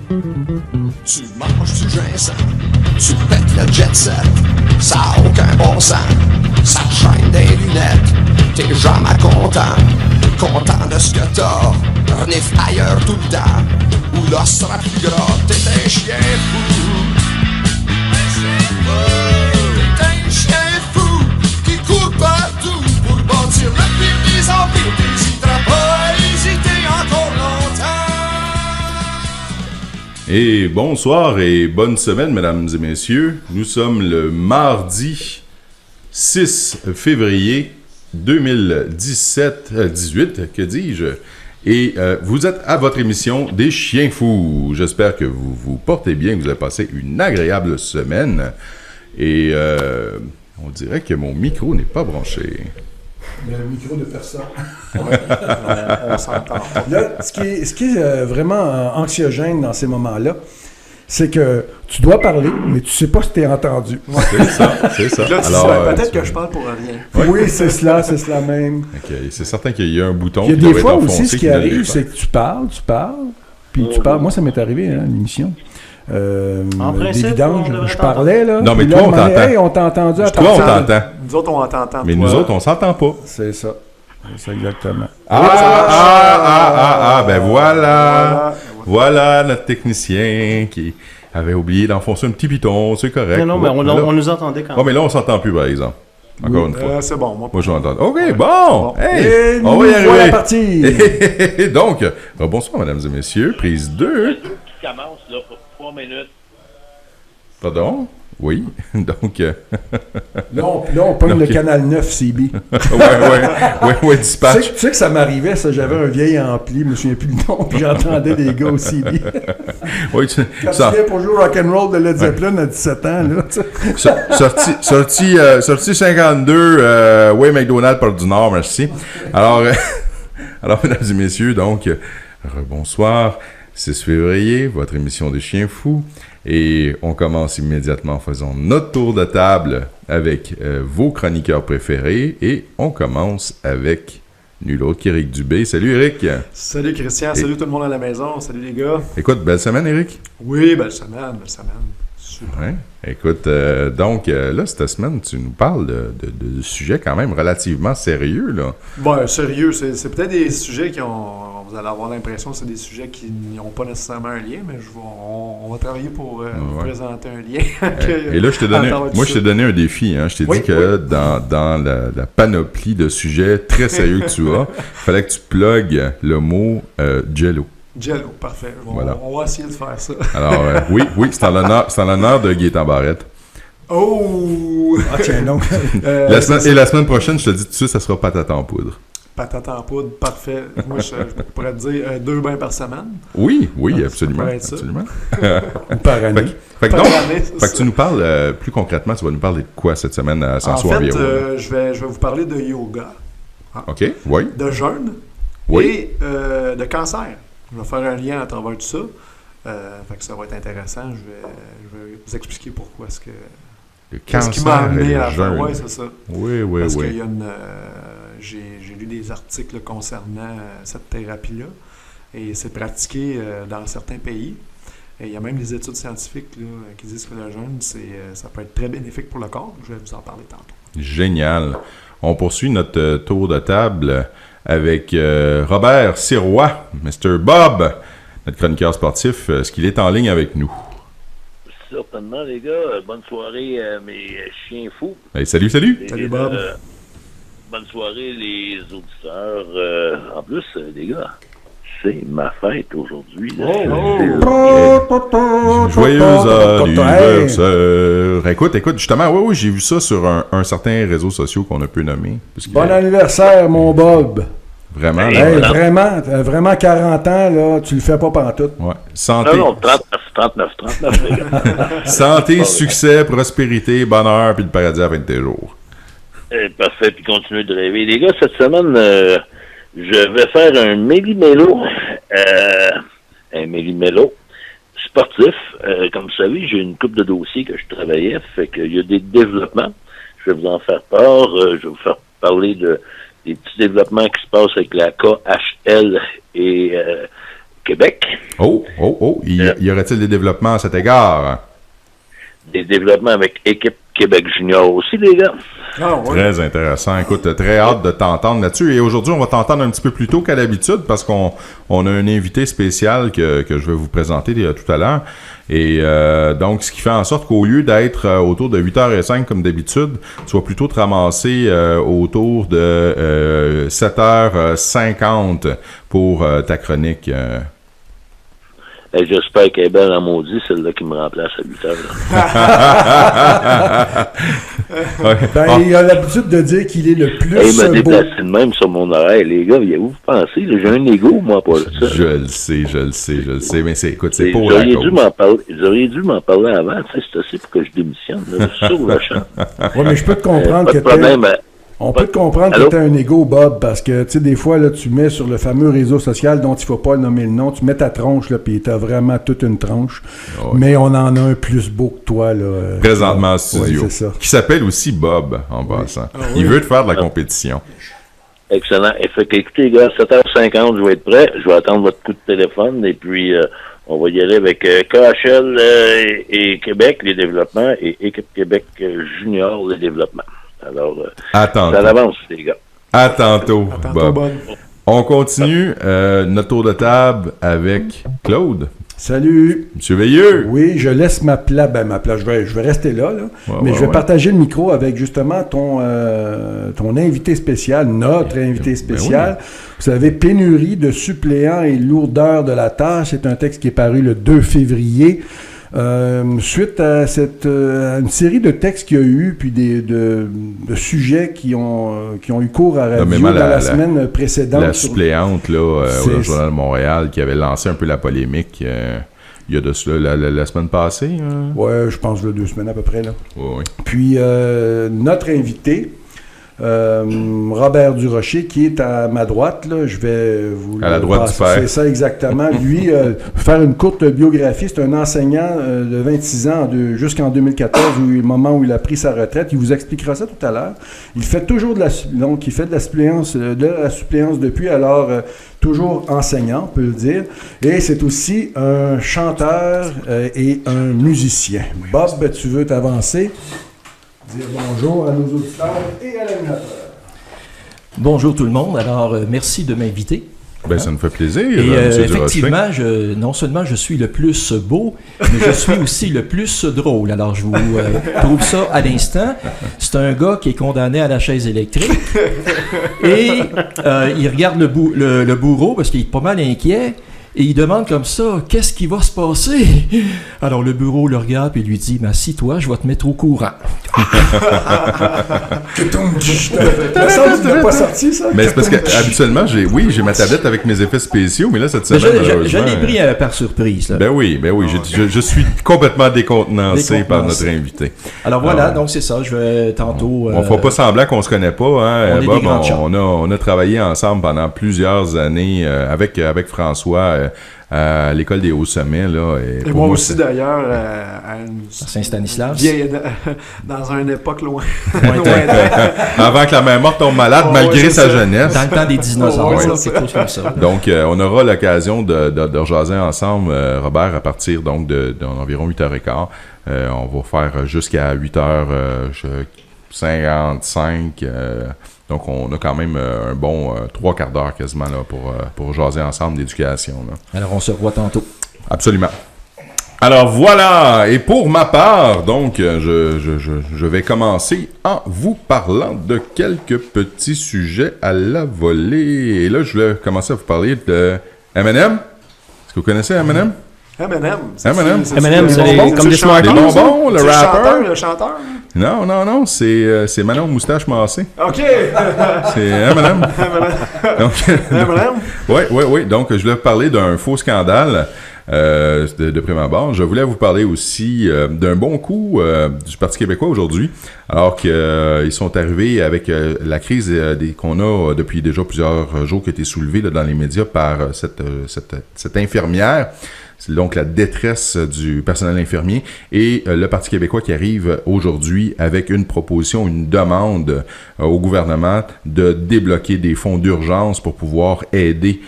Tu manges du ginseng, tu pètes le jet set, ça a aucun bon sens, ça te chaîne des lunettes, t'es jamais content de ce que t'as, renifle ailleurs tout le temps, ou l'os sera plus gras, t'es un chien fou, t'es un chien fou, qui court partout pour bâtir le plus des empires, t'hésiteras pas à hésiter encore longtemps. Et bonsoir et bonne semaine, mesdames et messieurs. Nous sommes le mardi 6 février 2018, que dis-je? Et vous êtes à votre émission des Chiens Fous. J'espère que vous vous portez bien, que vous avez passé une agréable semaine. Et on dirait que mon micro n'est pas branché. Le micro de personne. On s'entend. Là, ce qui est vraiment anxiogène dans ces moments-là, c'est que tu dois parler, mais tu sais pas si tu es entendu. Ouais. C'est ça. Là, alors, peut-être que je parle pour rien. Oui, c'est cela même. Okay. C'est certain qu'il y a un bouton qui doit être enfoncé. Il y a des fois aussi, ce qui arrive, c'est que tu parles, puis tu parles. Moi, ça m'est arrivé, hein, l'émission. En principe, des vidanges, je parlais, là. Non, mais toi, on t'entend. Hey, on t'a entendu à toi, on t'entend. Nous autres, on t'entend. Mais nous autres, on s'entend pas. C'est ça. C'est ça, exactement. Ben voilà. Voilà notre technicien qui avait oublié d'enfoncer un petit piton. C'est correct. Non, mais on nous entendait quand même. Oh, mais là, on s'entend plus, par exemple. Encore une fois. C'est bon. Moi, je m'entends. OK, bon. Hey, on va y arriver. La partie. Donc, bonsoir, mesdames et messieurs. Prise 2. Qui commence, là, pour 3 minutes. Pardon? Oui. Donc. Là, on pogne le canal 9 CB. ouais, dispatch. Tu sais que ça m'arrivait, ça. J'avais un vieil ampli, je me souviens plus du nom, puis j'entendais des gars au CB. Oui, quand tu viens pour jouer rock'n'roll de Led Zeppelin à 17 ans, là. sorti 52, oui, McDonald's par du Nord, merci. Alors, mesdames et messieurs, donc, bonsoir. 6 février, votre émission des Chiens Fous. Et on commence immédiatement en faisant notre tour de table avec vos chroniqueurs préférés. Et on commence avec nul autre qu'Éric Dubé. Salut Éric! Salut Christian, salut tout le monde à la maison, salut les gars. Écoute, belle semaine Éric? Oui, belle semaine. Super. Ouais. Écoute, donc là, cette semaine, tu nous parles de sujets quand même relativement sérieux, là. Bon, sérieux, c'est peut-être des sujets qui ont... Vous allez avoir l'impression que c'est des sujets qui n'ont pas nécessairement un lien, mais on va travailler pour vous présenter un lien. Et là, je t'ai donné un défi. Hein. Je t'ai dit que dans la panoplie de sujets très sérieux que tu as, il fallait que tu plugues le mot Jello. Jello, parfait. Voilà. On va essayer de faire ça. Alors, oui, c'est en l'honneur de Gaétan Barrette. Oh! Ah, tiens, donc. La semaine prochaine, je te dis tout de suite, ça sera patate en poudre. Patate en poudre, parfait. Moi, je pourrais te dire 2 bains par semaine. Oui, absolument. Absolument. Par année. Fait que tu nous parles, plus concrètement, tu vas nous parler de quoi cette semaine à Sanso En fait, je vais vous parler de yoga. OK, oui. De jeûne et de cancer. Je vais faire un lien à travers tout ça. Fait que ça va être intéressant. Je vais vous expliquer pourquoi est-ce que... Le cancer ce qui m'a amené à jeûne. faire. Oui, c'est ça. Oui. Parce qu'il y a j'ai lu des articles concernant cette thérapie-là. Et c'est pratiqué dans certains pays. Et il y a même des études scientifiques là, qui disent que le jeûne, ça peut être très bénéfique pour le corps. Je vais vous en parler tantôt. Génial. On poursuit notre tour de table avec Robert Sirois, Mr. Bob, notre chroniqueur sportif. Est-ce qu'il est en ligne avec nous? Certainement, les gars. Bonne soirée, mes chiens fous. Hey, salut. Salut, Bob. Bonne soirée, les auditeurs. En plus, les gars, c'est ma fête aujourd'hui. Joyeux anniversaire. Écoute, justement, oui, j'ai vu ça sur un certain réseau social qu'on a pu nommer. Bon anniversaire, mon Bob. Vraiment, hey, vraiment 40 ans, là, tu le fais pas pantoute. Ouais. Santé. Non, 39, les gars. Santé, succès, prospérité, bonheur, puis le paradis à 20 jours. Parfait, puis continuez de rêver. Les gars, cette semaine, je vais faire un méli-mélo. Un méli-mélo sportif. Comme vous savez, j'ai une couple de dossiers que je travaillais, fait qu'il y a des développements. Je vais vous en faire part. Je vais vous faire parler des petits développements qui se passent avec la KHL et Québec. Oh, Oh, y aurait-il des développements à cet égard? Des développements avec Équipe Québec Junior aussi, les gars. Ah, ouais. Très intéressant. Écoute, très hâte de t'entendre là-dessus. Et aujourd'hui, on va t'entendre un petit peu plus tôt qu'à l'habitude parce qu'on a un invité spécial que je vais vous présenter tout à l'heure. Et donc, ce qui fait en sorte qu'au lieu d'être autour de 8h05 comme d'habitude, tu vas plutôt te ramasser autour de 7h50 pour ta chronique. Et j'espère qu'elle est belle en maudit, celle-là qui me remplace à 8 heures. Ben, il a l'habitude de dire qu'il est le plus Il m'a beau. déplacé de même sur mon oreille. Les gars, où vous pensez? Là, j'ai un ego, moi, pas ça. Je le sais. Mais écoute, c'est pour Vous la auriez cause. dû m'en parler avant. Tu sais, c'est assez pour que je démissionne. Là, sur le champ. Oui, mais je peux te comprendre Pas de que problème. on peut te comprendre que Allô? tu as un ego, Bob, parce que, tu sais, des fois, là, tu mets sur le fameux réseau social dont il ne faut pas nommer le nom, tu mets ta tronche, là, puis tu as vraiment toute une tronche. Ouais. Mais on en a un plus beau que toi, là. Présentement en studio. Ouais, c'est ça. Qui s'appelle aussi Bob, en passant. Il veut te faire de la compétition. Excellent. Et fait qu'écoutez, les gars, 7h50, je vais être prêt. Je vais attendre votre coup de téléphone et puis on va y aller avec KHL et Québec, les développements, et Équipe Québec Junior, les développements. Alors, À ça tantôt. avance, les gars. À tantôt, À tantôt, Bob. Bob. On continue notre tour de table avec Claude. Salut! Monsieur Veilleux. Oui, je laisse ma place. Ben, ma place, je vais rester là, mais je vais ouais. partager le micro avec justement ton invité spécial, notre invité spécial. Vous savez, pénurie de suppléants et lourdeur de la tâche. C'est un texte qui est paru le 2 février. Suite à une série de textes qu'il y a eu, puis de sujets qui ont eu cours à radio Nommément dans la semaine précédente. La suppléante là, C'est- au Journal de Montréal qui avait lancé un peu la polémique il y a de cela la semaine passée. Ouais, je pense 2 semaines à peu près, là. Oui. Puis notre invité, Robert Durocher, qui est à ma droite, là, je vais vous À la droite du père. C'est ça exactement. Lui, faire une courte biographie, c'est un enseignant de 26 ans jusqu'en 2014, le moment où il a pris sa retraite. Il vous expliquera ça tout à l'heure. Il fait toujours il fait de la suppléance depuis, alors toujours enseignant, on peut le dire. Et c'est aussi un chanteur et un musicien. Bob, tu veux t'avancer? Dire bonjour à nos auditeurs et à l'animateur. Bonjour tout le monde. Alors, merci de m'inviter. Ben, ça nous fait plaisir. Et Monsieur effectivement, non seulement je suis le plus beau, mais je suis aussi le plus drôle. Alors, je vous trouve ça à l'instant. C'est un gars qui est condamné à la chaise électrique. Et il regarde le bourreau parce qu'il est pas mal inquiet. Et il demande comme ça, qu'est-ce qui va se passer? Alors le bureau le regarde et lui dit, assis-toi, je vais te mettre au courant. Ça semble que tu n'as pas sorti, ça? Mais c'est parce que habituellement, j'ai ma tablette avec mes effets spéciaux, mais là, cette Mais semaine, je malheureusement, l'ai pris par surprise. Là. Ben oui, je suis complètement décontenancé par notre invité. Alors voilà, donc c'est ça, je vais tantôt... On ne fera pas semblant qu'on se connaît pas, hein, on est Bob. des grands chums. On a travaillé ensemble pendant plusieurs années avec François à l'école des Hauts-Sommets. Là, Et moi aussi, d'ailleurs, à Saint-Stanislas. dans une époque loin. Avant que la mère morte tombe malade, Oh, malgré ouais, sa ça. jeunesse. Dans le temps des dinosaures, Ouais, c'est tout comme ça. Donc, on aura l'occasion de rejaser ensemble, Robert, à partir donc d'environ 8h15. On va faire jusqu'à 8h55. Donc, on a quand même un bon 3 quarts d'heure quasiment là, pour jaser ensemble d'éducation. Là. Alors, on se revoit tantôt. Absolument. Alors voilà, et pour ma part, donc, je vais commencer en vous parlant de quelques petits sujets à la volée. Et là, je voulais commencer à vous parler de M&M. Est-ce que vous connaissez M&M? M&M. M&M. M&M, c'est comme des Des bonbons, le rappeur. Le chanteur. Non, c'est Manon Moustache Massé. OK. C'est M&M. Donc, M&M. oui. Donc, je voulais vous parler d'un faux scandale de prime abord. Je voulais vous parler aussi d'un bon coup du Parti québécois aujourd'hui, alors qu'ils sont arrivés avec la crise qu'on a depuis déjà plusieurs jours qui a été soulevée là, dans les médias par cette infirmière. C'est donc la détresse du personnel infirmier et le Parti québécois qui arrive aujourd'hui avec une proposition, une demande au gouvernement de débloquer des fonds d'urgence pour pouvoir aider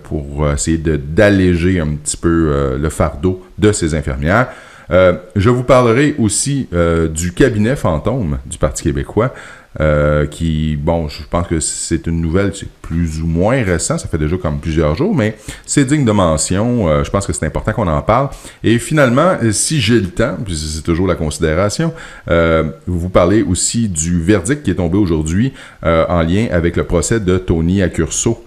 pour essayer d'alléger un petit peu le fardeau de ces infirmières. Je vous parlerai aussi du cabinet fantôme du Parti québécois, qui, bon, je pense que c'est une nouvelle, c'est plus ou moins récent, ça fait déjà comme plusieurs jours, mais c'est digne de mention, je pense que c'est important qu'on en parle. Et finalement, si j'ai le temps, puis c'est toujours la considération, vous parlez aussi du verdict qui est tombé aujourd'hui en lien avec le procès de Tony Accurso,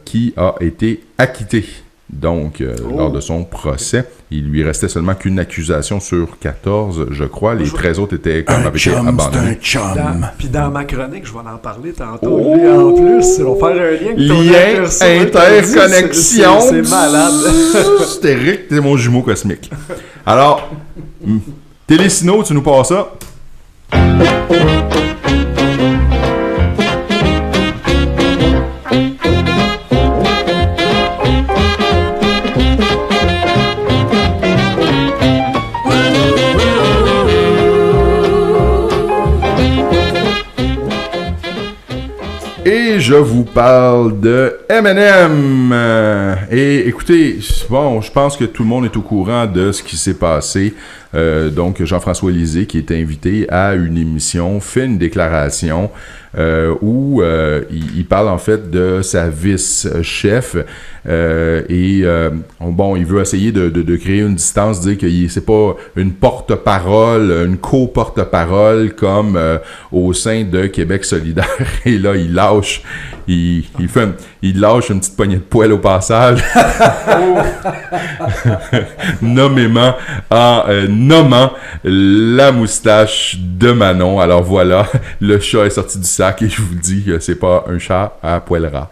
qui a été acquitté. Donc, lors de son procès, il lui restait seulement qu'une accusation sur 14, je crois. Les 13 autres étaient comme avaient été abandonnés. Puis dans ma chronique, je vais en parler tantôt. Lui, en plus, on va faire un lien avec ton lien, interconnexion. C'est malade. C'est Eric, t'es mon jumeau cosmique. Alors, Télésino, tu nous passes ça? Et je vous parle de M&M. Et écoutez, bon, je pense que tout le monde est au courant de ce qui s'est passé. Donc, Jean-François Lisée, qui est invité à une émission, fait une déclaration où il parle en fait de sa vice-chef bon, il veut essayer de créer une distance, dire que c'est pas une porte-parole, une co-porte-parole comme au sein de Québec solidaire. Et là, il lâche une petite poignée de poêle au passage, nommément en nommant la moustache de Manon. Alors voilà, le chat est sorti du sac et je vous dis que c'est pas un chat à poil ras.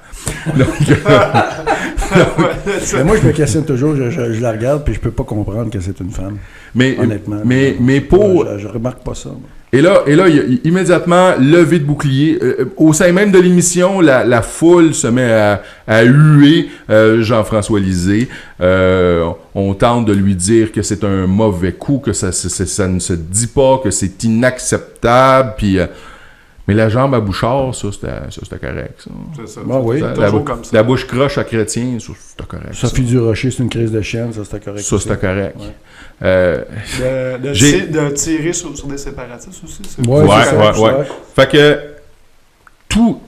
Donc, mais moi, je me questionne toujours, je la regarde puis je peux pas comprendre que c'est une femme. Honnêtement. Mais pour... Je remarque pas ça. Moi. Et là, il a immédiatement levé de bouclier. Au sein même de l'émission, la foule se met à huer Jean-François Lisée. On tente de lui dire que c'est un mauvais coup, que ça ne se dit pas, que c'est inacceptable. Puis, mais la jambe à Bouchard, ça c'était correct. Ça. C'est ça. Ah, oui. Comme ça. La bouche croche à Chrétien, ça c'était correct. Sophie Durocher, c'est une crise de chienne, ça c'était correct. Ça c'était correct. Ouais. De tirer sur des séparatistes aussi. Ouais. Fait que tout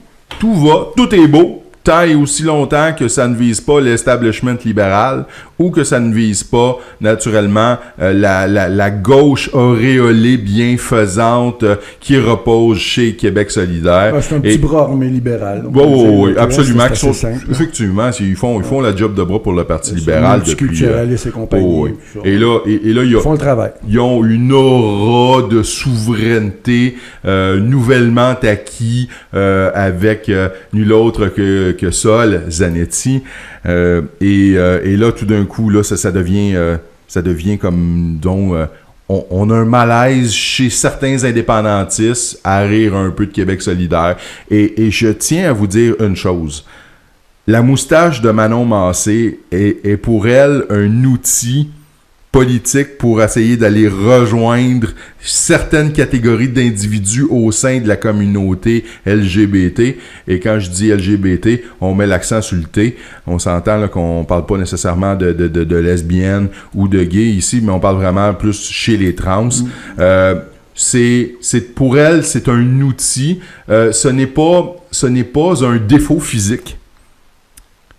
va, tout est beau, tant et aussi longtemps que ça ne vise pas l'establishment libéral ou que ça ne vise pas, naturellement, la gauche auréolée bienfaisante qui repose chez Québec solidaire. C'est un petit bras armé libéral. Oui, absolument. Effectivement, ils font la job de bras pour le Parti libéral depuis... Multiculturalistes et compagnie. Et là, ils font le travail. Ils ont une aura de souveraineté nouvellement acquis avec nul autre que Sol Zanetti. Et là, tout d'un coup, là, ça devient comme on a un malaise chez certains indépendantistes à rire un peu de Québec solidaire. Et je tiens à vous dire une chose. La moustache de Manon Massé est pour elle un outil politique pour essayer d'aller rejoindre certaines catégories d'individus au sein de la communauté LGBT. Et quand je dis LGBT, on met l'accent sur le T. On s'entend là, qu'on parle pas nécessairement de lesbiennes ou de gays ici, mais on parle vraiment plus chez les trans. C'est pour elle, c'est un outil. Ce n'est pas un défaut physique.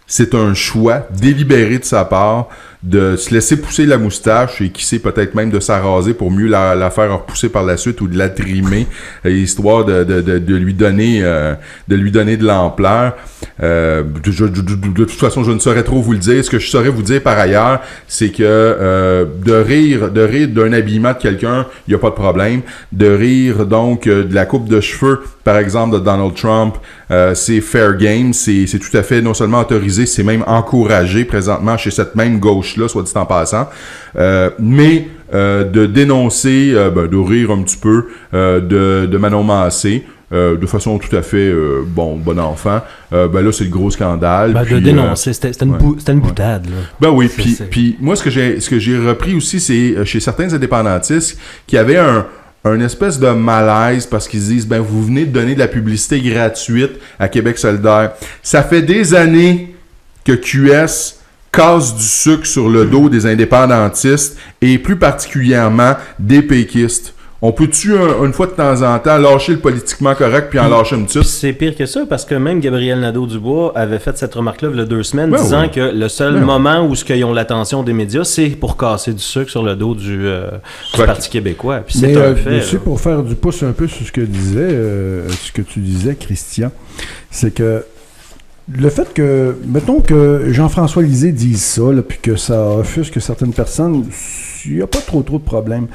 C'est un choix délibéré de sa part de se laisser pousser la moustache et qui sait peut-être même de s'arraser pour mieux la faire repousser par la suite ou de la trimer, histoire de lui donner de l'ampleur. De toute façon, je ne saurais trop vous le dire. Ce que je saurais vous dire par ailleurs, c'est que de rire d'un habillement de quelqu'un, il n'y a pas de problème. De rire donc de la coupe de cheveux, par exemple, de Donald Trump, c'est fair game, c'est tout à fait non seulement autorisé, c'est même encouragé présentement chez cette même gauche-là, soit dit en passant. Mais de dénoncer, de rire un petit peu de Manon Massé, de façon tout à fait bon enfant, là c'est le gros scandale. De dénoncer, c'était une boutade. Là. Ben oui, puis moi ce que j'ai repris aussi, c'est chez certains indépendantistes qui avaient un espèce de malaise parce qu'ils disent, vous venez de donner de la publicité gratuite à Québec solidaire. Ça fait des années que QS casse du sucre sur le dos des indépendantistes et plus particulièrement des péquistes? On peut-tu, une fois de temps en temps, lâcher le politiquement correct puis en lâcher une petite? C'est pire que ça, parce que même Gabriel Nadeau-Dubois avait fait cette remarque-là il y a 2 semaines, disant que le seul moment où ils ont l'attention des médias, c'est pour casser du sucre sur le dos du Parti québécois. Puis c'est un fait. Mais pour faire du pouce un peu sur ce que tu disais, Christian, c'est que le fait que, mettons que Jean-François Lisée dise ça, là, puis que ça offusque certaines personnes, il n'y a pas trop de problème.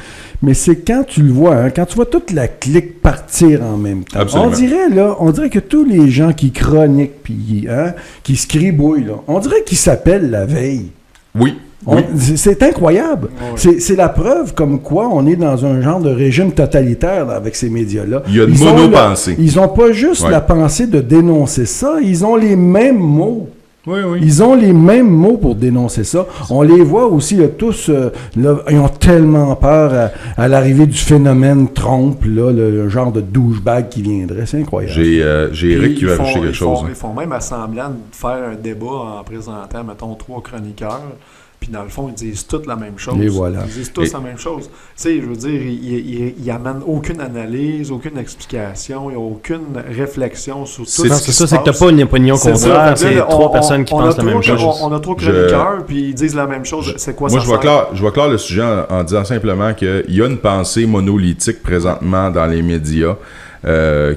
Mais c'est quand tu le vois, hein, quand tu vois toute la clique partir en même temps. Absolument. On dirait que tous les gens qui chroniquent, puis qui scribouillent, là, on dirait qu'ils s'appellent la veille. Oui. C'est incroyable. Oui. C'est la preuve comme quoi on est dans un genre de régime totalitaire avec ces médias-là. Il y a une monopensée. Ils n'ont pas juste la pensée de dénoncer ça, ils ont les mêmes mots. Oui. Ils ont les mêmes mots pour dénoncer ça. On les voit aussi, là, tous, là, ils ont tellement peur à l'arrivée du phénomène Trump, là, le genre de douchebag qui viendrait. C'est incroyable. J'ai Eric qui veut ajouter quelque chose. Ils font même assemblant de faire un débat en présentant, mettons, 3 chroniqueurs. Puis dans le fond, ils disent toutes la même chose. Et voilà. Ils disent tous la même chose. Tu sais, je veux dire, ils amènent aucune analyse, aucune explication, il n'y a aucune réflexion sur tout ce qui se passe. C'est ça, c'est que tu n'as pas une opinion contraire, c'est 3 personnes qui pensent la même chose. On a 3 chroniqueurs, puis ils disent la même chose. C'est quoi ça? Moi, je vois clair le sujet en disant simplement qu'il y a une pensée monolithique présentement dans les médias.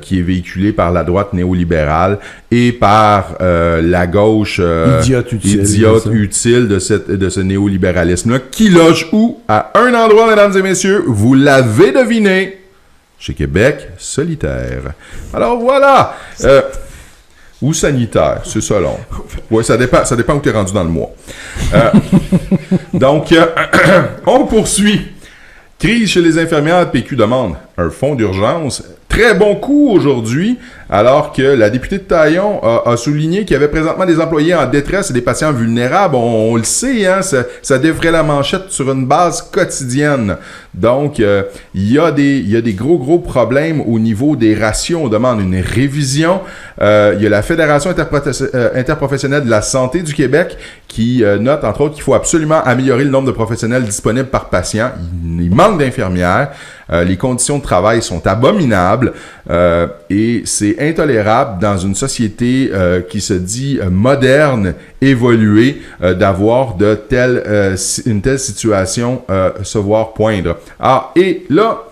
Qui est véhiculé par la droite néolibérale et par la gauche idiote utile de ce néolibéralisme-là, qui loge où? À un endroit, mesdames et messieurs, vous l'avez deviné, chez Québec solitaire. Alors voilà! Ou sanitaire, c'est ça long. Ouais, ça dépend où tu es rendu dans le mois. Donc, on poursuit. Crise chez les infirmières, PQ demande un fonds d'urgence. Très bon coup aujourd'hui, alors que la députée de Taillon a souligné qu'il y avait présentement des employés en détresse et des patients vulnérables. On le sait, hein, ça défrait la manchette sur une base quotidienne. Donc, il y a des gros problèmes au niveau des ratios. On demande une révision. Il y a la Fédération interprofessionnelle de la santé du Québec qui note, entre autres, qu'il faut absolument améliorer le nombre de professionnels disponibles par patient. Il manque d'infirmières. Les conditions de travail sont abominables et c'est intolérable dans une société qui se dit moderne, évoluée, d'avoir une telle situation se voir poindre. Ah, et là,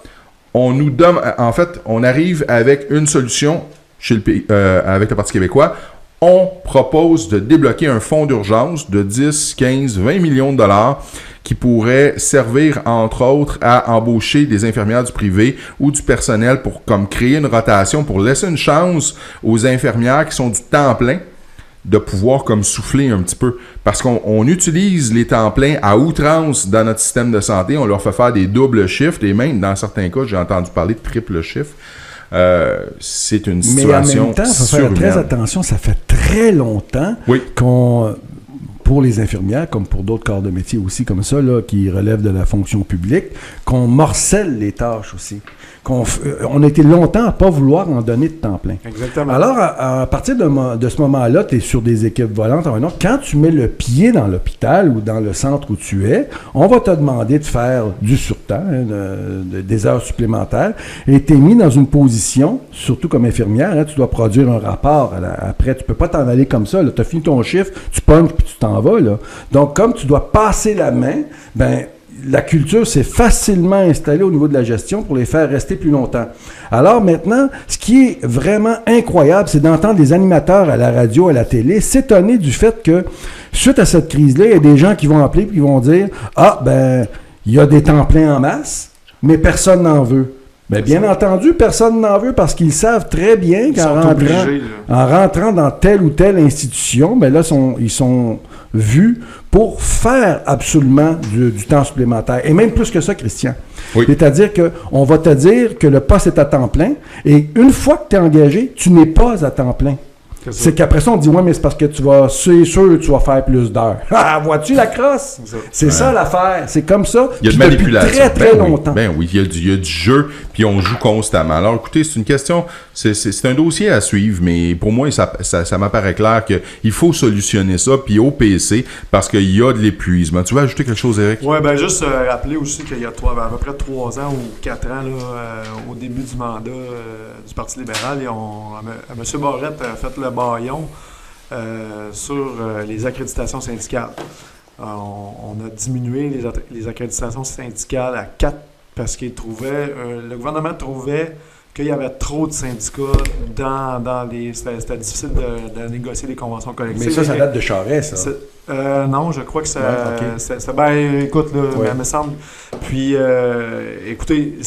on nous donne, en fait, on arrive avec une solution avec le Parti québécois. On propose de débloquer un fonds d'urgence de 10, 15, 20 millions de dollars qui pourrait servir, entre autres, à embaucher des infirmières du privé ou du personnel pour comme créer une rotation, pour laisser une chance aux infirmières qui sont du temps plein de pouvoir comme souffler un petit peu. Parce qu'on utilise les temps pleins à outrance dans notre système de santé. On leur fait faire des doubles shifts et même, dans certains cas, j'ai entendu parler de triple shift. C'est une situation. Mais en même temps, il faut faire très attention. Ça fait très longtemps qu'on, pour les infirmières, comme pour d'autres corps de métier aussi, comme ça, là, qui relèvent de la fonction publique, qu'on morcelle les tâches aussi. On a été longtemps à ne pas vouloir en donner de temps plein. Exactement. Alors, à partir de ce moment-là, tu es sur des équipes volantes. Quand tu mets le pied dans l'hôpital ou dans le centre où tu es, on va te demander de faire du surtemps, des heures supplémentaires, et tu es mis dans une position, surtout comme infirmière, tu dois produire un rapport. Après, tu peux pas t'en aller comme ça. Tu as fini ton chiffre, tu punches puis tu t'en vas. Là. Donc, comme tu dois passer la main, la culture s'est facilement installée au niveau de la gestion pour les faire rester plus longtemps. Alors maintenant, ce qui est vraiment incroyable, c'est d'entendre les animateurs à la radio, à la télé, s'étonner du fait que, suite à cette crise-là, il y a des gens qui vont appeler et qui vont dire « Ah, il y a des temps pleins en masse, mais personne n'en veut. » Bien entendu, personne n'en veut parce qu'ils savent très bien qu'en rentrant dans telle ou telle institution, là, ils sont vus pour faire absolument du temps supplémentaire. Et même plus que ça, Christian. Oui. C'est-à-dire qu'on va te dire que le poste est à temps plein et une fois que tu es engagé, tu n'es pas à temps plein. C'est qu'après ça, on dit, mais c'est parce que c'est sûr, tu vas faire plus d'heures. Ah, vois-tu la crosse? C'est ça l'affaire. C'est comme ça. Il y a de manipulation. Très, très longtemps. Oui, il y a du jeu, puis on joue constamment. Alors, écoutez, c'est une question c'est un dossier à suivre, mais pour moi, ça m'apparaît clair qu'il faut solutionner ça, puis au PC, parce qu'il y a de l'épuisement. Tu veux ajouter quelque chose, Éric? Oui, ben juste rappeler aussi qu'il y a à peu près 3 ans ou 4 ans, là, au début du mandat du Parti libéral, M. Barrette a fait le bâillon sur les accréditations syndicales. On a diminué les accréditations syndicales à 4 parce qu'il trouvait, le gouvernement trouvait qu'il y avait trop de syndicats dans les... C'était difficile de négocier les conventions collectives. Mais ça date de Charest, ça. Non, je crois que ça... Ouais, okay. Ben, écoute, là, ouais. Me semble... Puis, écoutez,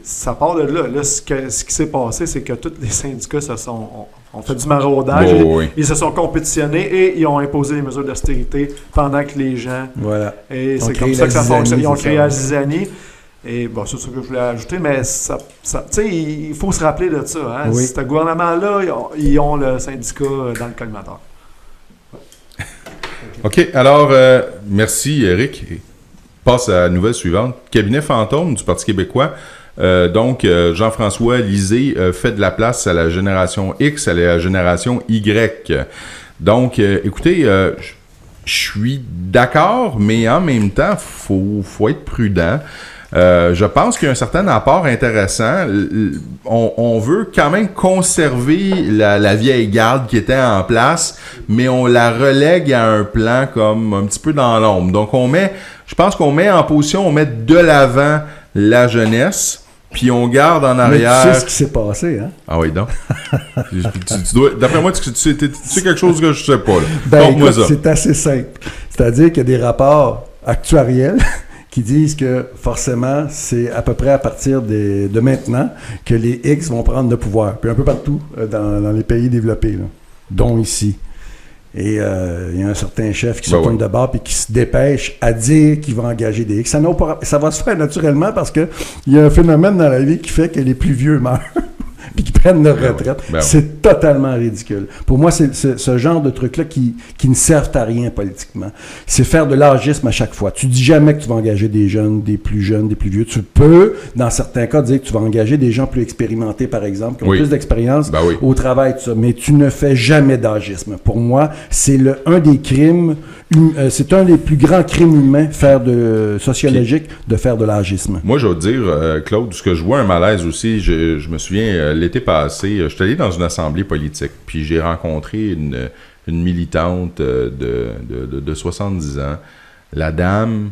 ça part de là. Là, ce qui s'est passé, c'est que tous les syndicats ont fait du maraudage. Ils se sont compétitionnés et ils ont imposé des mesures d'austérité pendant que les gens... Voilà. Et c'est comme ça que ça fonctionne. Ils ont créé la zizanie. Et bon, c'est ce que je voulais ajouter, mais tu sais, il faut se rappeler de ça. Hein? Oui. Ce gouvernement-là, ils ont le syndicat dans le collimateur. OK, alors, merci, Éric. Passe à la nouvelle suivante. Cabinet fantôme du Parti québécois. Donc, Jean-François Lisée fait de la place à la génération X, à la génération Y. Donc, écoutez, je suis d'accord, mais en même temps, faut être prudent. Je pense qu'il y a un certain apport intéressant. On veut quand même conserver la vieille garde qui était en place, mais on la relègue à un plan comme un petit peu dans l'ombre. Donc je pense qu'on met en position, on met de l'avant la jeunesse, puis on garde en arrière... Mais tu sais ce qui s'est passé, hein? Ah oui, donc. tu dois, d'après moi, tu sais quelque chose que je sais pas. Là. Ben écoute, c'est assez simple. C'est-à-dire qu'il y a des rapports actuariels qui disent que forcément, c'est à peu près à partir de maintenant que les X vont prendre le pouvoir. Puis un peu partout dans les pays développés, là, dont ici. Et il y a un certain chef qui se tourne de bord et qui se dépêche à dire qu'il va engager des X. Ça va se faire naturellement parce qu'il y a un phénomène dans la vie qui fait que les plus vieux meurent. Puis qui prennent leur retraite. C'est totalement ridicule. Pour moi, c'est ce genre de trucs-là qui ne servent à rien politiquement. C'est faire de l'âgisme à chaque fois. Tu dis jamais que tu vas engager des jeunes, des plus vieux. Tu peux, dans certains cas, dire que tu vas engager des gens plus expérimentés, par exemple, qui ont plus d'expérience au travail, tout ça. Mais tu ne fais jamais d'âgisme. Pour moi, c'est un des crimes, c'est un des plus grands crimes humains sociologiques de faire de l'âgisme. Moi, je veux dire, Claude, ce que je vois un malaise aussi, je me souviens... l'été passé, je suis allé dans une assemblée politique, puis j'ai rencontré une militante de 70 ans. La dame,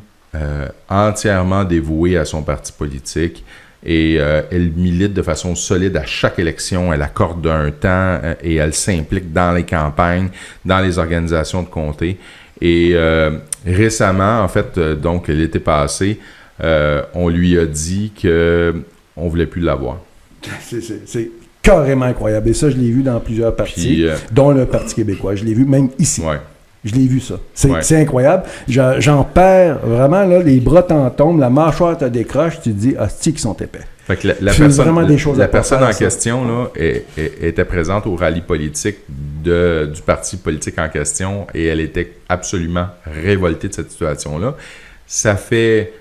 entièrement dévouée à son parti politique, et elle milite de façon solide à chaque élection. Elle accorde un temps et elle s'implique dans les campagnes, dans les organisations de comté. Et récemment, en fait, donc l'été passé, on lui a dit qu'on voulait plus l'avoir. C'est carrément incroyable. Et ça, je l'ai vu dans plusieurs partis, dont le Parti québécois. Je l'ai vu même ici. Ouais. Je l'ai vu, ça. C'est incroyable. J'en perds vraiment, là, les bras t'en tombent, la mâchoire te décroche, tu te dis, hostie, qu'ils sont épais. Fait que la personne en question là, était présente au rallye politique du parti politique en question et elle était absolument révoltée de cette situation-là. Ça fait...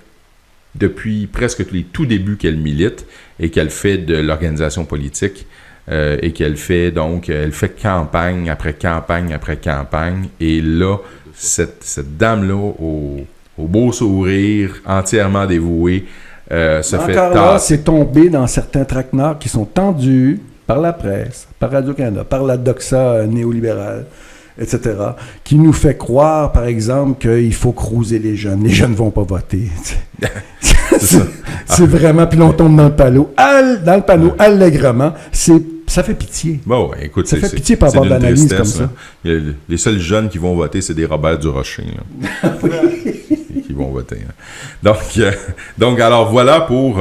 depuis presque les tout débuts qu'elle milite et qu'elle fait de l'organisation politique et qu'elle fait donc, elle fait campagne après campagne après campagne. Et là, cette dame-là, au beau sourire, entièrement dévouée, se fait tasser. Là, c'est tombé dans certains traquenards qui sont tendus par la presse, par Radio-Canada, par la doxa néolibérale, etc., qui nous fait croire, par exemple, qu'il faut cruiser les jeunes. Les jeunes ne vont pas voter. C'est vraiment... Puis là, on tombe dans le panneau allègrement. Ça fait pitié. Bon, écoute, ça fait pitié par avoir d'analyse comme ça. Les seuls jeunes qui vont voter, c'est des Robert Durocher. Qui vont voter. Hein. Donc, alors, voilà pour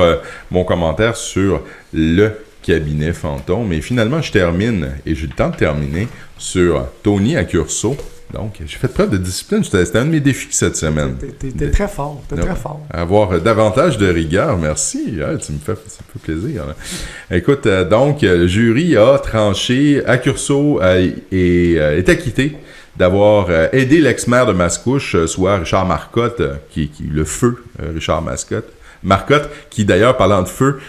mon commentaire sur le cabinet fantôme. Et finalement, je termine, et j'ai le temps de terminer, sur Tony Accurso. Donc, j'ai fait preuve de discipline. C'était un de mes défis cette semaine. T'es très fort. T'es très fort. Avoir davantage de rigueur. Merci. Ouais, ça me fait plaisir. Hein. Écoute, donc, le jury a tranché. Accurso est acquitté d'avoir aidé l'ex-maire de Mascouche, soit Richard Marcotte, qui le feu Richard Marcotte, qui d'ailleurs, parlant de feu,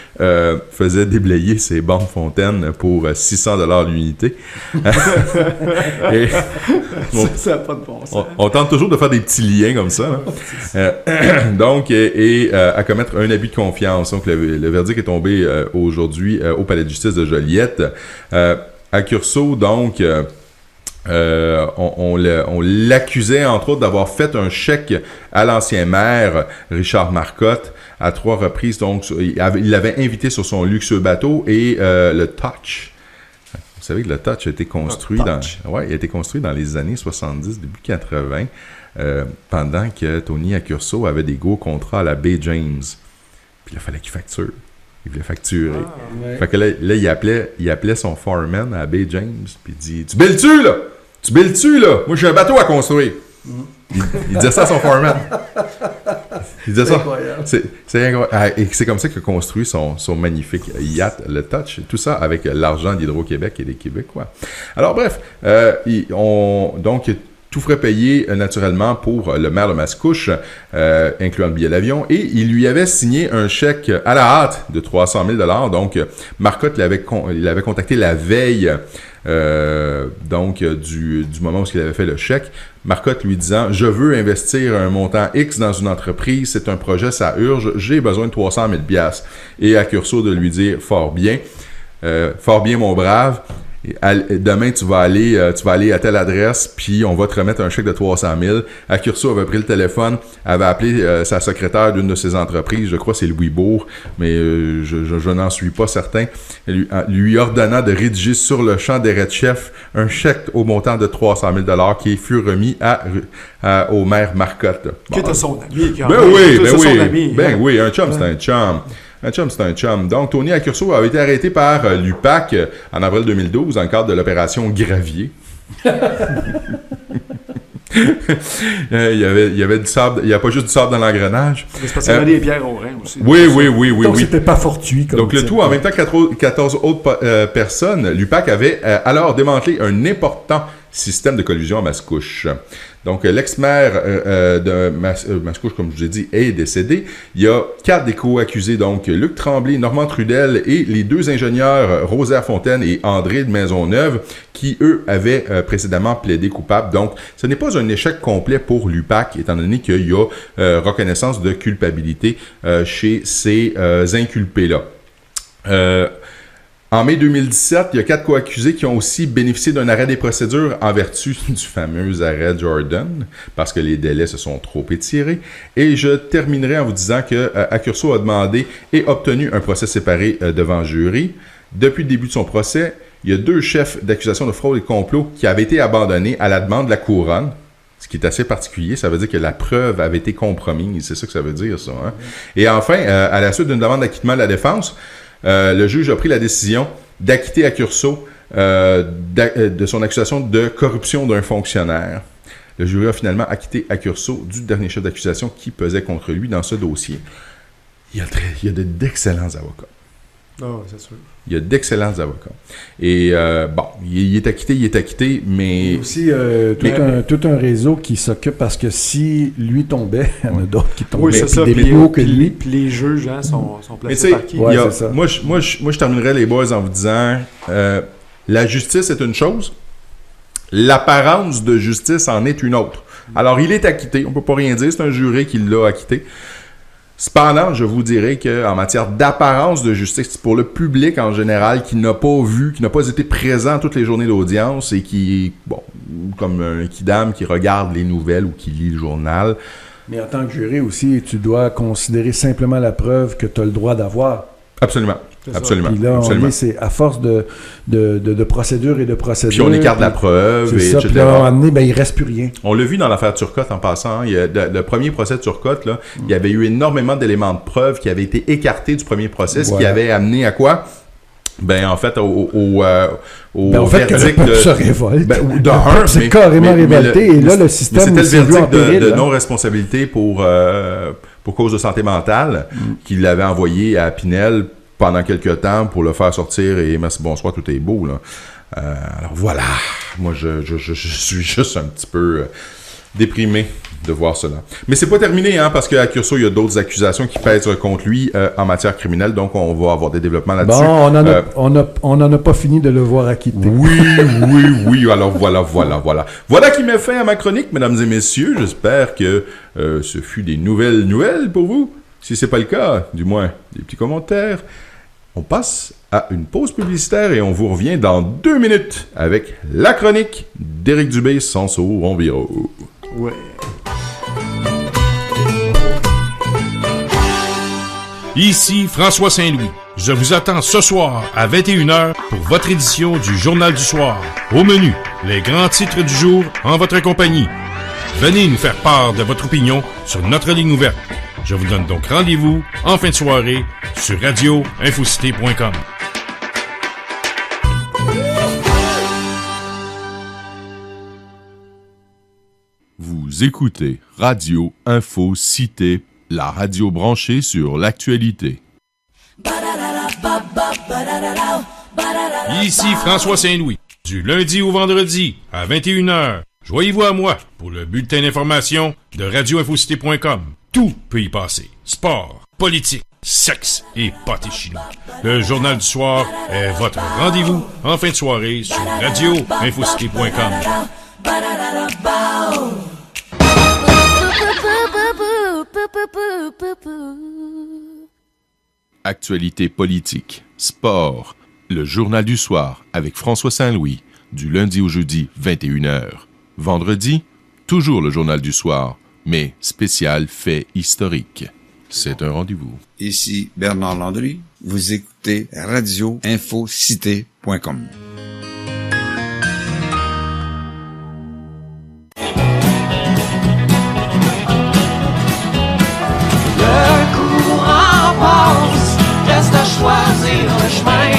faisait déblayer ses bornes fontaines pour $600 l'unité. Et ça n'a pas de bon sens. on tente toujours de faire des petits liens comme ça. Donc, à commettre un abus de confiance. Donc, le verdict est tombé aujourd'hui au Palais de justice de Joliette. À Curso, donc... on l'accusait, entre autres, d'avoir fait un chèque à l'ancien maire, Richard Marcotte, à 3 reprises. Donc, il l'avait invité sur son luxueux bateau et le Touch. Vous savez que le Touch a été construit il a été construit dans les années 70, début 80, pendant que Tony Accurso avait des gros contrats à la Bay James. Puis il fallait qu'il facture. Il voulait facturer. Fait que là, il appelait son foreman à Bay James, puis il dit « Tu billes-tu, là? Tu billes-tu, là? Moi, j'ai un bateau à construire. » Il disait ça à son foreman. Il disait ça. C'est incroyable. Et c'est comme ça qu'il a construit son magnifique yacht, le Touch. Tout ça avec l'argent d'Hydro-Québec et des Québécois. Alors, bref, donc... Tout frais payé naturellement pour le maire de Mascouche, incluant le billet d'avion, et il lui avait signé un chèque à la hâte de 300 000 $. Donc, Marcotte l'avait contacté la veille du moment où il avait fait le chèque. Marcotte lui disant « Je veux investir un montant X dans une entreprise, c'est un projet, ça urge, j'ai besoin de 300 000 $. Et à Curso de lui dire « Fort bien, mon brave. » Demain, tu vas aller à telle adresse, puis on va te remettre un chèque de 300 000. Accurso avait pris le téléphone, avait appelé sa secrétaire d'une de ses entreprises, je crois que c'est Louis Bourg, mais je n'en suis pas certain, lui ordonnant de rédiger sur le champ d'arrêt de chef un chèque au montant de 300 000 $ qui fut remis au maire Marcotte. Qui était son ami. Oui, un chum, c'est un chum. Un chum, c'est un chum. Donc, Tony Accurso avait été arrêté par l'UPAC en avril 2012 dans le cadre de l'opération Gravier. Il y avait du sable, il n'y a pas juste du sable dans l'engrenage. C'est parce qu'il y avait des pierres au rein aussi. Oui. Donc, c'était pas fortuit. Donc, le tout, en même temps, 14 autres personnes, l'UPAC avait alors démantelé un important système de collusion à Mascouche. Donc, l'ex-maire de Mascouche, comme je vous ai dit, est décédé. Il y a 4 des co-accusés, donc Luc Tremblay, Normand Trudel et les 2 ingénieurs Rosaire Fontaine et André de Maisonneuve, qui, eux, avaient précédemment plaidé coupables. Donc, ce n'est pas un échec complet pour l'UPAC, étant donné qu'il y a reconnaissance de culpabilité chez ces inculpés-là. En mai 2017, il y a 4 co-accusés qui ont aussi bénéficié d'un arrêt des procédures en vertu du fameux arrêt Jordan, parce que les délais se sont trop étirés. Et je terminerai en vous disant que Accurso a demandé et obtenu un procès séparé devant jury. Depuis le début de son procès, il y a 2 chefs d'accusation de fraude et de complot qui avaient été abandonnés à la demande de la couronne. Ce qui est assez particulier, ça veut dire que la preuve avait été compromise. C'est ça que ça veut dire, ça. Hein? Et enfin, à la suite d'une demande d'acquittement de la défense, le juge a pris la décision d'acquitter Accurso de son accusation de corruption d'un fonctionnaire. Le jury a finalement acquitté Accurso du dernier chef d'accusation qui pesait contre lui dans ce dossier. Il y a d'excellents avocats. Oh, c'est sûr. Il y a d'excellents avocats. Et il est acquitté, mais... Il y a aussi tout un réseau qui s'occupe, parce que si lui tombait, il y en a d'autres qui tombaient. Oui, c'est ça. Des plus hauts que lui. Puis les juges sont placés par qui? Ouais, c'est ça. Moi, je terminerai les boys en vous disant, la justice est une chose, l'apparence de justice en est une autre. Alors, il est acquitté, on ne peut pas rien dire, c'est un jury qui l'a acquitté. Cependant, je vous dirais qu'en matière d'apparence de justice, pour le public en général qui n'a pas vu, qui n'a pas été présent toutes les journées d'audience et qui, comme un kidam qui regarde les nouvelles ou qui lit le journal. Mais en tant que jury aussi, tu dois considérer simplement la preuve que tu as le droit d'avoir. Absolument. Absolument. Puis là, absolument. C'est à force de procédures et de procédures. Puis on écarte la preuve, et etc. Puis là, à un moment donné, il ne reste plus rien. On l'a vu dans l'affaire Turcotte en passant. Il y a le premier procès de Turcotte, là, il y avait eu énormément d'éléments de preuve qui avaient été écartés du premier procès, ce qui avait amené à quoi? En fait, au verdict que le se révolte. C'est carrément révolté. Et là, le système... C'était le verdict de non-responsabilité pour cause de santé mentale qu'il avait envoyé à Pinel pendant quelques temps pour le faire sortir et merci, bonsoir, tout est beau. Là. Alors voilà, moi je suis juste un petit peu déprimé de voir cela. Mais c'est pas terminé, hein, parce qu'à Curso, il y a d'autres accusations qui pèsent contre lui en matière criminelle, donc on va avoir des développements là-dessus. Bon, on n'en a pas fini de le voir acquitté. Oui, alors voilà. Voilà qui met fin à ma chronique, mesdames et messieurs. J'espère que ce fut des nouvelles pour vous. Si c'est pas le cas, du moins, des petits commentaires. On passe à une pause publicitaire et on vous revient dans 2 minutes avec la chronique d'Éric Dubé, Sanso Enviro. Ouais. Ici François Saint-Louis. Je vous attends ce soir à 21h pour votre édition du Journal du Soir. Au menu, les grands titres du jour en votre compagnie. Venez nous faire part de votre opinion sur notre ligne ouverte. Je vous donne donc rendez-vous en fin de soirée sur radio-infocité.com. Vous écoutez Radio Info Cité, la radio branchée sur l'actualité. Ici François Saint-Louis. Du lundi au vendredi à 21h, joignez-vous à moi pour le bulletin d'information de radioinfocité.com. Tout peut y passer. Sport, politique, sexe et pâté chinois. Le Journal du Soir est votre rendez-vous en fin de soirée sur radioinfocité.com. Actualité politique, sport, le Journal du Soir avec François Saint-Louis, du lundi au jeudi, 21h. Vendredi, toujours le Journal du Soir, mais spécial fait historique. C'est un rendez-vous. Ici Bernard Landry, vous écoutez radioinfocité.com. Choisir le chemin.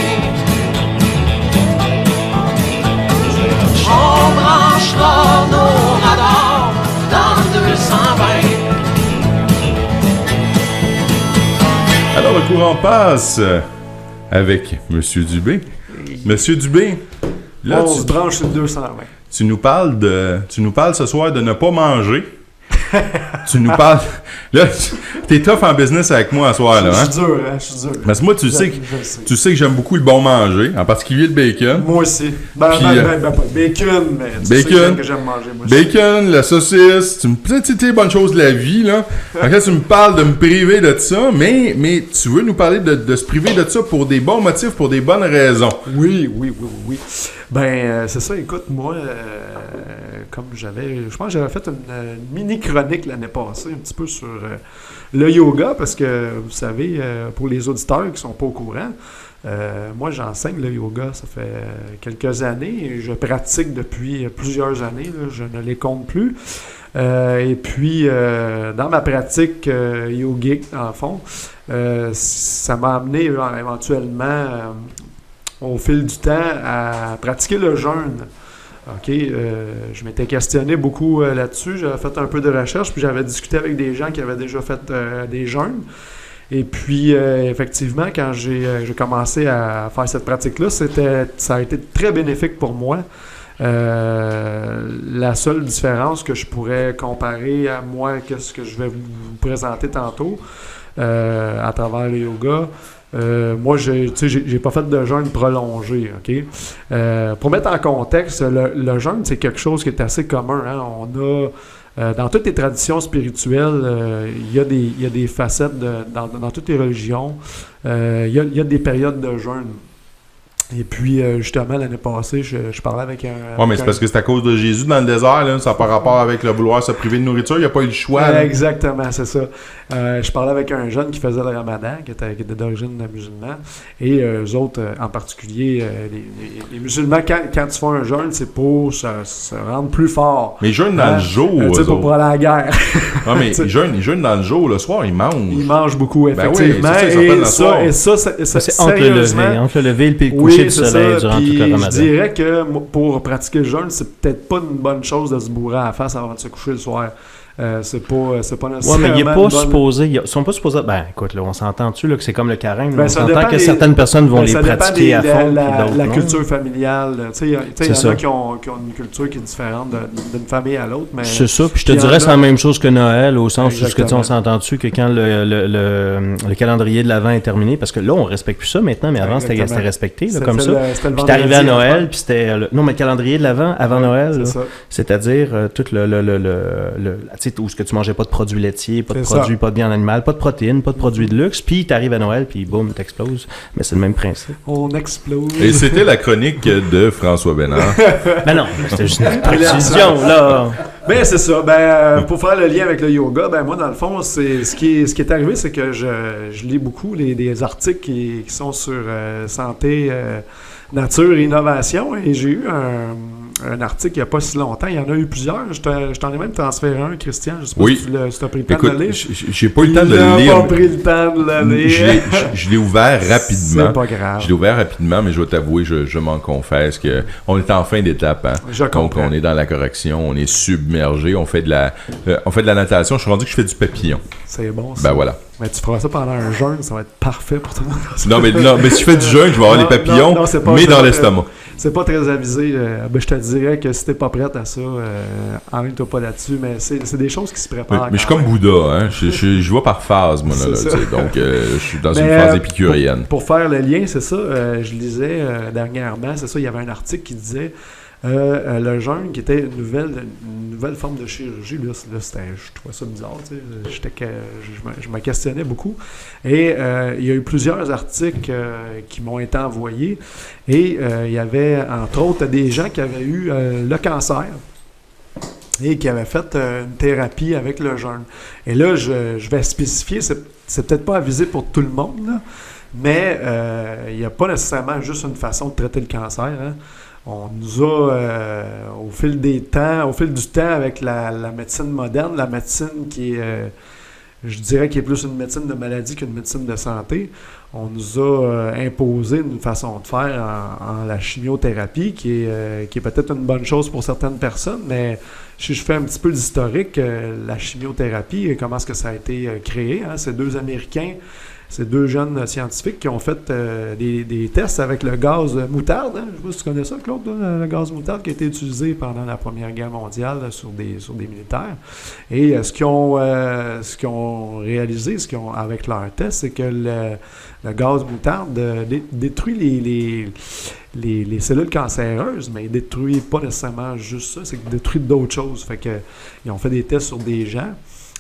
On branchera nos radars dans 220. Alors, le courant passe avec Monsieur Dubé. Monsieur Dubé, là, on se branche sur 220. Tu nous parles ce soir de ne pas manger. Tu nous parles... Là, t'es tough en business avec moi ce soir, là, hein? Je suis dur. Parce que moi, tu sais que j'aime beaucoup le bon manger, en particulier le bacon. Moi aussi. Pas bacon, mais tu sais que j'aime manger, moi aussi. Bacon, la saucisse, tu sais, les bonnes choses de la vie, là. En fait, tu me parles de me priver de ça, mais tu veux nous parler de se priver de ça pour des bons motifs, pour des bonnes raisons. Oui. Ben, c'est ça, écoute, moi, comme je pense que j'avais fait une mini chronique l'année passée, un petit peu sur le yoga, parce que, vous savez, pour les auditeurs qui ne sont pas au courant, moi, j'enseigne le yoga, ça fait quelques années, et je pratique depuis plusieurs années, là, je ne les compte plus. Et puis, dans ma pratique yogique, en fond, ça m'a amené éventuellement, au fil du temps, à pratiquer le jeûne. OK, je m'étais questionné beaucoup là-dessus, j'avais fait un peu de recherche, puis j'avais discuté avec des gens qui avaient déjà fait des jeûnes. Et puis, effectivement, quand j'ai commencé à faire cette pratique-là, ça a été très bénéfique pour moi. La seule différence que je pourrais comparer à moi, qu'est-ce que je vais vous présenter tantôt à travers le yoga, moi, j'ai pas fait de jeûne prolongé, OK? Pour mettre en contexte, le jeûne, c'est quelque chose qui est assez commun, hein? On a... dans toutes les traditions spirituelles, il y a des facettes dans toutes les religions. Il y a des périodes de jeûne. Et puis, justement, l'année passée, je parlais avec un... Oui, mais c'est parce que c'est à cause de Jésus dans le désert, là, ça n'a pas rapport avec le vouloir se priver de nourriture, il n'y a pas eu le choix. Exactement, c'est ça. Je parlais avec un jeune qui faisait le ramadan, qui était d'origine musulmane, et eux autres, en particulier, les musulmans, quand tu fais un jeûne, c'est pour se rendre plus fort. Mais ils jeûnent dans le jour. Tu sais, pour aller à la guerre. Non, mais ils jeûnent dans le jour, le soir, ils mangent. Ils mangent beaucoup, effectivement. Ben oui, et ça, c'est entre le lever et le coucher du soleil durant toute le ramadan. Je dirais que pour pratiquer le jeûne, c'est peut-être pas une bonne chose de se bourrer à la face avant de se coucher le soir. c'est pas nécessairement... Ouais, mais il n'est une pas bonne- supposé... Ils sont pas supposés... Ben, écoute, là, on s'entend-tu là, que c'est comme le carême? Ben, On ça s'entend dépend que des- certaines personnes vont les ça dépend pratiquer à fond, puis la d'autres non. culture familiale. Tu sais, il y en C'est a ça. qui ont une culture qui est différente d'une famille à l'autre. Mais C'est ça, puis je te puis il y en dirais a- c'est la même chose que Noël, au sens où ce que tu sais, on Exactement. s'entend-tu que quand le calendrier de l'Avent est terminé, parce que là, on respecte plus ça maintenant, mais avant, c'était Exactement. respecté, là, C'était comme ça. c'était le Puis t'arrivais à vendredi Noël, avant. puis c'était... Non, mais le calendrier de l'Avent, avant Noël, C'est là, ça. c'est-à-dire tout tu sais, où ce que tu mangeais pas de produits laitiers, pas de C'est produits, ça. pas de viande animale, pas de protéines, pas de produits de luxe, puis t'arrives à Noël, puis boum, t'exploses. Mais c'est le même principe. On explose. Et c'était la chronique de François Bénard. Ben non, c'était juste une précision, là. Ben c'est ça. Pour faire le lien avec le yoga, ben moi dans le fond, c'est ce qui est arrivé, c'est que je lis beaucoup des articles qui sont sur santé, nature et innovation, et j'ai eu un article il n'y a pas si longtemps. Il y en a eu plusieurs. Je t'en ai même transféré un, Christian. Je sais pas Oui. si tu as pris le temps Écoute, de le lire. j'ai pas eu le temps de Il a le lire. pas pris le temps de le lire. Je l'ai ouvert rapidement. C'est pas grave. Je l'ai ouvert rapidement, mais je dois t'avouer, je m'en confesse que on est en fin d'étape. Hein. Je Donc, comprends. on est dans la correction, on est submergé, on fait de la natation. Je suis rendu que je fais du papillon. C'est bon, ça. Ben voilà. Mais tu feras ça pendant un jeûne, ça va être parfait pour toi. Non, mais si je fais du jeûne, je vais avoir Non, des papillons, non, c'est pas- mais c'est dans pas- l'estomac. C'est pas très avisé. Je te dirais que si t'es pas prête à ça, enlève-toi pas là-dessus. Mais c'est des choses qui se préparent. Mais je suis comme Bouddha, hein. Je vois par phase, moi, là. C'est là, ça. tu sais. Donc, je suis dans Mais, une phase épicurienne. Pour faire le lien, c'est ça. Je lisais dernièrement, c'est ça, il y avait un article qui disait le jeûne qui était une nouvelle forme de chirurgie. Là, je trouvais ça bizarre. Tu sais. Je me questionnais beaucoup. Et il y a eu plusieurs articles qui m'ont été envoyés. Et il y avait, entre autres, des gens qui avaient eu le cancer et qui avaient fait une thérapie avec le jeûne. Et là, je vais spécifier, c'est peut-être pas avisé pour tout le monde, là, mais il n'y a pas nécessairement juste une façon de traiter le cancer. Hein. On nous a, au fil du temps, avec la médecine moderne, la médecine qui est, je dirais, qui est plus une médecine de maladie qu'une médecine de santé, on nous a imposé une façon de faire en la chimiothérapie qui est peut-être une bonne chose pour certaines personnes, mais si je fais un petit peu d'historique, la chimiothérapie, comment est-ce que ça a été créé, hein? C'est deux Américains, c'est deux jeunes scientifiques qui ont fait des tests avec le gaz moutarde. Hein? Je ne sais pas si tu connais ça, Claude, là, le gaz moutarde qui a été utilisé pendant la Première Guerre mondiale là, sur des militaires. Et ce qu'ils ont réalisé avec leur test, c'est que le gaz moutarde détruit les cellules cancéreuses, mais il ne détruit pas nécessairement juste ça, c'est qu'il détruit d'autres choses. Fait que, ils ont fait des tests sur des gens.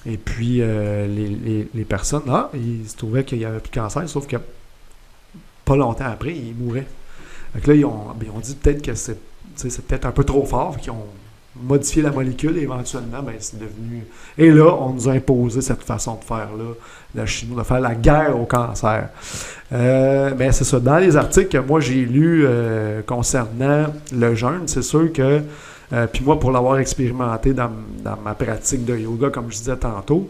Et puis, les personnes, ils se trouvaient qu'il n'y avait plus de cancer, sauf que pas longtemps après, ils mouraient. Donc là, ils ont dit peut-être que c'est peut-être un peu trop fort, fait qu'ils ont modifié la molécule et éventuellement, c'est devenu... Et là, on nous a imposé cette façon de faire-là, la chimie, de faire la guerre au cancer. C'est ça. Dans les articles que moi j'ai lus concernant le jeûne, c'est sûr que puis moi, pour l'avoir expérimenté dans ma pratique de yoga, comme je disais tantôt,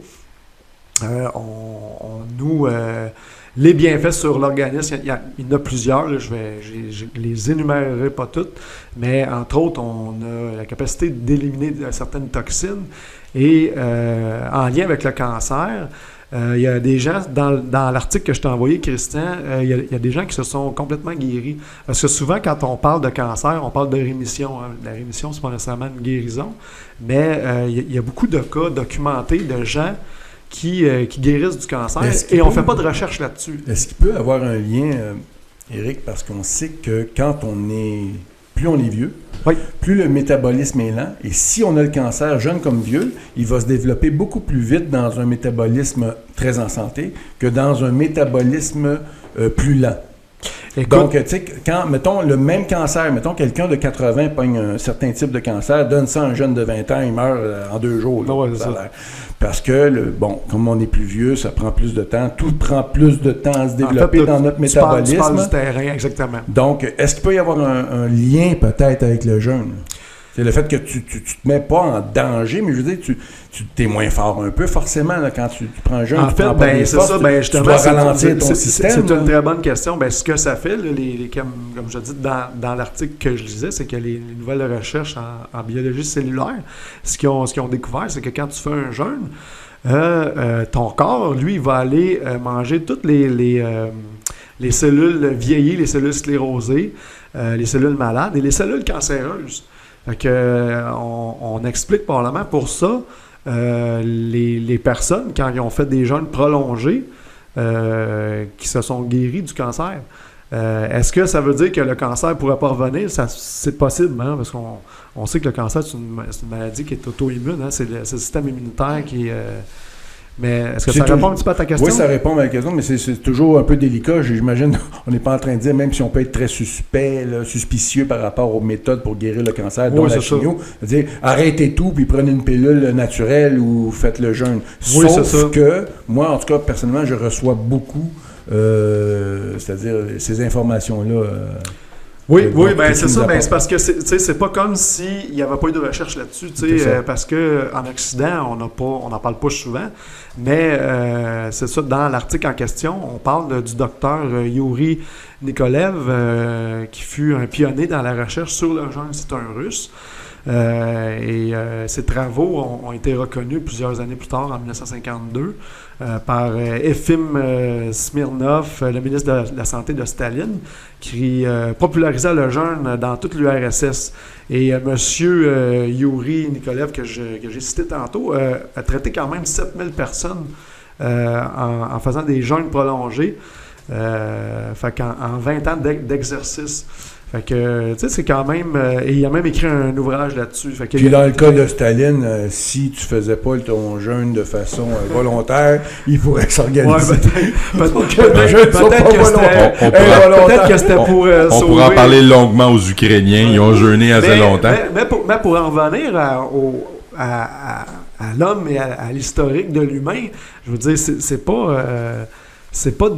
les bienfaits sur l'organisme, il y en a plusieurs, là, je les énumérerai pas toutes, mais entre autres, on a la capacité d'éliminer certaines toxines et en lien avec le cancer, il y a des gens, dans l'article que je t'ai envoyé, Christian, il y a des gens qui se sont complètement guéris. Parce que souvent, quand on parle de cancer, on parle de rémission. Hein. La rémission, c'est pas nécessairement une guérison, mais il y a beaucoup de cas documentés de gens qui guérissent du cancer et on ne fait pas de recherche là-dessus. Est-ce qu'il peut avoir un lien, Éric, parce qu'on sait que plus on est vieux, oui, plus le métabolisme est lent. Et si on a le cancer jeune comme vieux, il va se développer beaucoup plus vite dans un métabolisme très en santé que dans un métabolisme plus lent. Écoute, donc, tu sais, quand, mettons, le même cancer, mettons, quelqu'un de 80 pogne un certain type de cancer, donne ça à un jeune de 20 ans, il meurt en 2 jours. Là, ouais, c'est ça. Parce que, comme on est plus vieux, ça prend plus de temps. Tout prend plus de temps à se développer dans notre métabolisme. Tu parles du terrain, exactement. Donc, est-ce qu'il peut y avoir un lien peut-être avec le jeûne? C'est le fait que tu te mets pas en danger, mais je veux dire, tu t'es moins fort un peu, forcément, là, quand tu prends un jeune, en fait, c'est ça, tu dois ralentir ton système. C'est une très bonne question. Ce que ça fait, là, comme je dis dans l'article que je lisais, c'est que les nouvelles recherches en biologie cellulaire, ce qu'ils ont découvert, c'est que quand tu fais un jeûne, ton corps, lui, il va aller manger toutes les cellules vieillies, les cellules sclérosées, les cellules malades et les cellules cancéreuses. Fait que, on explique probablement pour ça les personnes, quand ils ont fait des jeûnes prolongés, qui se sont guéris du cancer. Est-ce que ça veut dire que le cancer ne pourrait pas revenir? C'est possible, hein, parce qu'on sait que le cancer, c'est une maladie qui est auto-immune. Hein, c'est le système immunitaire qui est... mais est-ce que ça répond un petit peu à ta question? Oui, ça répond à ma question, mais c'est toujours un peu délicat. J'imagine, on n'est pas en train de dire, même si on peut être très suspicieux par rapport aux méthodes pour guérir le cancer, dont la chimio, dire arrêtez tout, puis prenez une pilule naturelle ou faites le jeûne. Oui, Sauf que, moi, en tout cas, personnellement, je reçois beaucoup, c'est-à-dire ces informations-là... Oui, ben c'est ça, ben c'est parce que c'est pas comme s'il n'y avait pas eu de recherche là-dessus, parce qu'en Occident, on n'en parle pas souvent, mais c'est ça, dans l'article en question, on parle du docteur Yuri Nikolev, qui fut un pionnier dans la recherche sur le jeûne, c'est un Russe. Ses travaux ont été reconnus plusieurs années plus tard, en 1952, par Efim Smirnov, le ministre de la Santé de Staline, qui popularisait le jeûne dans toute l'URSS. Et M. Yuri Nikolev, que j'ai cité tantôt, a traité quand même 7000 personnes en faisant des jeûnes prolongés, fait qu'en 20 ans d'exercice. Fait que, tu sais, c'est quand même... et il a même écrit un ouvrage là-dessus. Fait que, puis dans le cas de Staline, si tu faisais pas ton jeûne de façon volontaire, il pourrait s'organiser. Ouais, peut-être que c'était pour sauver... On pourra en parler longuement aux Ukrainiens. Ils ont jeûné assez longtemps. Mais pour en revenir à l'homme et à l'historique de l'humain, je veux dire, c'est pas... c'est pas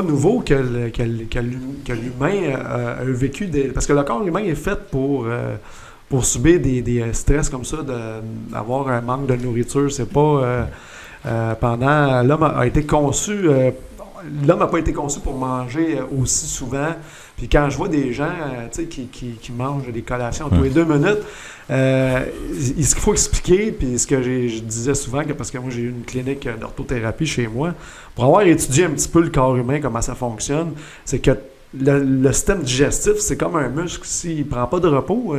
nouveau que l'humain a vécu parce que le corps humain est fait pour subir des stress comme ça, d'avoir un manque de nourriture. C'est pas pendant l'homme a été conçu, l'homme n'a pas été conçu pour manger aussi souvent. Puis quand je vois des gens qui mangent des collations tous les 2 minutes, ce qu'il faut expliquer, puis ce que je disais souvent, parce que moi j'ai eu une clinique d'orthothérapie chez moi, pour avoir étudié un petit peu le corps humain, comment ça fonctionne, c'est que le système digestif, c'est comme un muscle. S'il ne prend pas de repos,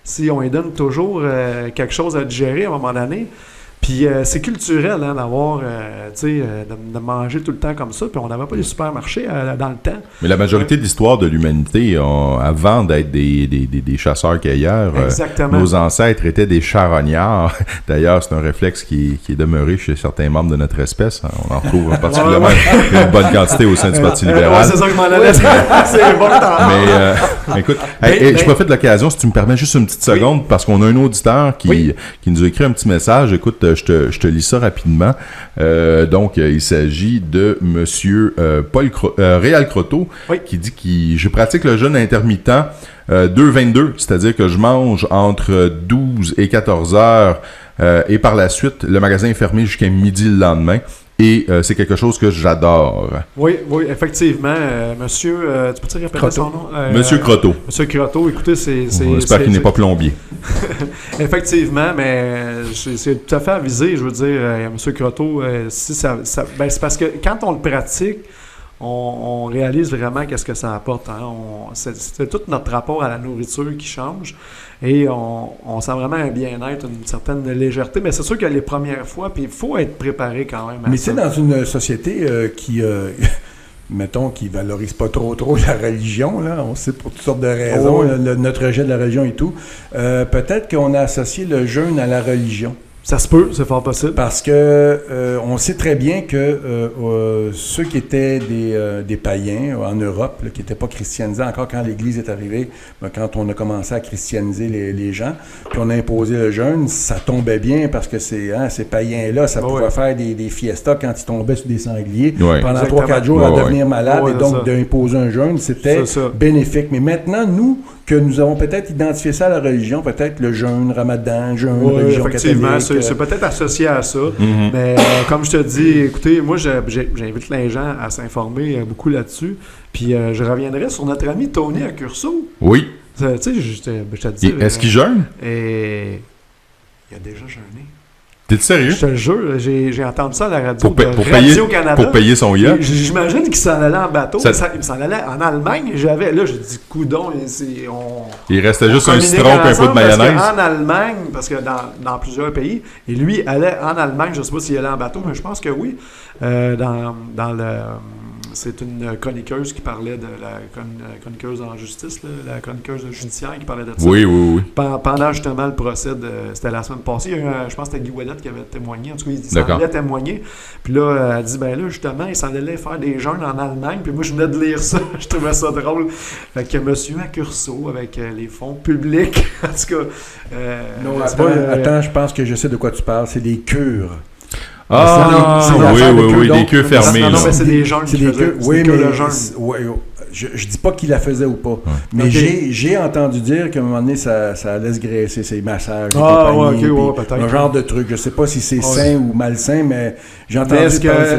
si on lui donne toujours quelque chose à digérer à un moment donné, puis c'est culturel d'avoir, de manger tout le temps comme ça. Puis on n'avait pas les supermarchés dans le temps. Mais la majorité de l'histoire de l'humanité, avant d'être des chasseurs-cueilleurs, nos ancêtres étaient des charognards. D'ailleurs, c'est un réflexe qui est demeuré chez certains membres de notre espèce. On en retrouve particulièrement une bonne quantité au sein du Parti libéral. C'est ça que je m'en allais dire. C'est bon. Mais écoute, je profite de l'occasion, si tu me permets juste une petite seconde, parce qu'on a un auditeur qui nous a écrit un petit message. Écoute, je te lis ça rapidement. Donc, il s'agit de Monsieur Réal Croteau, qui dit je pratique le jeûne intermittent 2-22, c'est-à-dire que je mange entre 12 et 14 heures et par la suite, le magasin est fermé jusqu'à midi le lendemain. Et c'est quelque chose que j'adore. Oui, effectivement. Monsieur, tu peux-tu répéter son nom? Monsieur Croteau. Monsieur Croteau, écoutez, j'espère qu'il n'est pas plombier. Effectivement, mais c'est tout à fait avisé, je veux dire, Monsieur Croteau, c'est parce que quand on le pratique, on réalise vraiment qu'est-ce que ça apporte. Hein? C'est tout notre rapport à la nourriture qui change et on sent vraiment un bien-être, une certaine légèreté. Mais c'est sûr que les premières fois, puis il faut être préparé quand même à mais ça. Mais c'est dans une société mettons, qui valorise pas trop la religion, là, on sait pour toutes sortes de raisons, notre rejet de la religion et tout, peut-être qu'on a associé le jeûne à la religion. Ça se peut, c'est fort possible. Parce que on sait très bien que ceux qui étaient des païens en Europe, là, qui n'étaient pas christianisés encore quand l'Église est arrivée, quand on a commencé à christianiser les gens, puis on a imposé le jeûne, ça tombait bien parce que ces païens-là, ça pouvait faire des fiestas quand ils tombaient sur des sangliers pendant 3-4 jours à devenir malades et donc d'imposer un jeûne, c'était bénéfique. Mais maintenant, nous, que nous avons peut-être identifié ça à la religion, peut-être le jeûne, ramadan, jeûne, religion effectivement, catholique. c'est peut-être associé à ça. Mais comme je te dis, écoutez, moi, j'invite les gens à s'informer beaucoup là-dessus. Puis je reviendrai sur notre ami Tony Accurso. Oui. Tu sais, je te dis... Est-ce qu'il jeûne? Et il a déjà jeûné. T'es sérieux? Je te le jure, j'ai entendu ça à la radio Radio-Canada. Pour payer son yacht? J'imagine qu'il s'en allait en bateau. Il s'en allait en Allemagne. Là, j'ai dit, coudon, il restait juste un citron et un peu de mayonnaise. En Allemagne, parce que dans plusieurs pays, et lui allait en Allemagne, je ne sais pas s'il allait en bateau, mais je pense que oui. C'est une chroniqueuse qui parlait de la chroniqueuse en justice, la chroniqueuse judiciaire qui parlait de ça. Oui. Pendant justement le procès, c'était la semaine passée, je pense que c'était Guy Ouellet qui avait témoigné. En tout cas, il s'en allait témoigner. Puis là, elle dit, ben là, justement, il s'en allait faire des jeûnes en Allemagne. Puis moi, je venais de lire ça. Je trouvais ça drôle. Fait que M. Accurso, avec les fonds publics, en tout cas... non, attends, je pense que je sais de quoi tu parles. C'est des cures. Oui, des queues fermées. Non, mais c'est des jeûnes qui faisaient. Oui, mais je dis pas qu'il la faisait ou pas. Ouais. Mais j'ai entendu dire qu'à un moment donné, ça laisse graisser ses massages. Peut-être. Un genre de truc. Je sais pas si c'est sain ou malsain, mais j'ai entendu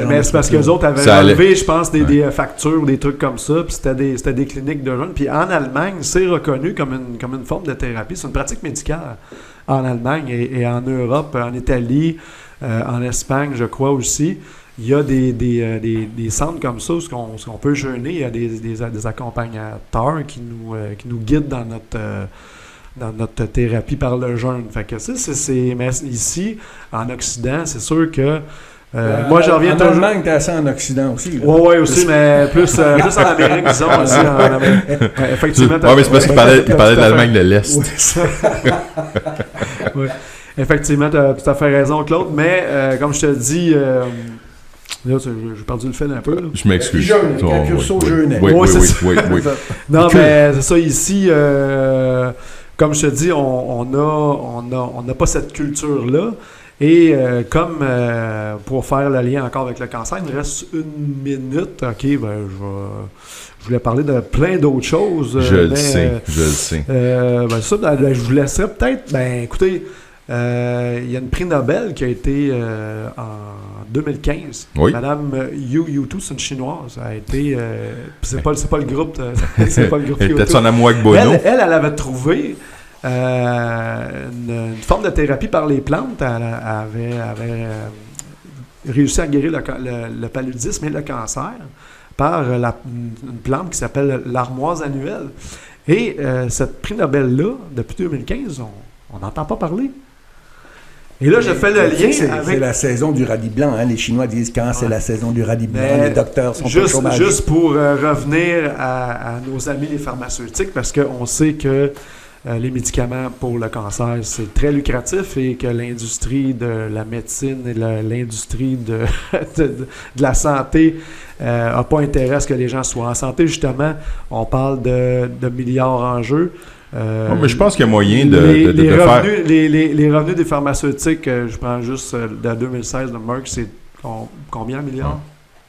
mais c'est parce qu'eux autres avaient enlevé, je pense, des factures ou des trucs comme ça, puis c'était des cliniques de jeûne. Puis en Allemagne, c'est reconnu comme une forme de thérapie. C'est une pratique médicale en Allemagne et en Europe, en Italie. En Espagne, je crois aussi, il y a des centres comme ça où on peut jeûner. Il y a des accompagnateurs qui nous guident dans notre thérapie par le jeûne. Fait que mais ici, en Occident, c'est sûr que moi, je reviens toujours... En Allemagne, t'es assez en Occident aussi. Oui, aussi, mais plus en Amérique, disons, aussi. Effectivement. Oui, mais c'est parce qu'il parlait de l'Allemagne de l'Est. Oui. Effectivement, tu as tout à fait raison, Claude, mais comme je te dis, là, j'ai perdu le fil un peu. Là. Je m'excuse. Accurso jeûnait. Oui. Non, mais c'est ça, ici, comme je te dis, on n'a pas cette culture-là. Et comme pour faire le lien encore avec le cancer, il me reste 1 minute. OK, je voulais parler de plein d'autres choses. Je le sais. Je vous laisserai peut-être, écoutez... il y a une prix Nobel qui a été en 2015. Oui. Madame Yu Tu, c'est une chinoise. A été. C'est pas le groupe. C'est pas le groupe. Elle était en amour avec Bono. Elle avait trouvé une forme de thérapie par les plantes. Elle avait réussi à guérir le paludisme et le cancer par une plante qui s'appelle l'armoise annuelle. Et cette prix Nobel-là, depuis 2015, on n'entend pas parler. Et là, je fais le lien avec... C'est la saison du radis blanc. Hein? Les Chinois disent quand c'est la saison du radis blanc, les docteurs sont au chômage. Juste pour revenir à nos amis les pharmaceutiques, parce qu'on sait que les médicaments pour le cancer, c'est très lucratif et que l'industrie de la médecine et l'industrie de la santé n'a pas intérêt à ce que les gens soient en santé. Justement, on parle de milliards en jeu. Mais je pense qu'il y a moyen de faire... Les revenus des pharmaceutiques, je prends juste de 2016 de Merck, c'est combien de milliards?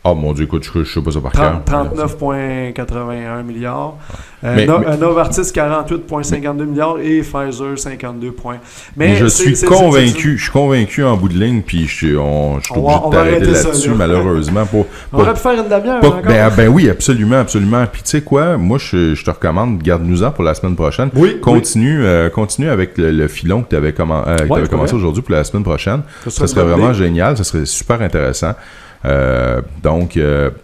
Oh mon Dieu, écoute, je ne sais pas ça par cœur. 39,81 milliards. Novartis, 48,52 milliards et Pfizer, 52 points. Mais je suis convaincu en bout de ligne, puis je suis obligé de t'arrêter là-dessus, malheureusement. On aurait pu faire une demi-heure encore. Ben oui, absolument. Puis tu sais quoi, moi, je te recommande, garde-nous-en pour la semaine prochaine. Oui. Continue avec le filon que tu avais commencé aujourd'hui pour la semaine prochaine. Ça serait vraiment génial, ça serait super intéressant. Donc,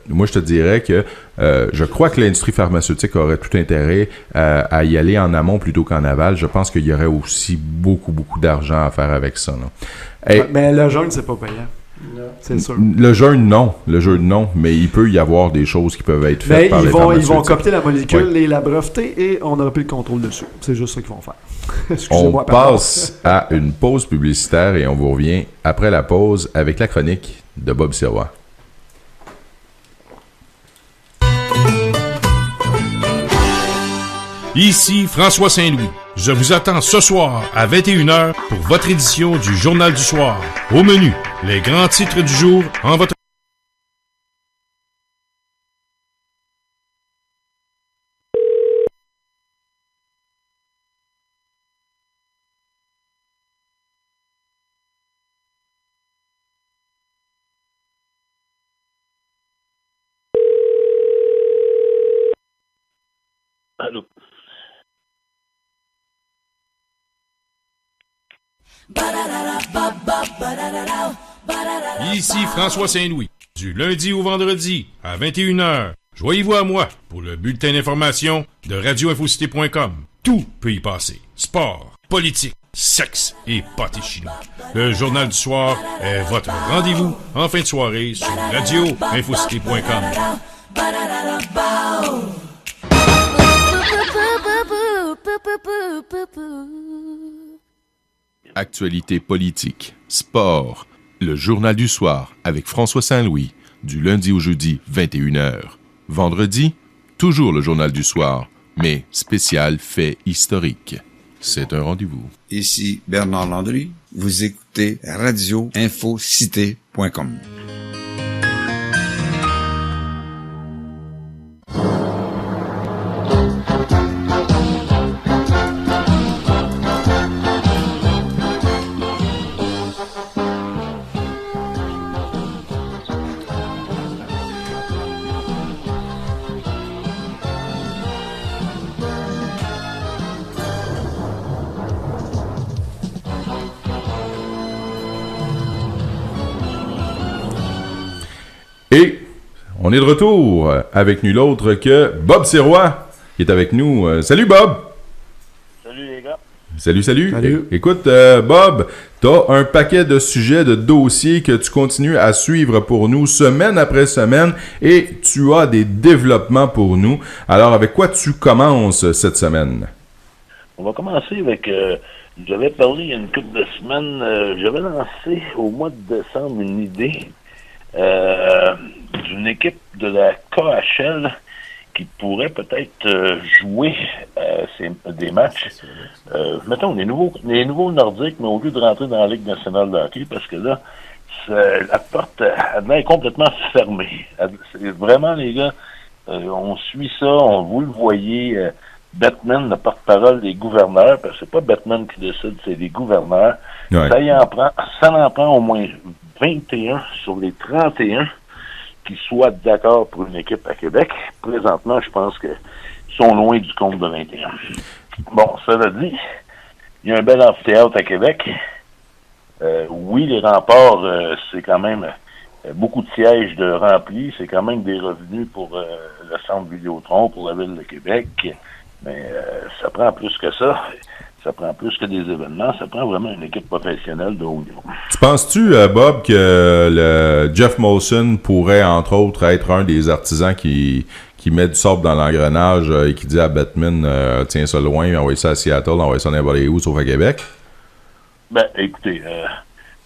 moi, je te dirais que je crois que l'industrie pharmaceutique aurait tout intérêt à y aller en amont plutôt qu'en aval. Je pense qu'il y aurait aussi beaucoup d'argent à faire avec ça. Mais le jeûne, c'est pas payant. Non. C'est sûr. Le jeûne, non. Mais il peut y avoir des choses qui peuvent être faites par les pharmaceutiques. Ils vont copier la molécule et la breveter et on n'aura plus le contrôle dessus. C'est juste ça qu'ils vont faire. On passe à une pause publicitaire et on vous revient après la pause avec la chronique de Bob Sirois. Ici François Saint-Louis. Je vous attends ce soir à 21h pour votre édition du Journal du Soir. Au menu, les grands titres du jour en votre... Ici François Saint-Louis. Du lundi au vendredi à 21h. Joignez-vous à moi pour le bulletin d'information de radioinfocité.com. Tout peut y passer. Sport, politique, sexe et pâté chinois. Le Journal du Soir est votre rendez-vous en fin de soirée sur radioinfocité.com. Actualité politique, sport, le Journal du Soir avec François Saint-Louis, du lundi au jeudi, 21h. Vendredi, toujours le Journal du Soir, mais spécial fait historique. C'est un rendez-vous. Ici Bernard Landry. Vous écoutez radioinfocité.com. Et on est de retour avec nul autre que Bob Sirois, qui est avec nous. Salut Bob! Salut les gars! Salut. Salut. Écoute, Bob, t'as un paquet de sujets, de dossiers que tu continues à suivre pour nous semaine après semaine et tu as des développements pour nous. Alors, avec quoi tu commences cette semaine? On va commencer avec... j'avais parlé il y a une couple de semaines, j'avais lancé au mois de décembre une idée d'une équipe de la KHL qui pourrait peut-être jouer des matchs. Mettons, les nouveaux nordiques, mais au lieu de rentrer dans la Ligue nationale de hockey, parce que là, la porte est complètement fermée. C'est vraiment, les gars, on suit ça, vous le voyez, Bettman, le porte-parole des gouverneurs, parce que c'est pas Bettman qui décide, c'est les gouverneurs. Ouais. Ça en prend au moins 21 sur les 31 qui soient d'accord pour une équipe à Québec. Présentement, je pense qu'ils sont loin du compte de 21. Bon, cela dit, il y a un bel amphithéâtre à Québec. Oui, les remparts, c'est quand même beaucoup de sièges de remplis. C'est quand même des revenus pour le Centre Vidéotron, pour la Ville de Québec. Mais ça prend plus que ça. Ça prend plus que des événements. Ça prend vraiment une équipe professionnelle de haut niveau. Tu penses-tu, Bob, que le Jeff Molson pourrait, entre autres, être un des artisans qui met du sable dans l'engrenage et qui dit à Bettman, tiens ça loin, envoie ça à Seattle, envoie ça n'importe où, sauf à Québec? Ben, écoutez,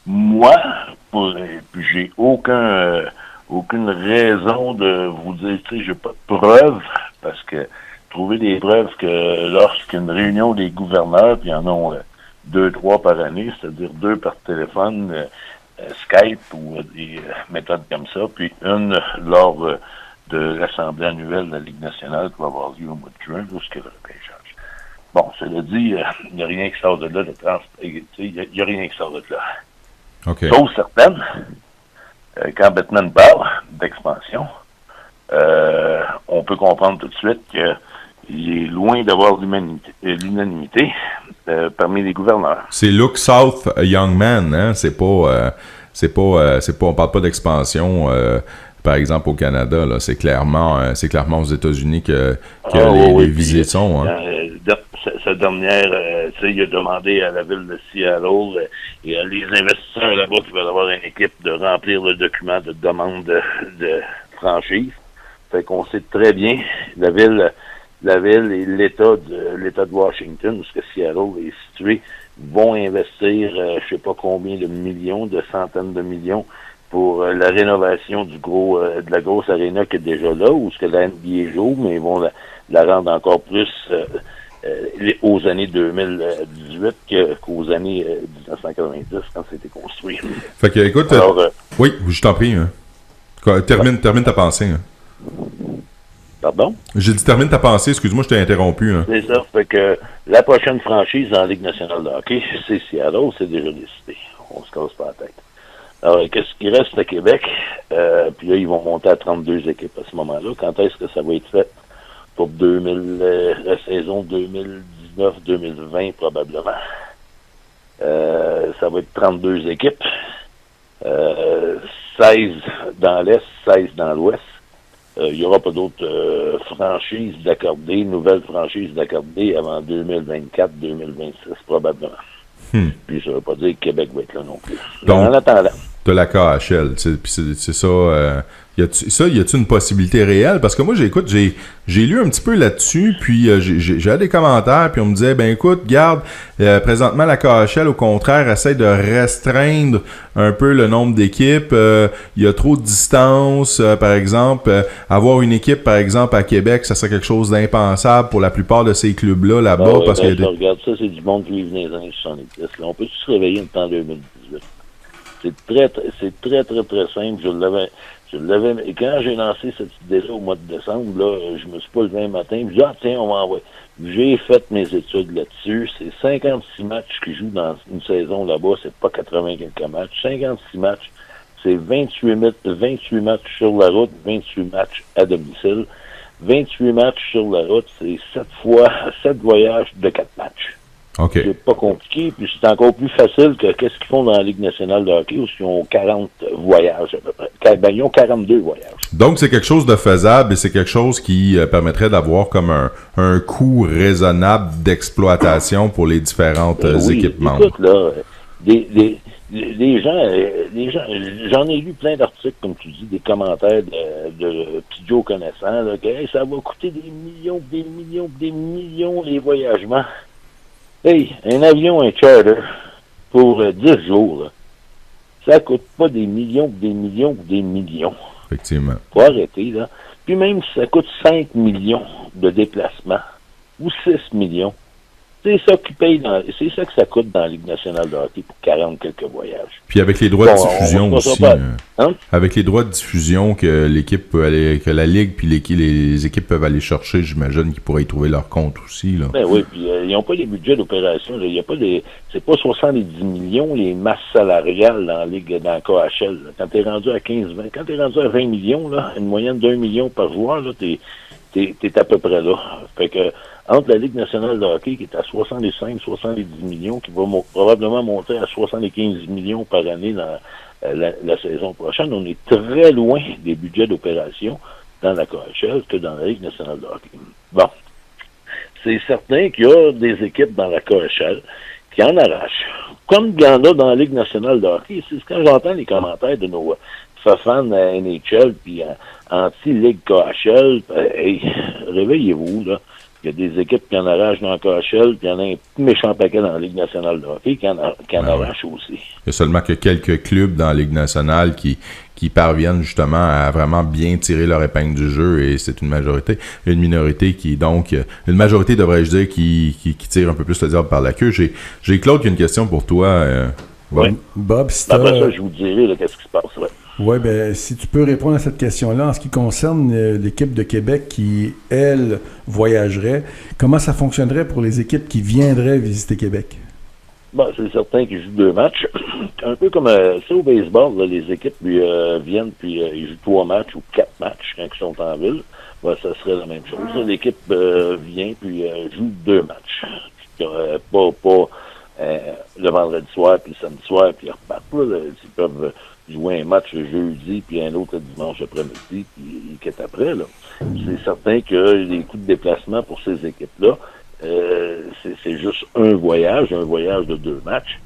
moi, j'ai aucune raison de vous dire, tu sais, j'ai pas de preuves, parce que trouver des preuves que lorsqu'une réunion des gouverneurs, puis il y en a 2-3 par année, c'est-à-dire 2 par téléphone, Skype ou des méthodes comme ça, puis une lors de l'Assemblée annuelle de la Ligue nationale qui va avoir lieu au mois de juin, jusqu'à le repêchage. Bon, cela dit, il n'y a rien qui sort de là, il n'y a rien qui sort de là. Okay. Chose certaine, quand Bettman parle d'expansion, on peut comprendre tout de suite qu'il est loin d'avoir l'unanimité parmi les gouverneurs. C'est Look South a Young Man, hein? On parle pas d'expansion, par exemple au Canada, là. C'est clairement aux États-Unis que les visites sont. Hein? Sa dernière, il a demandé à la ville de Seattle et à les investisseurs là-bas qui veulent avoir une équipe de remplir le document de demande de franchise. Fait qu'on sait très bien, la ville et l'État de Washington, où Seattle est situé, vont investir, je sais pas combien de millions, de centaines de millions pour la rénovation de la grosse aréna qui est déjà là, où ce que la NBA joue, mais ils vont la rendre encore plus aux années 2018 qu'aux années 1990 quand c'était construit. Fait que, écoute, alors, oui, je t'en prie. Hein. Termine ta pensée. Hein. Pardon? J'ai dit termine ta pensée, excuse-moi, je t'ai interrompu. Hein. C'est ça, fait que la prochaine franchise en Ligue nationale de hockey, c'est Seattle, c'est déjà décidé. On se casse pas la tête. Alors, qu'est-ce qui reste à Québec? Puis là, ils vont monter à 32 équipes à ce moment-là. Quand est-ce que ça va être fait? Pour la saison 2019-2020, probablement. Ça va être 32 équipes. 16 dans l'Est, 16 dans l'Ouest. Il n'y aura pas d'autres franchises d'accordées, nouvelles franchises d'accordées avant 2024-2026 probablement. Puis ça ne veut pas dire que Québec va être là non plus. Donc, en attendant. De la KHL, c'est ça. Y a-t-il une possibilité réelle? Parce que moi, j'ai lu un petit peu là-dessus, puis j'ai des commentaires, puis on me disait, ben écoute, garde, présentement la KHL, au contraire, essaie de restreindre un peu le nombre d'équipes. Il y a trop de distance, par exemple. Avoir une équipe, par exemple, à Québec, ça serait quelque chose d'impensable pour la plupart de ces clubs-là, là-bas. Parce que regarde, ça, c'est du monde qui vit dans les années 70. Là. On peut se réveiller en 2018. C'est très simple. Je l'avais, et quand j'ai lancé cette idée-là au mois de décembre, là, je me suis pas levé un matin, je me dis, tiens, on va envoyer. J'ai fait mes études là-dessus. C'est 56 matchs qui jouent dans une saison là-bas, c'est pas 80 quelques matchs. 56 matchs, c'est 28 matchs sur la route, 28 matchs à domicile. 28 matchs sur la route, c'est 7 voyages de 4 matchs. Okay. C'est pas compliqué, puis c'est encore plus facile que qu'est-ce qu'ils font dans la Ligue nationale de hockey, où ils ont 40 voyages à peu près. Ben, ils ont 42 voyages. Donc, c'est quelque chose de faisable et c'est quelque chose qui permettrait d'avoir comme un coût raisonnable d'exploitation pour les différentes équipes membres. Écoute, là, les gens, j'en ai lu plein d'articles, comme tu dis, des commentaires de petits Joe connaissants, là, que hey, ça va coûter des millions les voyagements. Hey, un avion, un charter, pour 10 jours, là, ça coûte pas des millions. Effectivement. Faut arrêter, là. Puis même si ça coûte 5 millions de déplacements, ou 6 millions, c'est ça c'est ça que ça coûte dans la Ligue nationale de hockey pour 40 quelques voyages. Puis avec les droits de diffusion aussi. Avec les droits de diffusion que l'équipe peut aller, que la Ligue puis les équipes peuvent aller chercher, j'imagine qu'ils pourraient y trouver leur compte aussi, là. Ben oui, puis ils n'ont pas les budgets d'opération. Il y a pas c'est pas 70 millions les masses salariales dans la Ligue, dans la KHL. Là. Quand t'es rendu à 15-20, quand t'es rendu à 20 millions, là, une moyenne d'1 million par joueur, là, t'es à peu près là. Fait que entre la Ligue nationale de hockey qui est à 65-70 millions, qui va probablement monter à 75 millions par année dans la saison prochaine, on est très loin des budgets d'opération dans la KHL que dans la Ligue nationale de hockey. Bon. C'est certain qu'il y a des équipes dans la KHL qui en arrachent. Comme il y en a dans la Ligue nationale de hockey, c'est quand j'entends les commentaires de nos fans à NHL puis anti-Ligue KHL, hey, réveillez-vous, là. Il y a des équipes qui en arrachent dans la KHL, puis il y en a un méchant paquet dans la Ligue nationale de hockey qui en arrachent aussi. Il y a seulement que quelques clubs dans la Ligue nationale qui parviennent justement à vraiment bien tirer leur épingle du jeu, et c'est une majorité. Une minorité qui, donc, une majorité, devrais-je dire, qui tire un peu plus le diable par la queue. J'ai Claude qui a une question pour toi. Oui. Bob, si après ça, je vous dirai là, qu'est-ce qui se passe. Ouais. Oui, ben si tu peux répondre à cette question-là en ce qui concerne l'équipe de Québec qui, elle, voyagerait, comment ça fonctionnerait pour les équipes qui viendraient visiter Québec? Bon, c'est certain qu'ils jouent 2 matchs. Un peu comme c'est au baseball, là, les équipes viennent puis ils jouent 3 matchs ou 4 matchs quand ils sont en ville. Ben, ça serait la même chose. L'équipe vient puis joue 2 matchs. Pas le vendredi soir puis le samedi soir puis ils repartent. Là, ils peuvent jouer un match le jeudi, puis un autre le dimanche après-midi, puis qui est après, là. C'est certain que les coûts de déplacement pour ces équipes-là, c'est juste un voyage de 2 matchs.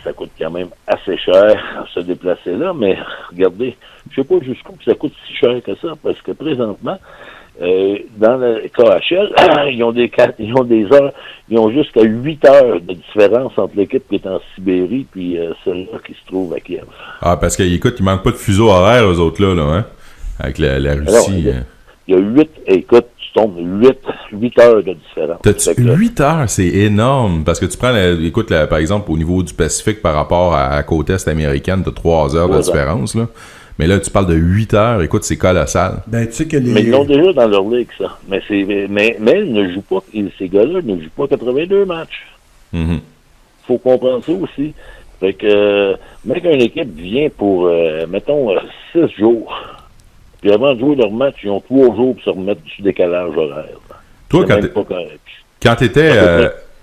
Ça coûte quand même assez cher se déplacer là, mais regardez, je sais pas jusqu'où ça coûte si cher que ça, parce que présentement, dans le KHL, ils ont des heures, ils ont jusqu'à 8 heures de différence entre l'équipe qui est en Sibérie puis celle-là qui se trouve à Kiev. Ah, parce qu'écoute, il manque pas de fuseau horaire, eux autres là, hein? Avec la Russie. Alors, il y a 8, écoute, tu tombes 8 heures de différence. T'as-tu 8 heures, c'est énorme, parce que tu prends, écoute, par exemple, au niveau du Pacifique par rapport à la côte est américaine, t'as 3 heures de différence, là. Mais là, tu parles de 8 heures. Écoute, c'est colossal. Ben, tu sais que Mais ils l'ont déjà dans leur ligue, ça. Mais ils ne jouent pas, ces gars-là ne jouent pas 82 matchs. Mm-hmm. Faut comprendre ça aussi. Fait que, même qu'une équipe vient pour, mettons, 6 jours. Puis avant de jouer leur match, ils ont 3 jours pour se remettre du décalage horaire. Toi, quand t'étais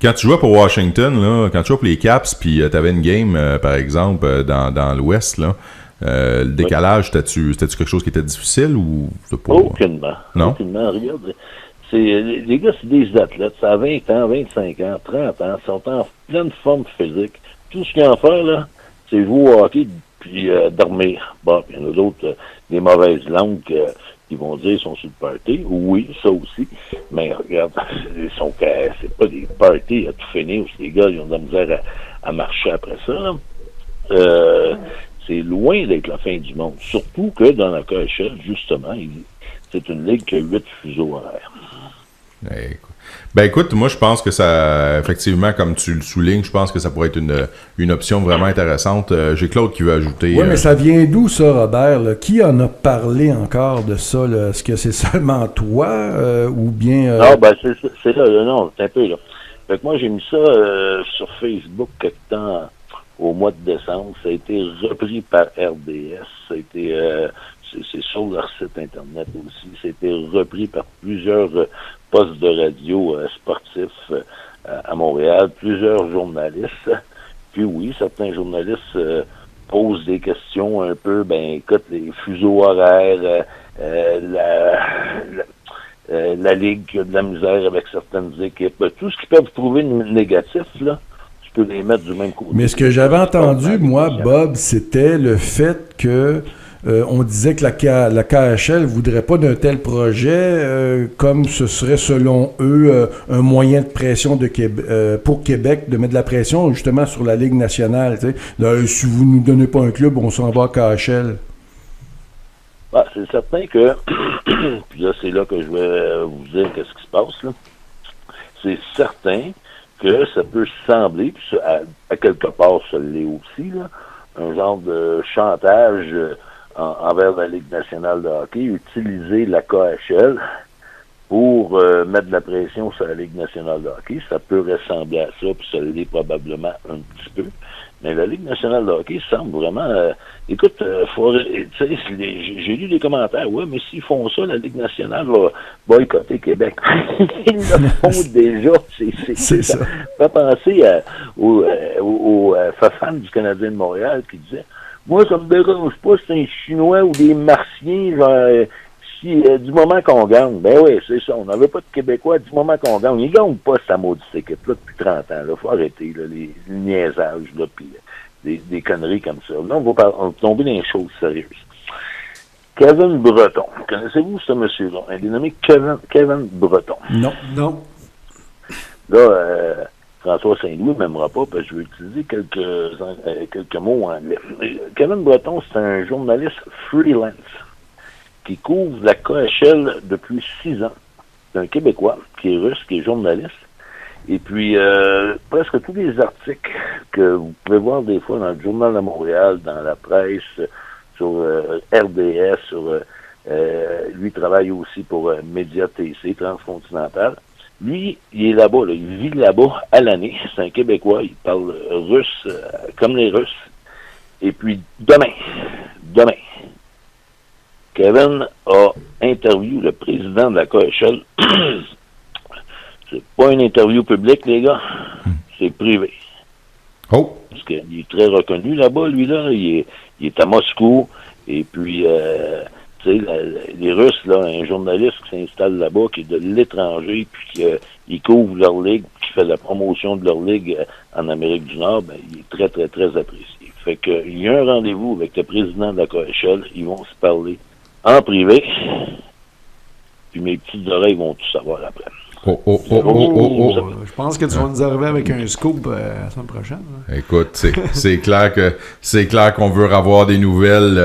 Quand tu jouais pour Washington, là, quand tu jouais pour les Caps, puis tu avais une game, par exemple, dans l'Ouest, là, le décalage, c'était-tu quelque chose qui était difficile ou pas? Aucunement. Non? Aucunement. Regarde, les gars, c'est des athlètes. Ça a 20 ans, 25 ans, 30 ans, sont en pleine forme physique. Tout ce qu'ils ont à faire, là, c'est jouer au hockey puis dormir. Bon, il y en a d'autres, des mauvaises langues qui vont dire qu'ils sont sur le party. Oui, ça aussi. Mais regarde, c'est pas des parties à tout finir. Les gars, ils ont de la misère à marcher après ça. Là. C'est loin d'être la fin du monde. Surtout que dans la KHL, justement, c'est une ligue qui a 8 fuseaux horaires. Ben écoute, moi je pense que ça, effectivement, comme tu le soulignes, je pense que ça pourrait être une option vraiment intéressante. J'ai Claude qui veut ajouter. Oui, mais ça vient d'où ça, Robert? Là? Qui en a parlé encore de ça? Là? Est-ce que c'est seulement toi ou bien... Non, ben c'est là, non, c'est un peu là. Fait que moi j'ai mis ça sur Facebook quelque temps au mois de décembre. Ça a été repris par RDS. Ça a été... c'est sur leur site Internet aussi. Ça a été repris par plusieurs postes de radio sportifs à Montréal, plusieurs journalistes. Puis oui, certains journalistes posent des questions un peu, ben écoute, les fuseaux horaires, la Ligue qui a de la misère avec certaines équipes, tout ce qu'ils peuvent trouver négatif, là, tu peux les mettre du même côté. Mais ce que j'avais entendu, moi, Bob, c'était le fait que on disait que la KHL voudrait pas d'un tel projet comme ce serait selon eux un moyen de pression pour Québec, de mettre de la pression justement sur la Ligue nationale. Là, si vous nous donnez pas un club, on s'en va à KHL. Ah, c'est certain que, puis là c'est là que je vais vous dire qu'est-ce qui se passe là. C'est certain que ça peut sembler, puis à quelque part ça l'est aussi, là, un genre de chantage envers la Ligue nationale de hockey, utiliser la KHL pour mettre de la pression sur la Ligue nationale de hockey. Ça peut ressembler à ça, puis ça l'est probablement un petit peu. Mais la Ligue nationale de hockey semble vraiment... écoute, j'ai lu des commentaires. Ouais, mais s'ils font ça, la Ligue nationale va boycotter Québec. Ils le font déjà. C'est ça. Ça fait penser aux fans du Canadien de Montréal qui disaient moi, ça me dérange pas si c'est un Chinois ou des Martiens, genre, du moment qu'on gagne. Ben oui, c'est ça. On n'avait pas de Québécois du moment qu'on gagne. Ils gagnent pas sa maudite équipe-là depuis 30 ans. Là. Faut arrêter là, les niaisages, là, puis des conneries comme ça. Là, on va tomber dans les choses sérieuses. Kevin Breton. Connaissez-vous ce monsieur-là? Un dénommé Kevin Breton. Non. Non. Là, François Saint-Louis ne m'aimera pas parce que je vais utiliser quelques mots en anglais. Kevin Breton, c'est un journaliste freelance qui couvre la KHL depuis 6 ans. C'est un Québécois qui est russe, qui est journaliste. Et puis, presque tous les articles que vous pouvez voir des fois dans le Journal de Montréal, dans la presse, sur RDS, lui travaille aussi pour Média TC, Transcontinental. Lui, il est là-bas, là, il vit là-bas à l'année. C'est un Québécois, il parle russe comme les Russes. Et puis, demain, Kevin a interviewé le président de la KHL. C'est pas une interview publique, les gars. C'est privé. Oh! Parce qu'il est très reconnu là-bas, lui, là. Il est à Moscou. Et puis, tu sais, les Russes, là, un journaliste qui s'installe là-bas, qui est de l'étranger, puis qui couvre leur ligue, qui fait la promotion de leur ligue en Amérique du Nord, ben, il est très, très, très apprécié. Fait que, il y a un rendez-vous avec le président de la KHL. Ils vont se parler en privé. Puis mes petites oreilles vont tout savoir après. Je pense que tu vas nous arriver avec un scoop la semaine prochaine. Hein. Écoute, c'est clair qu'on veut avoir des nouvelles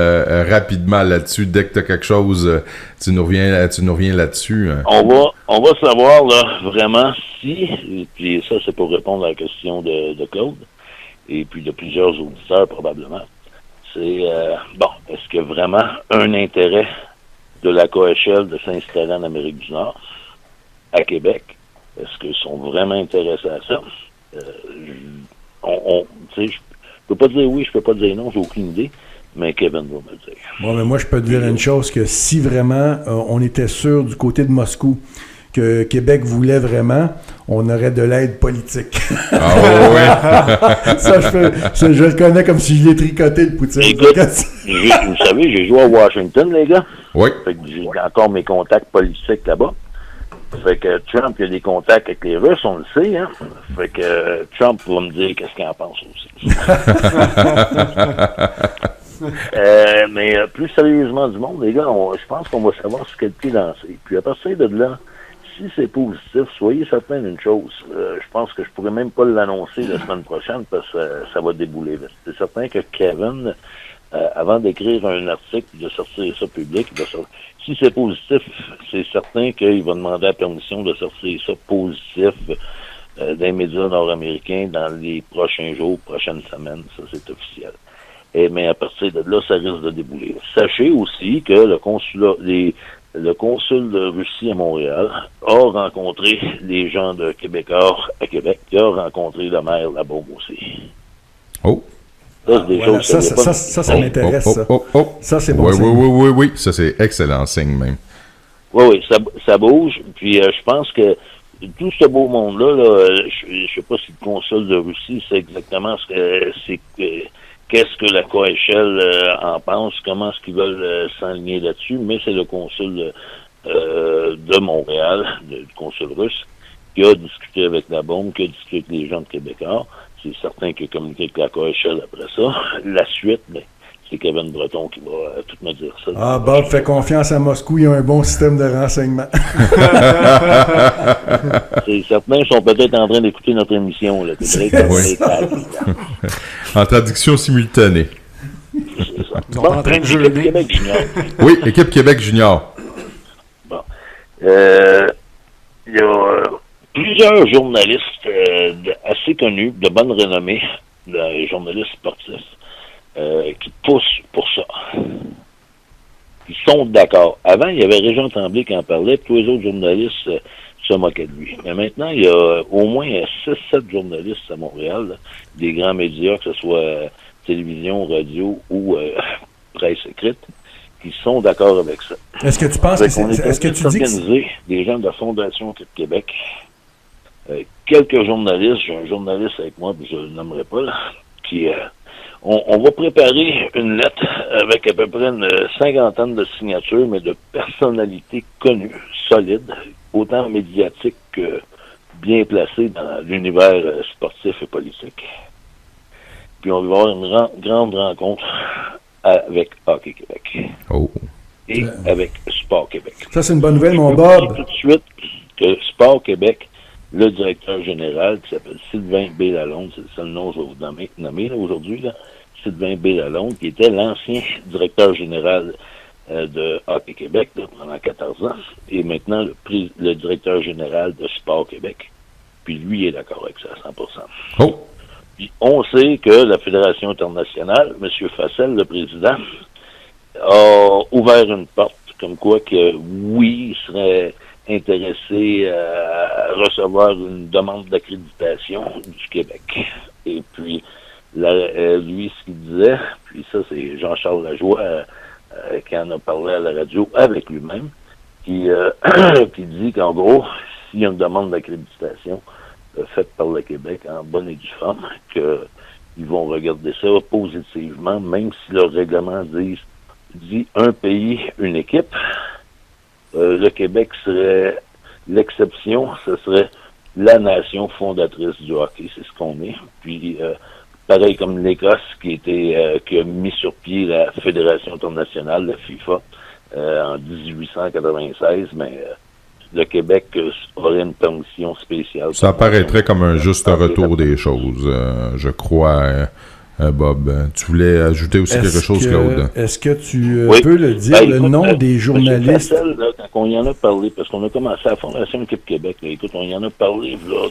rapidement là-dessus. Dès que tu as quelque chose, tu nous reviens là-dessus. Hein. On va savoir là vraiment si, et puis ça c'est pour répondre à la question de Claude, et puis de plusieurs auditeurs probablement. C'est est-ce qu'il y a vraiment un intérêt de la KHL de s'installer en Amérique du Nord? À Québec, est-ce qu'ils sont vraiment intéressés à ça? Je peux pas dire oui, je peux pas dire non, j'ai aucune idée, mais Kevin va me le dire. Bon, mais moi, je peux te dire une chose, que si vraiment on était sûr du côté de Moscou que Québec voulait vraiment, on aurait de l'aide politique. Ah oui. Ça, je le connais comme si je l'ai tricoté, le Poutine. Écoute, vous savez, j'ai joué à Washington, les gars. Oui. Fait que j'ai encore mes contacts politiques là-bas. Fait que Trump, il a des contacts avec les Russes, on le sait, hein. Fait que Trump va me dire qu'est-ce qu'il en pense aussi. Mais plus sérieusement du monde, les gars, je pense qu'on va savoir sur quel pied danser. Puis à partir de là, si c'est positif, soyez certains d'une chose. Je pense que je pourrais même pas l'annoncer la semaine prochaine parce que ça va débouler vite. C'est certain que Kevin, avant d'écrire un article, de sortir ça public, si c'est positif, c'est certain qu'il va demander la permission de sortir ça positif des médias nord-américains dans les prochains jours, prochaines semaines. Ça, c'est officiel. Mais à partir de là, ça risque de débouler. Sachez aussi que le consul de Russie à Montréal a rencontré les gens de Québécois à Québec. Il a rencontré le maire Labaume aussi. Oh! Ça, c'est des choses ça m'intéresse, ça. Ça, c'est bon. Oui. Ça, c'est excellent signe, même. Oui, ça bouge. Puis, je pense que tout ce beau monde-là, je sais pas si le consul de Russie, c'est exactement qu'est-ce que la Coéchelle en pense, comment est-ce qu'ils veulent s'enligner là-dessus, mais c'est le consul de Montréal, le consul russe, qui a discuté avec la bombe, qui a discuté avec les gens de Québécois. C'est certain qu'il a communiqué avec la Coéchelle après ça. La suite, c'est Kevin Breton qui va tout me dire ça. Ah, Bob fait confiance à Moscou, il y a un bon système de renseignement. C'est certains sont peut-être en train d'écouter notre émission. Là. Oui. En traduction simultanée. C'est ça. Ils sont en train de équipe jeûner. Québec Junior. Oui, équipe Québec Junior. Bon. Il y a plusieurs journalistes assez connus, de bonne renommée, des journalistes sportifs, qui poussent pour ça. Ils sont d'accord. Avant, il y avait Régent Tremblay qui en parlait, puis tous les autres journalistes se moquaient de lui. Mais maintenant, il y a au moins 6-7 journalistes à Montréal, là, des grands médias, que ce soit télévision, radio ou presse écrite, qui sont d'accord avec ça. Est-ce que tu penses que est-ce que tu dis que des gens de la Fondation Québec, quelques journalistes, j'ai un journaliste avec moi, puis je le nommerai pas, là, qui on va préparer une lettre avec à peu près une cinquantaine de signatures, mais de personnalités connues, solides, autant médiatiques que bien placées dans l'univers sportif et politique. Puis on va avoir une grande rencontre avec Hockey Québec. Oh. Et avec Sport Québec. Ça, c'est une bonne nouvelle, mon Je Bob. tout de suite que Sport Québec, le directeur général, qui s'appelle Sylvain B. Lalonde, c'est le seul nom que je vais vous nommer là, aujourd'hui, là, Sylvain B. Lalonde, qui était l'ancien directeur général de Hockey Québec là, pendant 14 ans, et maintenant le directeur général de Sport Québec. Puis lui est d'accord avec ça à 100%. Oh! Puis on sait que la Fédération internationale, M. Fassel, le président, a ouvert une porte, comme quoi que oui, il serait intéressé à recevoir une demande d'accréditation du Québec. Et puis, lui, ce qu'il disait, puis ça, c'est Jean-Charles Lajoie qui en a parlé à la radio avec lui-même, qui dit qu'en gros, s'il y a une demande d'accréditation faite par le Québec en bonne et due forme, qu'ils vont regarder ça positivement, même si leur règlement dit un pays, une équipe, le Québec serait l'exception, ce serait la nation fondatrice du hockey, c'est ce qu'on est. Puis, pareil comme l'Écosse qui a mis sur pied la Fédération internationale, la FIFA, en 1896, mais le Québec aurait une permission spéciale. Ça apparaîtrait comme un juste retour des choses, je crois. Bob, tu voulais ajouter aussi quelque chose, Claude? Est-ce que tu peux le dire, le nom des journalistes? Fassel, là, quand on y en a parlé, parce qu'on a commencé à la Fondation Équipe Québec, là, écoute, on y en a parlé il y a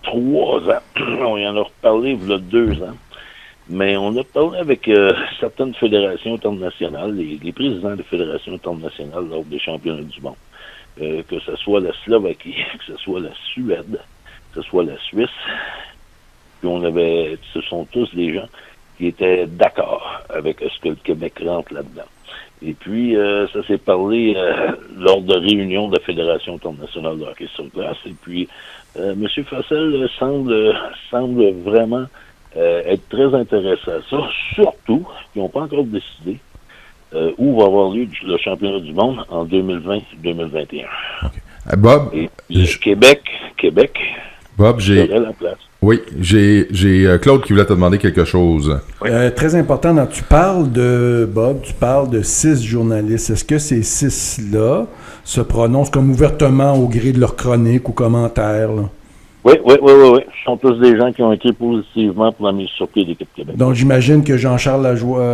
3 ans, on y en a reparlé il y a 2 ans, mais on a parlé avec certaines fédérations internationales, les présidents des fédérations internationales lors des championnats du monde, que ce soit la Slovaquie, que ce soit la Suède, que ce soit la Suisse. Puis ce sont tous des gens qui étaient d'accord avec ce que le Québec rentre là-dedans. Et puis, ça s'est parlé lors de réunions de la Fédération internationale de hockey sur glace. Et puis, M. Fassel semble vraiment être très intéressé à ça, surtout qu'ils n'ont pas encore décidé où va avoir lieu le championnat du monde en 2020-2021. Okay. Bob, et puis, Québec, Bob, serait la place. Oui, j'ai Claude qui voulait te demander quelque chose. Oui. Très important, tu parles de, Bob, tu parles de 6 journalistes. Est-ce que ces 6-là se prononcent comme ouvertement au gré de leurs chroniques ou commentaires, là? Oui. Ce sont tous des gens qui ont écrit positivement pour la mise sur pied de l'équipe Québec. Donc, j'imagine que Jean-Charles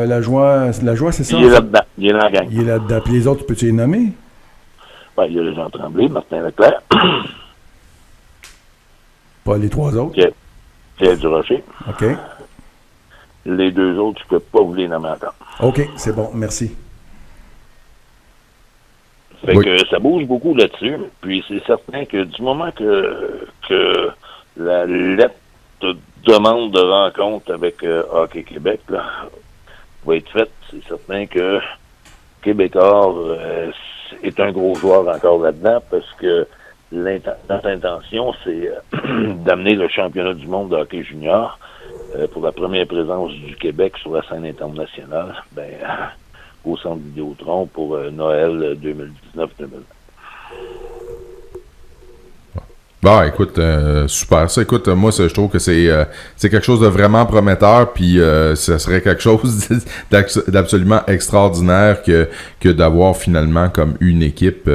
Lajoie, c'est ça? Il est là-dedans. Il est dans la gang. Il est là-dedans. Puis les autres, peux-tu les nommer? Ben, il y a Jean Tremblay, Martin Leclerc. Pas les 3 autres? Pierre Durocher. OK. Les 2 autres, je ne peux pas vous les nommer encore. OK, c'est bon. Merci. Fait que ça bouge beaucoup là-dessus. Puis c'est certain que du moment que la lettre de demande de rencontre avec Hockey Québec là, va être faite, c'est certain que Québécois est un gros joueur encore là-dedans parce que notre intention, c'est d'amener le championnat du monde de hockey junior pour la première présence du Québec sur la scène internationale. Au Centre Vidéotron pour Noël 2019-2020. Bon, écoute, super. Ça, écoute, moi, je trouve que c'est quelque chose de vraiment prometteur, puis ça serait quelque chose d'absolument extraordinaire que d'avoir finalement comme une équipe,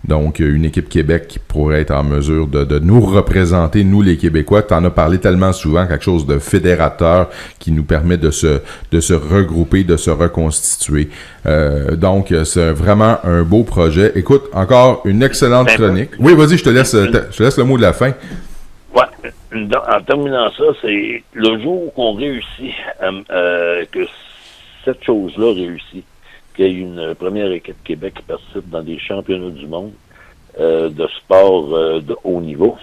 donc une équipe Québec qui pourrait être en mesure de nous représenter, nous les Québécois. Tu en as parlé tellement souvent, quelque chose de fédérateur qui nous permet de se regrouper, de se reconstituer. Donc, c'est vraiment un beau projet. Écoute, encore une excellente chronique. Oui, vas-y, je te laisse le mot de la fin. Ouais, en terminant ça, c'est le jour qu'on réussit, que cette chose-là réussit, qu'il y ait une première équipe Québec qui participe dans des championnats du monde de sport de haut niveau,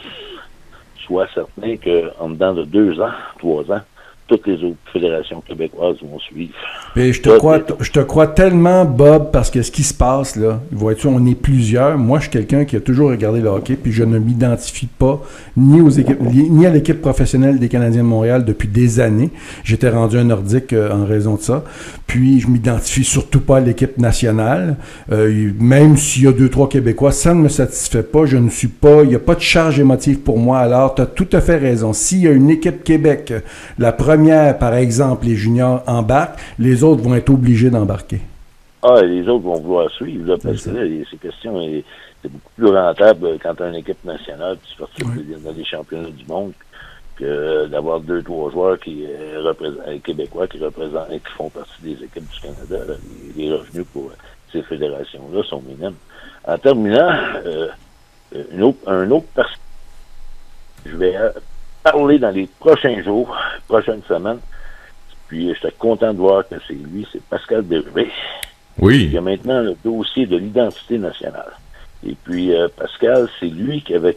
soit certain qu'en dedans de 2 ans, 3 ans, toutes les autres fédérations québécoises vont suivre. Mais je te crois tellement, Bob, parce que ce qui se passe, là, vois-tu, on est plusieurs. Moi, je suis quelqu'un qui a toujours regardé le hockey, puis je ne m'identifie pas ni à l'équipe professionnelle des Canadiens de Montréal depuis des années. J'étais rendu un Nordique en raison de ça. Puis, je m'identifie surtout pas à l'équipe nationale. Même s'il y a 2-3 Québécois, ça ne me satisfait pas. Il n'y a pas de charge émotive pour moi. Alors, tu as tout à fait raison. S'il y a une équipe Québec, la première, par exemple, les juniors embarquent, les autres vont être obligés d'embarquer. Ah, les autres vont vouloir suivre, là, parce que là, ces questions, c'est beaucoup plus rentable quand tu as une équipe nationale, puis tu participes dans les championnats du monde, que d'avoir 2-3 joueurs québécois qui représentent et qui font partie des équipes du Canada. Là, les revenus pour ces fédérations-là sont minimes. En terminant, un autre personne, je vais parler dans les prochains jours, prochaines semaines, puis j'étais content de voir que c'est lui, c'est Pascal Bérubé. Oui. Il a maintenant le dossier de l'identité nationale. Et puis Pascal, c'est lui qui avait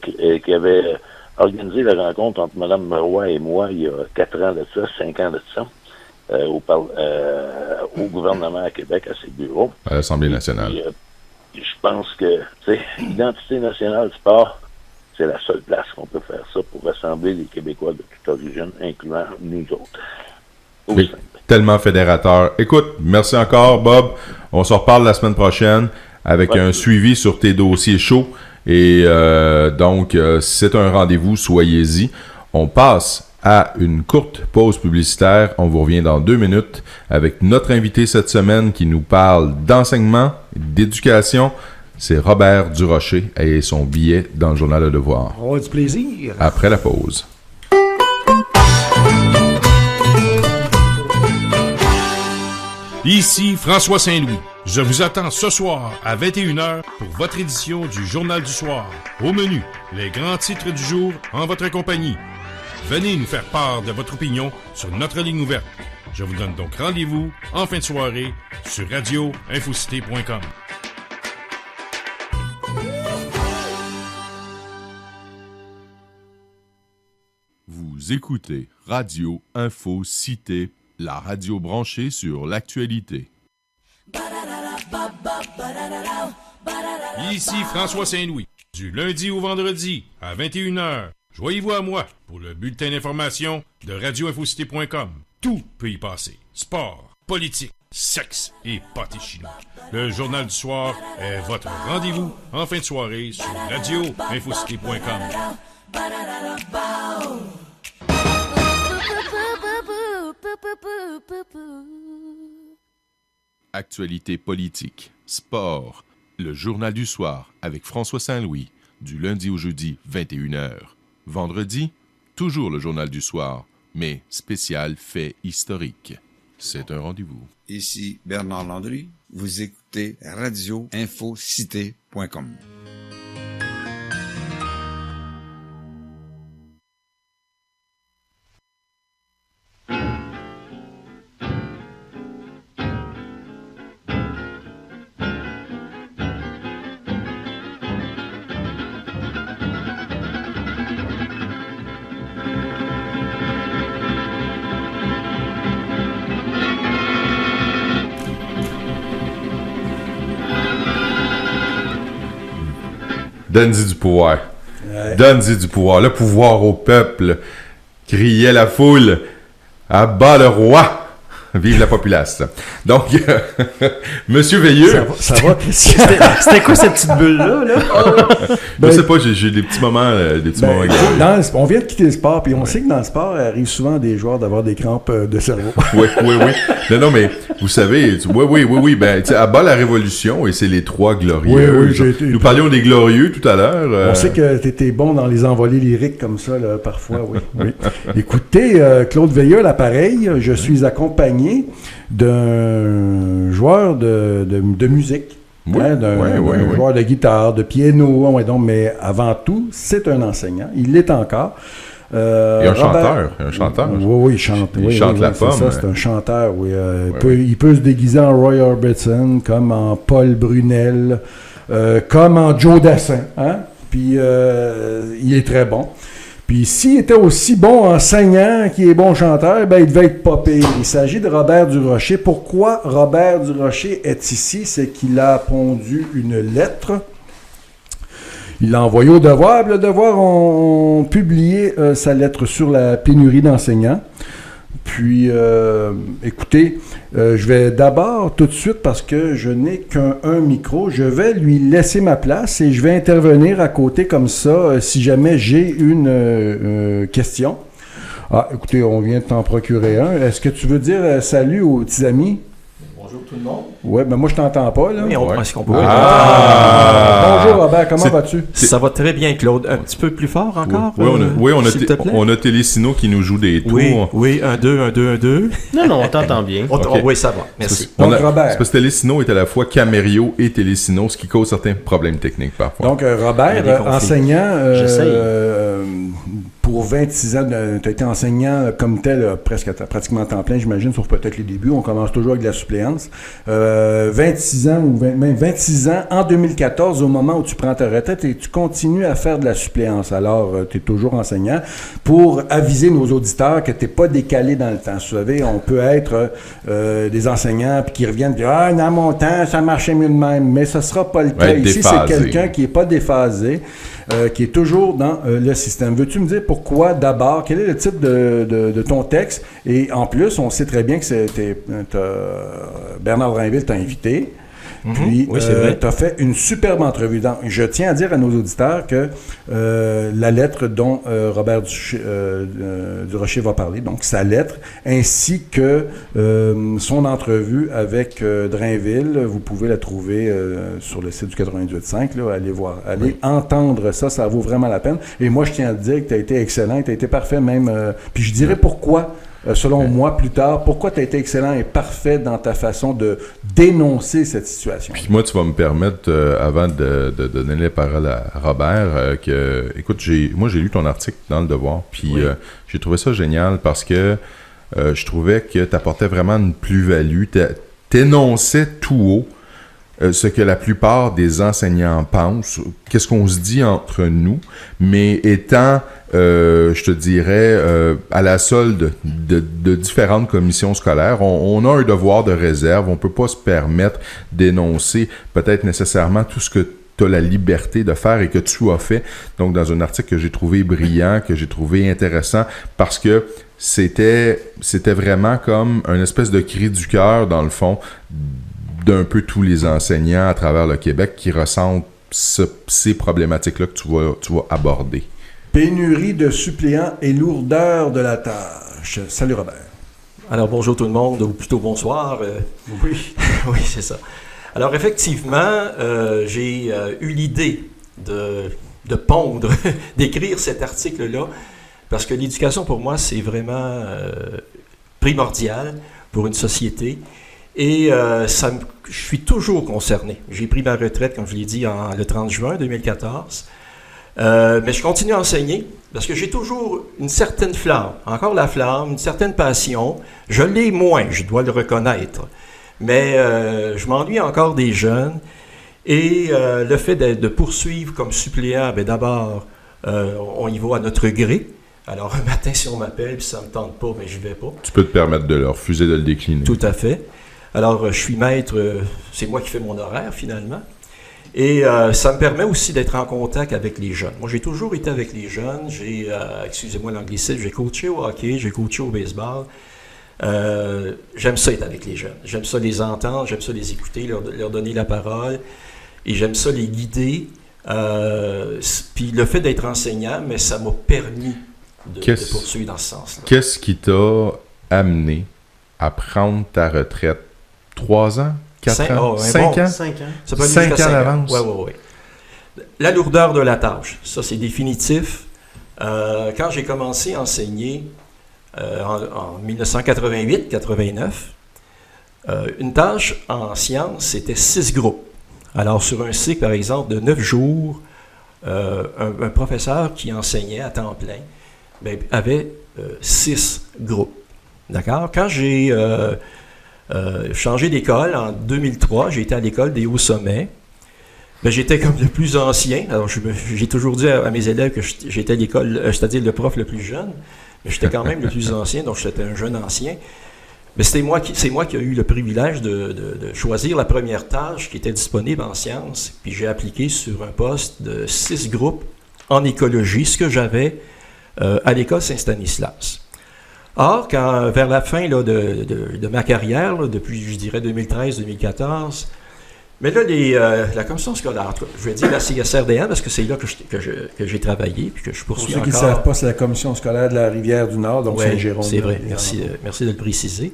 organisé la rencontre entre Mme Marois et moi il y a 4 ans de ça, 5 ans de ça, au gouvernement à Québec, à ses bureaux. À l'Assemblée nationale. Puis, je pense que, tu sais, l'identité nationale sport, c'est la seule place qu'on peut faire ça pour rassembler les Québécois de toute origine, incluant nous autres. Oui, tellement fédérateur. Écoute, merci encore, Bob. On se reparle la semaine prochaine avec un suivi sur tes dossiers chauds. Et donc, c'est un rendez-vous, soyez-y. On passe à une courte pause publicitaire. On vous revient dans 2 minutes avec notre invité cette semaine qui nous parle d'enseignement, d'éducation. C'est Robert Durocher et son billet dans le Journal Le Devoir. On a du plaisir. Après la pause. Ici François Saint-Louis. Je vous attends ce soir à 21h pour votre édition du Journal du Soir. Au menu, les grands titres du jour en votre compagnie. Venez nous faire part de votre opinion sur notre ligne ouverte. Je vous donne donc rendez-vous en fin de soirée sur radio-infocité.com. Vous écoutez Radio Info Cité la radio branchée sur l'actualité. Ici François Saint-Louis. Du lundi au vendredi à 21h, joignez-vous à moi pour le bulletin d'information de radioinfocité.com. Tout peut y passer. Sport, politique, sexe et pâté chinois. Le journal du soir est votre rendez-vous en fin de soirée sur radioinfocité.com. Actualité politique, sport, le journal du soir avec François Saint-Louis, du lundi au jeudi, 21h. Vendredi, toujours le journal du soir, mais spécial fait historique. C'est un rendez-vous. Ici Bernard Landry, vous écoutez radioinfocité.com. Donne-y du pouvoir. Ouais. Donne-y du pouvoir. Le pouvoir au peuple. Criait la foule. À bas le roi. Vive la populace. Donc, Monsieur Veilleux. Ça va. C'était quoi cette petite bulle-là? Je sais pas, j'ai des petits moments. On vient de quitter le sport, puis on sait que dans le sport, il arrive souvent des joueurs d'avoir des crampes de cerveau. Oui. Non, mais vous savez, oui. Ben, à bas la révolution, et c'est les trois glorieux. Nous parlions des glorieux tout à l'heure. On sait que tu étais bon dans les envolées lyriques comme ça, là, parfois, oui. Écoutez, Claude Veilleux à l'appareil, je suis accompagné d'un joueur de musique. D'un joueur de guitare, de piano, mais avant tout, c'est un enseignant. Il l'est encore. Et un chanteur. Oui, il chante. Il chante la pomme. C'est ça, c'est un chanteur, oui. Il peut se déguiser en Roy Orbison, comme en Paul Brunel, comme en Joe Dassin. Hein? Puis, il est très bon. Puis s'il était aussi bon enseignant qu'il est bon chanteur, ben il devait être pas pire. Il s'agit de Robert Durocher. Pourquoi Robert Durocher est ici? C'est qu'il a pondu une lettre. Il l'a envoyée au Devoir. Le Devoir ont publié sa lettre sur la pénurie d'enseignants. Puis, écoutez, je vais d'abord, tout de suite, parce que je n'ai qu'un micro, je vais lui laisser ma place et je vais intervenir à côté comme ça si jamais j'ai une question. Ah, écoutez, on vient de t'en procurer un. Est-ce que tu veux dire salut aux petits amis? Bonjour tout le monde. Ouais, ben moi je t'entends pas, là. Mais est-ce qu'on peut... Bonjour Robert, comment vas-tu? Ça va très bien, Claude. Un petit peu plus fort encore? On a Télésino qui nous joue des tours. Oui, 1, 2, 1, 2, 1, 2. Non, on t'entend bien. Okay. Oui, ça va. Merci. Donc, Robert. C'est parce que Télésino est à la fois Camério et Télésino, ce qui cause certains problèmes techniques parfois. Donc, Robert, enseignant... J'essaye. Pour 26 ans, tu as été enseignant comme tel, pratiquement à temps plein, j'imagine, sauf peut-être les débuts. On commence toujours avec de la suppléance. 26 ans, ou même 26 ans, en 2014, au moment où tu prends ta retraite, et tu continues à faire de la suppléance. Alors, tu es toujours enseignant. Pour aviser nos auditeurs que tu n'es pas décalé dans le temps. Vous savez, on peut être des enseignants qui reviennent dire « Ah, dans mon temps, ça marchait mieux de même. » Mais ce ne sera pas le cas. Ici, c'est quelqu'un qui n'est pas déphasé. Qui est toujours dans le système. Veux-tu me dire pourquoi d'abord, quel est le titre de ton texte? Et en plus, on sait très bien que Bernard Drainville t'a invité. Puis, tu as fait une superbe entrevue. Donc, je tiens à dire à nos auditeurs que la lettre dont Robert Durocher va parler, donc sa lettre, ainsi que son entrevue avec Drainville, vous pouvez la trouver sur le site du 98.5. Là, allez voir, allez entendre ça, ça vaut vraiment la peine. Et moi, je tiens à te dire que tu as été excellent, tu as été parfait même. Puis je dirais pourquoi. Selon moi, plus tard, pourquoi tu as été excellent et parfait dans ta façon de dénoncer cette situation? Puis moi, tu vas me permettre, avant de donner la parole à Robert, écoute, moi, j'ai lu ton article dans Le Devoir, puis j'ai trouvé ça génial parce que je trouvais que tu apportais vraiment une plus-value, t'énonçais tout haut ce que la plupart des enseignants pensent, qu'est-ce qu'on se dit entre nous, mais étant, je te dirais, à la solde de différentes commissions scolaires, on a un devoir de réserve, on peut pas se permettre d'énoncer peut-être nécessairement tout ce que tu as la liberté de faire et que tu as fait. Donc, dans un article que j'ai trouvé brillant, que j'ai trouvé intéressant, parce que c'était vraiment comme un espèce de cri du cœur, dans le fond, d'un peu tous les enseignants à travers le Québec qui ressentent ces problématiques-là que tu vas aborder. Pénurie de suppléants et lourdeur de la tâche. Salut Robert. Alors bonjour tout le monde, ou plutôt bonsoir. Oui. Oui, c'est ça. Alors effectivement, j'ai eu l'idée de pondre, d'écrire cet article-là, parce que l'éducation pour moi, c'est vraiment primordial pour une société. Et je suis toujours concerné. J'ai pris ma retraite, comme je l'ai dit, le 30 juin 2014. Mais je continue à enseigner parce que j'ai toujours une certaine flamme, encore la flamme, une certaine passion. Je l'ai moins, je dois le reconnaître. Mais je m'ennuie encore des jeunes. Et le fait de poursuivre comme suppléant, bien d'abord, on y va à notre gré. Alors un matin, si on m'appelle et ça ne me tente pas, mais je ne vais pas. Tu peux te permettre de le refuser, de le décliner. Tout à fait. Alors, je suis maître, c'est moi qui fais mon horaire finalement. Et ça me permet aussi d'être en contact avec les jeunes. Moi, j'ai toujours été avec les jeunes. Excusez-moi l'anglicisme, j'ai coaché au hockey, j'ai coaché au baseball. J'aime ça être avec les jeunes. J'aime ça les entendre, j'aime ça les écouter, leur donner la parole. Et j'aime ça les guider. Puis le fait d'être enseignant, mais ça m'a permis de poursuivre dans ce sens-là. Qu'est-ce qui t'a amené à prendre ta retraite? 3 ans? 4 ans? 5 ans? 5 ans. Ça peut aller 5 jusqu'à ans 5 d'avance? Oui. La lourdeur de la tâche, ça c'est définitif. Quand j'ai commencé à enseigner en 1988-89, une tâche en sciences, c'était 6 groupes. Alors sur un cycle, par exemple, de 9 jours, un professeur qui enseignait à temps plein avait 6 groupes. D'accord? Quand j'ai changé d'école en 2003, j'ai été à l'école des Hauts-Sommets. J'étais comme le plus ancien. Alors, j'ai toujours dit à mes élèves que j'étais à l'école, c'est-à-dire le prof le plus jeune, mais j'étais quand même le plus ancien, donc j'étais un jeune ancien. Mais c'est moi qui ai eu le privilège de choisir la première tâche qui était disponible en sciences, puis j'ai appliqué sur un poste de 6 groupes en écologie, ce que j'avais à l'école Saint-Stanislas. Or, vers la fin là, de ma carrière, là, depuis, je dirais, 2013-2014, mais là, la commission scolaire, je vais dire la CSRDN, parce que c'est là que j'ai travaillé, puis que je poursuis encore. Pour ceux qui ne savent pas, c'est la commission scolaire de la Rivière-du-Nord, donc Saint-Jérôme. C'est vrai, merci de le préciser.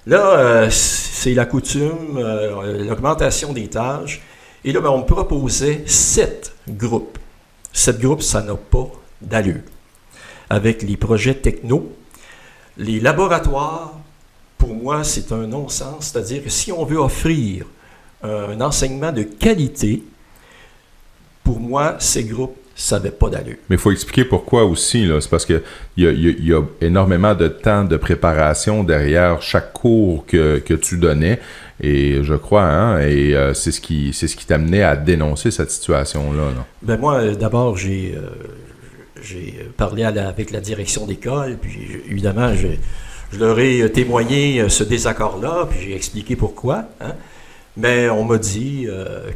Là, c'est la coutume, l'augmentation des tâches, et là, on me proposait 7 groupes. 7 groupes, ça n'a pas d'allure. Avec les projets techno, les laboratoires, pour moi, c'est un non-sens. C'est-à-dire que si on veut offrir un enseignement de qualité, pour moi, ces groupes, ça n'avait pas d'allure. Mais il faut expliquer pourquoi aussi, là. C'est parce qu'il y a énormément de temps de préparation derrière chaque cours que tu donnais. Et je crois, c'est ce qui t'amenait à dénoncer cette situation-là. Ben moi, d'abord, j'ai parlé avec la direction d'école, puis évidemment, je leur ai témoigné ce désaccord-là, puis j'ai expliqué pourquoi. Mais on m'a dit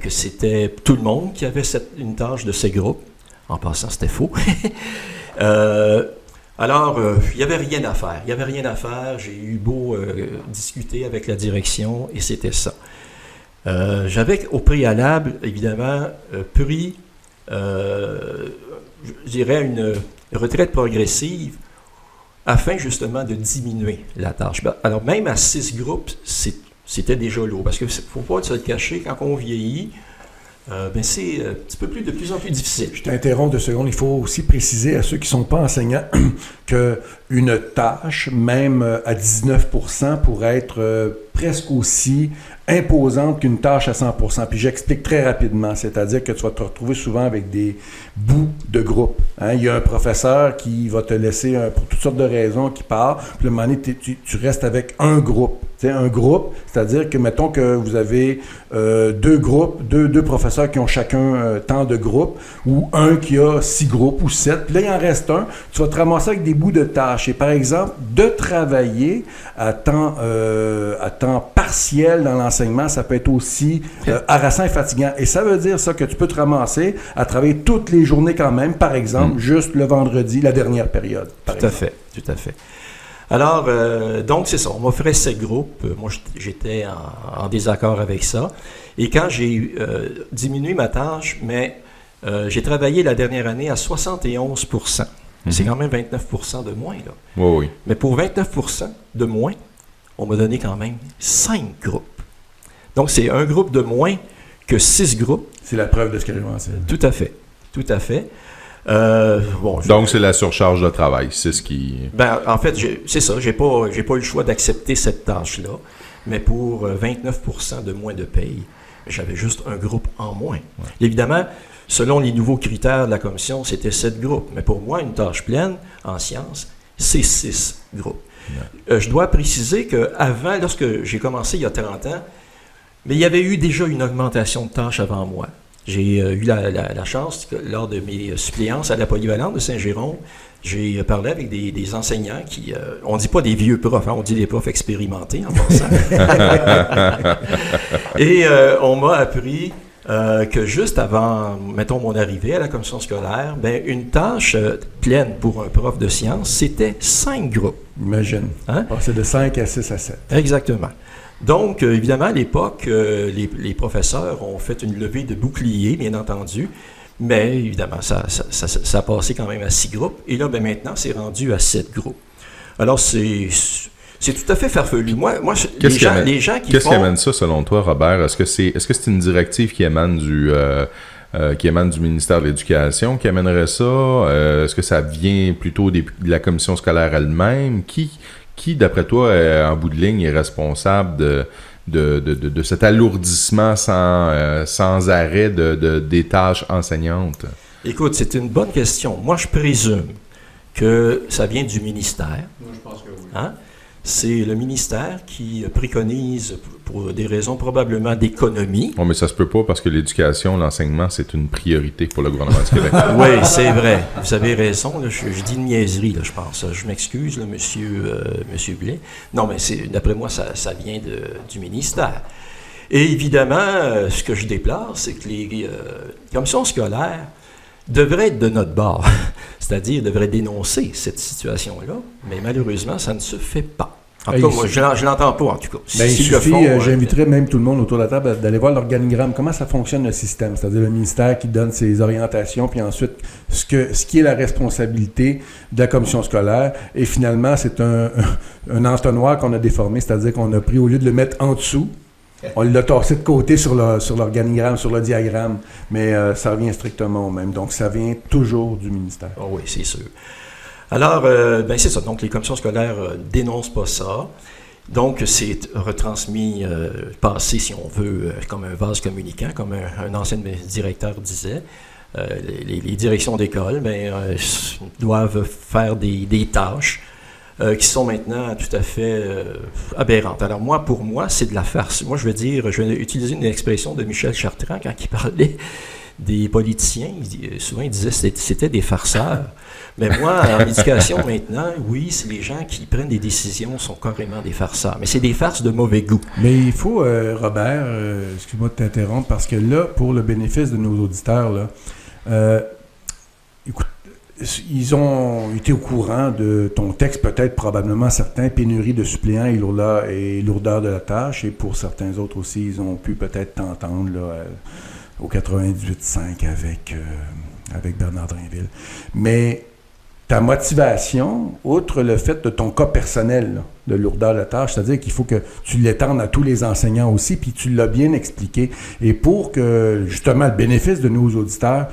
que c'était tout le monde qui avait une tâche de ces groupes. En passant, c'était faux. Alors, il n'y avait rien à faire. J'ai eu beau discuter avec la direction, et c'était ça. J'avais au préalable, évidemment, pris, je dirais, une retraite progressive afin justement de diminuer la tâche. Alors, même à 6 groupes, c'était déjà lourd, parce qu'il ne faut pas se le cacher, quand on vieillit, c'est un petit peu de plus en plus difficile. Je t'interromps 2 secondes. Il faut aussi préciser à ceux qui ne sont pas enseignants qu'une tâche, même à 19%, pourrait être presque aussi imposante qu'une tâche à 100%. Puis j'explique très rapidement, c'est-à-dire que tu vas te retrouver souvent avec des bouts de groupe. Hein? Il y a un professeur qui va te laisser, pour toutes sortes de raisons, qui part, puis à un moment donné, tu restes avec un groupe. Tu sais, un groupe, c'est-à-dire que, mettons que vous avez deux groupes, deux professeurs qui ont chacun tant de groupes, ou un qui a 6 groupes ou 7, puis là, il en reste un, tu vas te ramasser avec des bouts de tâches. Et par exemple, de travailler à temps partiel dans l'enseignement, ça peut être aussi harassant et fatigant. Et ça veut dire ça que tu peux te ramasser à travailler toutes les journées quand même, par exemple, juste le vendredi, la dernière période. Tout à fait. Alors, donc, c'est ça. On m'offrait 7 groupes. Moi, j'étais en désaccord avec ça. Et quand j'ai diminué ma tâche, mais j'ai travaillé la dernière année à 71%. C'est quand même 29% de moins, là. Oui. Mais pour 29% de moins, on m'a donné quand même 5 groupes. Donc, c'est un groupe de moins que 6 groupes. C'est la preuve de ce que j'ai mentionné. Tout à fait. Donc, c'est la surcharge de travail, c'est ce qui... Ben, en fait, c'est ça, j'ai pas eu le choix d'accepter cette tâche-là, mais pour 29% de moins de paye, j'avais juste un groupe en moins. Ouais. Évidemment, selon les nouveaux critères de la commission, c'était 7 groupes, mais pour moi, une tâche pleine en sciences, c'est 6 groupes. Ouais. Je dois préciser qu'avant, lorsque j'ai commencé il y a 30 ans, mais il y avait eu déjà une augmentation de tâches avant moi. J'ai eu la chance, lors de mes suppléances à la polyvalente de Saint-Jérôme, j'ai parlé avec des enseignants qui... on ne dit pas des vieux profs, hein, on dit des profs expérimentés en passant. Et on m'a appris que juste avant, mettons, mon arrivée à la commission scolaire, ben, une tâche pleine pour un prof de sciences, c'était 5 groupes. Imagine. Hein? C'est de 5 à 6 à 7. Exactement. Donc, évidemment, à l'époque, les professeurs ont fait une levée de bouclier, bien entendu, mais évidemment, ça a passé quand même à 6 groupes. Et là, ben, maintenant, c'est rendu à 7 groupes. Alors, c'est tout à fait farfelu. Moi, les gens qui Qu'est-ce qui amène ça, selon toi, Robert? Est-ce que c'est une directive qui émane du ministère de l'Éducation qui amènerait ça? Est-ce que ça vient plutôt de la commission scolaire elle-même? Qui, d'après toi, en bout de ligne, est responsable de cet alourdissement sans arrêt des tâches enseignantes? Écoute, c'est une bonne question. Moi, je présume que ça vient du ministère. Moi, je pense que oui. Hein? C'est le ministère qui préconise, pour des raisons probablement d'économie. Oh, mais ça se peut pas parce que l'éducation, l'enseignement, c'est une priorité pour le gouvernement du Québec. Oui, c'est vrai. Vous avez raison. Là, je dis une niaiserie, là, je pense. Je m'excuse, là, monsieur Blais. Non, mais d'après moi, ça vient du ministère. Et évidemment, ce que je déplore, c'est que les commissions scolaires devraient être de notre bord, c'est-à-dire devraient dénoncer cette situation-là, mais malheureusement, ça ne se fait pas. En tout cas, moi, je l'entends pas, en tout cas. Ben, il suffit, j'inviterais même tout le monde autour de la table d'aller voir l'organigramme, comment ça fonctionne le système, c'est-à-dire le ministère qui donne ses orientations, puis ensuite, ce qui est la responsabilité de la commission scolaire, et finalement, c'est un entonnoir qu'on a déformé, c'est-à-dire qu'on a pris, au lieu de le mettre en dessous, on l'a tassé de côté sur l'organigramme, sur le diagramme, mais ça revient strictement au même. Donc, ça vient toujours du ministère. Oh oui, c'est sûr. Alors, ben c'est ça. Donc, les commissions scolaires dénoncent pas ça. Donc, c'est retransmis, passé, si on veut, comme un vase communicant, comme un ancien directeur disait. Les directions d'école doivent faire des tâches qui sont maintenant tout à fait aberrantes. Alors pour moi, c'est de la farce. Moi, je vais utiliser une expression de Michel Chartrand quand il parlait des politiciens. Souvent, il disait que c'était des farceurs. Mais moi, en éducation maintenant, oui, c'est les gens qui prennent des décisions sont carrément des farceurs. Mais c'est des farces de mauvais goût. Mais il faut, Robert, excuse-moi de t'interrompre, parce que là, pour le bénéfice de nos auditeurs, là, écoute, ils ont été au courant de ton texte, peut-être, probablement certains, pénurie de suppléants et lourdeur de la tâche, et pour certains autres aussi, ils ont pu peut-être t'entendre là, au 98.5 avec Bernard Drainville. Mais ta motivation, outre le fait de ton cas personnel, là, de lourdeur de la tâche, c'est-à-dire qu'il faut que tu l'étendes à tous les enseignants aussi, puis tu l'as bien expliqué, et pour que, justement, le bénéfice de nos auditeurs,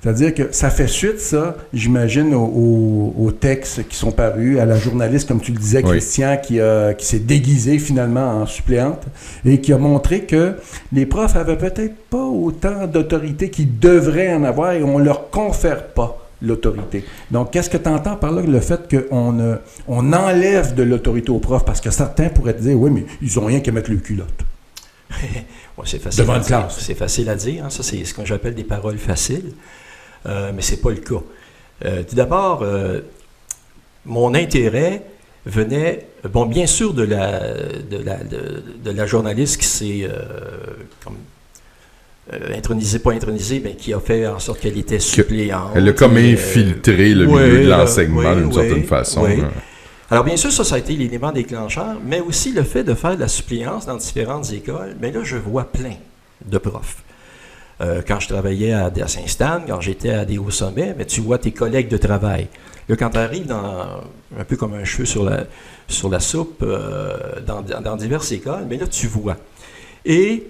C'est-à-dire que ça fait suite, ça, j'imagine, aux textes qui sont parus, à la journaliste, comme tu le disais, Christian, qui s'est déguisée finalement en suppléante et qui a montré que les profs avaient peut-être pas autant d'autorité qu'ils devraient en avoir et on leur confère pas l'autorité. Donc, qu'est-ce que tu entends par là, le fait qu'on enlève de l'autorité aux profs? Parce que certains pourraient te dire, oui, mais ils ont rien qu'à mettre le culotte. Ouais, c'est facile devant à une dire. classe. C'est facile à dire. Hein. Ça, c'est ce que j'appelle des paroles faciles. Mais c'est pas le cas. Tout d'abord, mon intérêt venait, bon, bien sûr, de la journaliste qui s'est intronisée, pas intronisée, mais qui a fait en sorte qu'elle était suppléante. Elle a comme infiltré le milieu de l'enseignement d'une certaine façon. Oui. Alors, bien sûr, ça a été l'élément déclencheur, mais aussi le fait de faire de la suppléance dans différentes écoles. Mais là, je vois plein de profs. Quand je travaillais à Saint-Stan, quand j'étais à des hauts sommets, mais tu vois tes collègues de travail. Là, quand tu arrives un peu comme un cheveu sur la soupe dans diverses écoles, mais là, tu vois. Et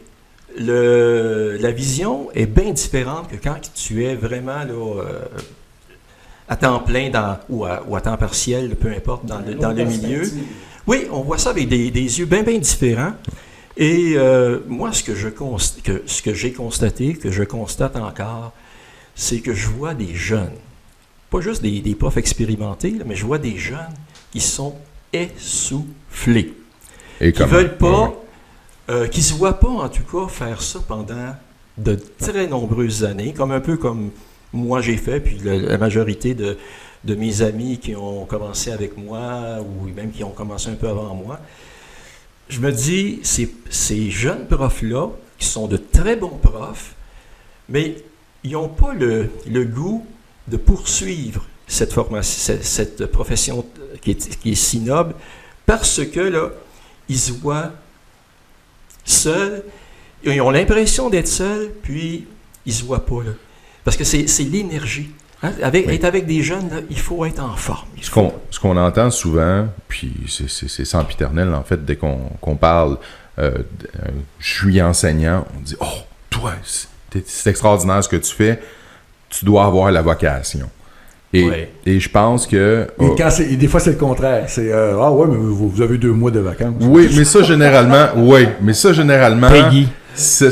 la vision est bien différente que quand tu es vraiment là, à temps plein ou à temps partiel, peu importe, dans le milieu. Oui, on voit ça avec des yeux bien différents. Et moi, ce que j'ai constaté, que je constate encore, c'est que je vois des jeunes, pas juste des profs expérimentés, là, mais je vois des jeunes qui sont essoufflés, qui ne veulent pas, qui ne se voient pas en tout cas faire ça pendant de très nombreuses années, un peu comme moi j'ai fait, puis la majorité de mes amis qui ont commencé avec moi, ou même qui ont commencé un peu avant moi. Je me dis, ces jeunes profs-là, qui sont de très bons profs, mais ils n'ont pas le goût de poursuivre cette formation, cette profession qui est si noble, parce que là, ils se voient seuls, ils ont l'impression d'être seuls, puis ils ne se voient pas là. Parce que c'est l'énergie. Hein? Être avec des jeunes, là, il faut être en forme. Ce qu'on entend souvent, puis c'est sempiternel en fait, dès qu'on parle, je suis enseignant, on dit « Oh, toi, c'est extraordinaire ce que tu fais, tu dois avoir la vocation. » Et je pense que... Et des fois, c'est le contraire. C'est « Ah ouais, mais vous avez 2 mois de vacances. » Oui, mais ça, généralement, ce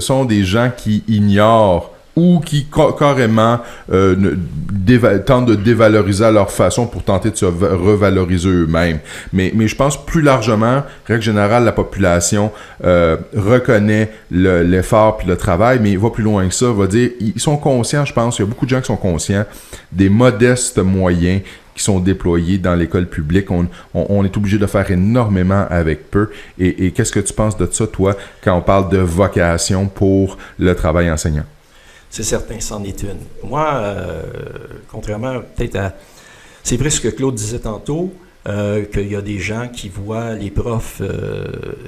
sont des gens qui ignorent ou qui carrément tentent de dévaloriser à leur façon pour tenter de se revaloriser eux-mêmes. Mais je pense plus largement, règle générale, la population reconnaît l'effort puis le travail, mais va plus loin que ça, va dire, ils sont conscients, je pense, il y a beaucoup de gens qui sont conscients des modestes moyens qui sont déployés dans l'école publique. On est obligé de faire énormément avec peu. Et qu'est-ce que tu penses de ça, toi, quand on parle de vocation pour le travail enseignant? C'est certain, c'en est une. Moi, contrairement peut-être à... C'est vrai ce que Claude disait tantôt, qu'il y a des gens qui voient les profs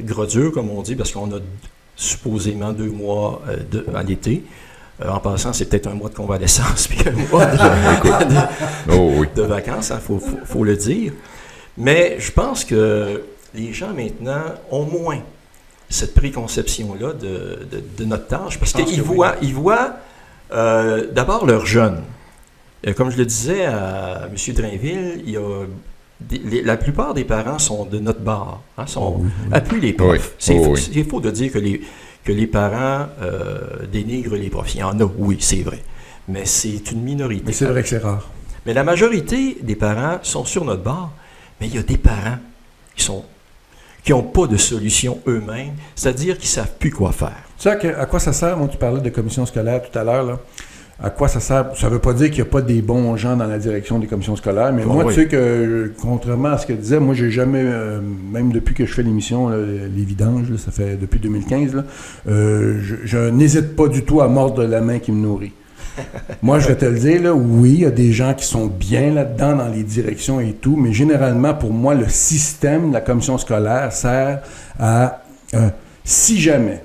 gros durs, comme on dit, parce qu'on a supposément 2 mois à l'été. En passant, c'est peut-être un mois de convalescence, puis un mois de vacances, il faut le dire. Mais je pense que les gens maintenant ont moins cette préconception-là de notre tâche, parce qu'ils voient d'abord leurs jeunes. Comme je le disais à M. Drainville, la plupart des parents sont de notre bord, appuient les profs. C'est faux de dire que les parents dénigrent les profs. Il y en a, oui, c'est vrai. Mais c'est une minorité. Mais c'est vrai que c'est rare. Mais la majorité des parents sont sur notre bord, mais il y a des parents qui n'ont pas de solution eux-mêmes, c'est-à-dire qu'ils ne savent plus quoi faire. Tu sais à quoi ça sert? Moi, tu parlais de commission scolaire tout à l'heure, là. À quoi ça sert? Ça ne veut pas dire qu'il n'y a pas des bons gens dans la direction des commissions scolaires, mais tu sais que, contrairement à ce que disait, moi, j'ai jamais, même depuis que je fais l'émission, Les Vidanges, là, ça fait depuis 2015, là, je n'hésite pas du tout à mordre la main qui me nourrit. Moi, je vais te le dire, là, oui, il y a des gens qui sont bien là-dedans dans les directions et tout, mais généralement, pour moi, le système de la commission scolaire sert à, si jamais,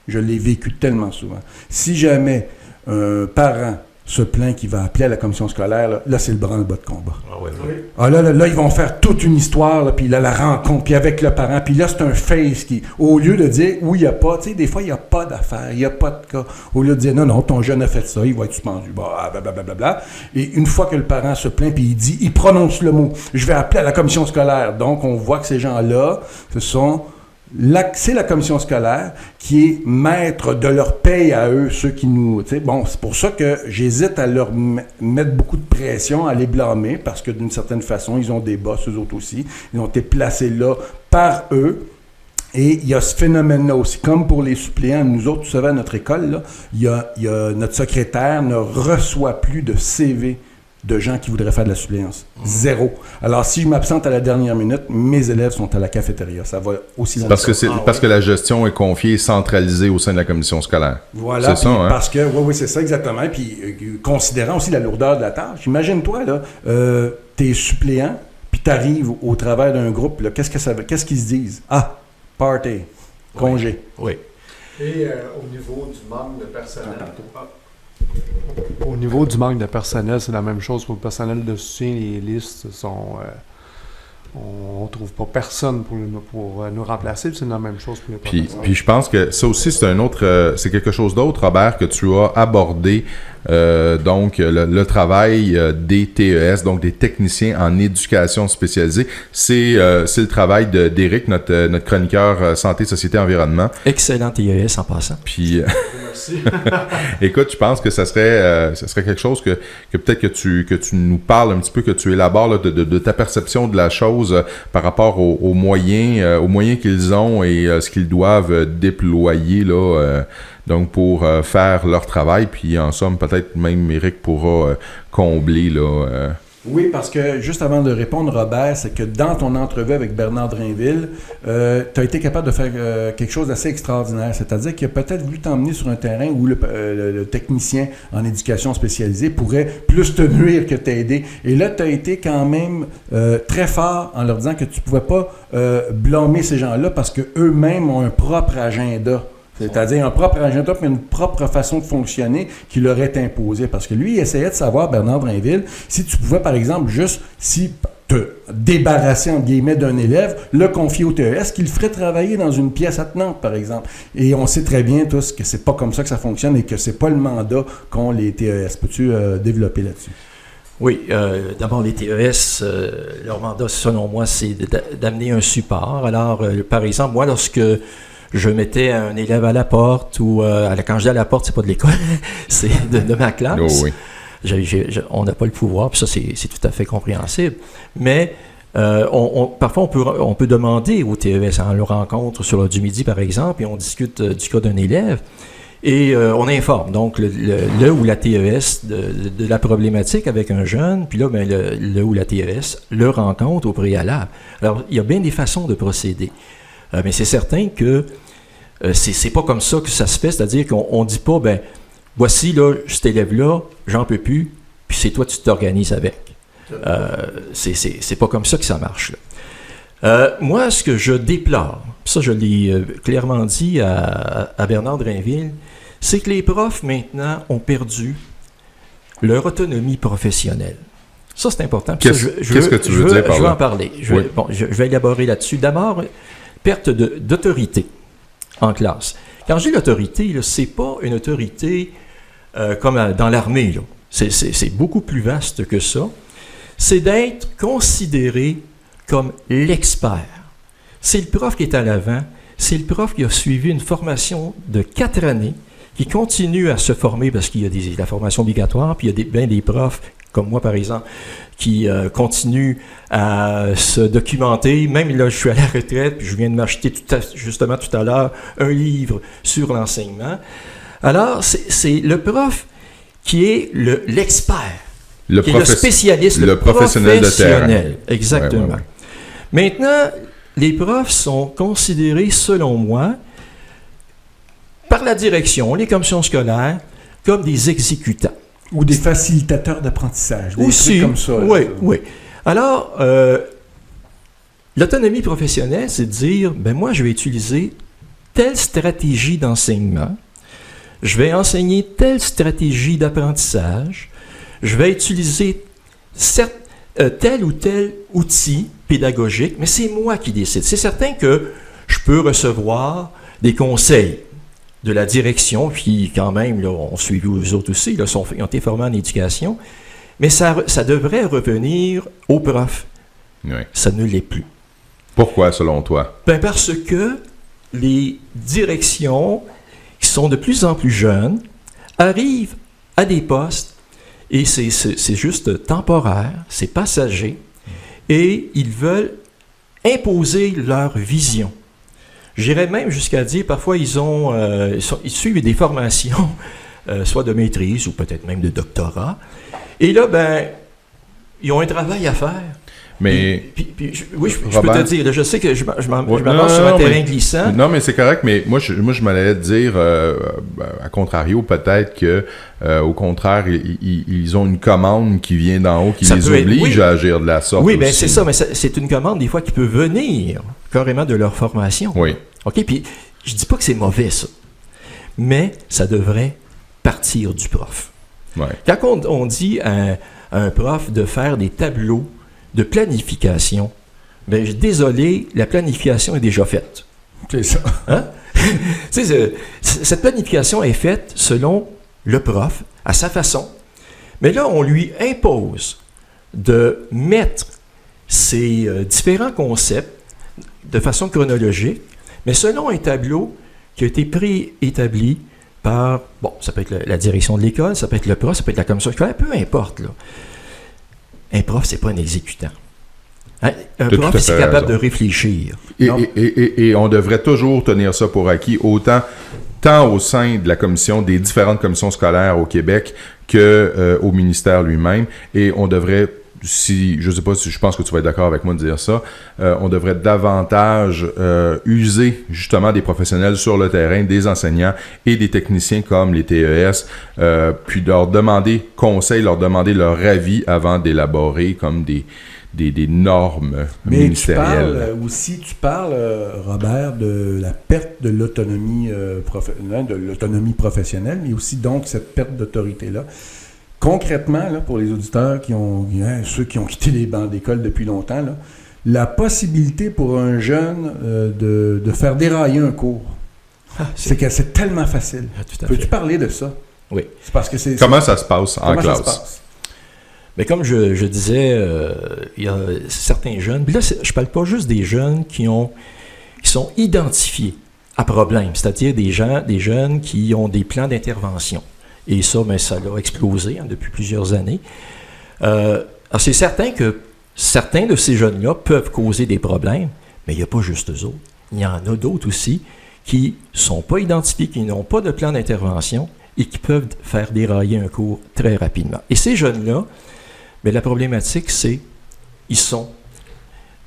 je l'ai vécu tellement souvent, si jamais un parent se plaint qu'il va appeler à la commission scolaire, là c'est le branle-bas de combat. Ah ouais, ouais. Ah là, ils vont faire toute une histoire, là, puis là, la rencontre, puis avec le parent, puis là, c'est un face qui, au lieu de dire, oui, il n'y a pas, tu sais, des fois, il n'y a pas d'affaires, il n'y a pas de cas, au lieu de dire, non, ton jeune a fait ça, il va être suspendu, blablabla. Et une fois que le parent se plaint, puis il prononce le mot, je vais appeler à la commission scolaire. Donc, on voit que ces gens-là, c'est la commission scolaire qui est maître de leur paye à eux, ceux qui nous... Bon, c'est pour ça que j'hésite à leur mettre beaucoup de pression, à les blâmer, parce que d'une certaine façon, ils ont des boss, eux autres aussi. Ils ont été placés là par eux. Et il y a ce phénomène-là aussi. Comme pour les suppléants, nous autres, vous savez, à notre école, là, il y a notre secrétaire ne reçoit plus de CV de gens qui voudraient faire de la suppléance. Zéro. Alors, si je m'absente à la dernière minute, mes élèves sont à la cafétéria. Ça va aussi dans parce que la gestion est confiée et centralisée au sein de la commission scolaire. Voilà, c'est ça, hein? Parce que, oui, c'est ça exactement. Puis, considérant aussi la lourdeur de la tâche, imagine-toi, là, t'es suppléant, puis t'arrives au travers d'un groupe, là, qu'est-ce qu'ils se disent? Ah, party, congé. Oui. Et au niveau du manque de personnel... Au niveau du manque de personnel, c'est la même chose pour le personnel de soutien. Les listes sont... on ne trouve pas personne pour nous remplacer, puis c'est la même chose pour les professeurs. Puis je pense que ça aussi, c'est quelque chose d'autre, Robert, que tu as abordé, donc le travail des TES, donc des techniciens en éducation spécialisée. C'est le travail d'Éric, notre chroniqueur santé, société, environnement. Excellent TES en passant. Puis... Écoute, je pense que ça serait quelque chose que peut-être que tu nous parles un petit peu, que tu élabores là, de ta perception de la chose par rapport aux moyens qu'ils ont et ce qu'ils doivent déployer là, donc pour faire leur travail. Puis en somme, peut-être même Éric pourra combler là. Oui, parce que juste avant de répondre, Robert, c'est que dans ton entrevue avec Bernard Drainville, tu as été capable de faire quelque chose d'assez extraordinaire. C'est-à-dire qu'il a peut-être voulu t'emmener sur un terrain où le technicien en éducation spécialisée pourrait plus te nuire que t'aider. Et là, tu as été quand même très fort en leur disant que tu ne pouvais pas blâmer ces gens-là parce qu'eux-mêmes ont un propre agenda. C'est-à-dire un propre agenda, puis une propre façon de fonctionner qui leur est imposée. Parce que lui, il essayait de savoir, Bernard Drainville, si tu pouvais, par exemple, juste te débarrasser, entre guillemets, d'un élève, le confier au TES, qu'il ferait travailler dans une pièce attenante, par exemple. Et on sait très bien tous que c'est pas comme ça que ça fonctionne et que c'est pas le mandat qu'ont les TES. Peux-tu développer là-dessus? Oui, d'abord les TES, leur mandat, selon moi, c'est d'amener un support. Alors, par exemple, moi, lorsque je mettais un élève à la porte ou quand je dis à la porte, c'est pas de l'école, c'est de ma classe. Oh oui. On n'a pas le pouvoir, puis ça c'est tout à fait compréhensible. Mais parfois on peut demander au TES, on le rencontre sur l'heure du midi par exemple, et on discute du cas d'un élève. Et on informe donc le ou la TES de la problématique avec un jeune, puis là, ben, le ou la TES le rencontre au préalable. Alors, il y a bien des façons de procéder. Mais c'est certain que c'est pas comme ça que ça se fait, c'est-à-dire qu'on ne dit pas, ben voici, là, cet élève-là, j'en peux plus, puis c'est toi, tu t'organises avec. C'est pas comme ça que ça marche, là. Moi, ce que je déplore, ça je l'ai clairement dit à Bernard Drainville, c'est que les profs, maintenant, ont perdu leur autonomie professionnelle. Ça, c'est important. Qu'est-ce que tu veux dire par là? Je vais en parler. Je vais élaborer là-dessus. D'abord, perte d'autorité en classe. Quand je dis l'autorité, c'est pas une autorité comme dans l'armée. Là. C'est beaucoup plus vaste que ça. C'est d'être considéré comme l'expert. C'est le prof qui est à l'avant. C'est le prof qui a suivi une formation de 4 années, qui continue à se former parce qu'il y a la formation obligatoire, puis il y a bien des profs, comme moi par exemple, qui continuent à se documenter. Même là, je suis à la retraite, puis je viens de m'acheter justement tout à l'heure un livre sur l'enseignement. Alors, c'est le prof qui est l'expert, qui est le spécialiste, le professionnel de terrain. Exactement. Ouais. Maintenant, les profs sont considérés, selon moi, par la direction, les commissions scolaires, comme des exécutants. Ou des facilitateurs d'apprentissage. Des trucs comme ça. Oui. Alors, l'autonomie professionnelle, c'est de dire, ben moi, je vais utiliser telle stratégie d'enseignement. je vais enseigner telle stratégie d'apprentissage, je vais utiliser tel ou tel outil pédagogique, mais c'est moi qui décide. C'est certain que je peux recevoir des conseils de la direction, puis quand même, là, on suit eux autres aussi, là, ils ont été formés en éducation, mais ça devrait revenir aux profs. Oui. Ça ne l'est plus. Pourquoi, selon toi? Ben parce que les directions, qui sont de plus en plus jeunes, arrivent à des postes, et c'est juste temporaire, c'est passager, et ils veulent imposer leur vision. J'irais même jusqu'à dire, parfois, ils suivent des formations, soit de maîtrise ou peut-être même de doctorat. Et là, ben, ils ont un travail à faire. Mais oui, je peux te dire, là, je sais que je m'avance sur un terrain glissant. Non, mais c'est correct, mais moi, je m'allais dire, à contrario, peut-être que, au contraire, ils ont une commande qui vient d'en haut, qui les oblige à agir de la sorte. Oui, bien c'est ça, mais c'est une commande, des fois, qui peut venir carrément de leur formation. Oui. OK, puis je dis pas que c'est mauvais, ça, mais ça devrait partir du prof. Ouais. Quand on dit à un prof de faire des tableaux de planification, bien, désolé, la planification est déjà faite. C'est ça. Hein? Cette planification est faite selon le prof, à sa façon. Mais là, on lui impose de mettre ces différents concepts de façon chronologique, mais selon un tableau qui a été préétabli par, bon, ça peut être la direction de l'école, ça peut être le prof, ça peut être la commission scolaire, peu importe, là. Un prof, c'est pas un exécutant. Hein? Un prof, c'est capable de réfléchir. Et on devrait toujours tenir ça pour acquis, tant au sein de la commission, des différentes commissions scolaires au Québec, que au ministère lui-même. Et on devrait, je sais pas si je pense que tu vas être d'accord avec moi de dire ça, on devrait davantage user justement des professionnels sur le terrain, des enseignants et des techniciens comme les TES, puis leur demander conseil, leur demander leur avis avant d'élaborer comme des normes ministérielles. Mais tu parles, Robert, de la perte de l'autonomie professionnelle, mais aussi donc cette perte d'autorité-là. Concrètement, là, pour les auditeurs ceux qui ont quitté les bancs d'école depuis longtemps, là, la possibilité pour un jeune de faire dérailler un cours, c'est que c'est tellement facile. Peux-tu parler de ça? Oui. C'est parce que Comment ça se passe en classe? Mais comme je disais, il y a certains jeunes, puis là, je parle pas juste des jeunes qui sont identifiés à problème, c'est-à-dire des jeunes qui ont des plans d'intervention. Et ça, mais ça a explosé depuis plusieurs années. Alors, c'est certain que certains de ces jeunes-là peuvent causer des problèmes, mais il n'y a pas juste eux autres. Il y en a d'autres aussi qui ne sont pas identifiés, qui n'ont pas de plan d'intervention et qui peuvent faire dérailler un cours très rapidement. Et ces jeunes-là, mais la problématique, c'est qu'ils sont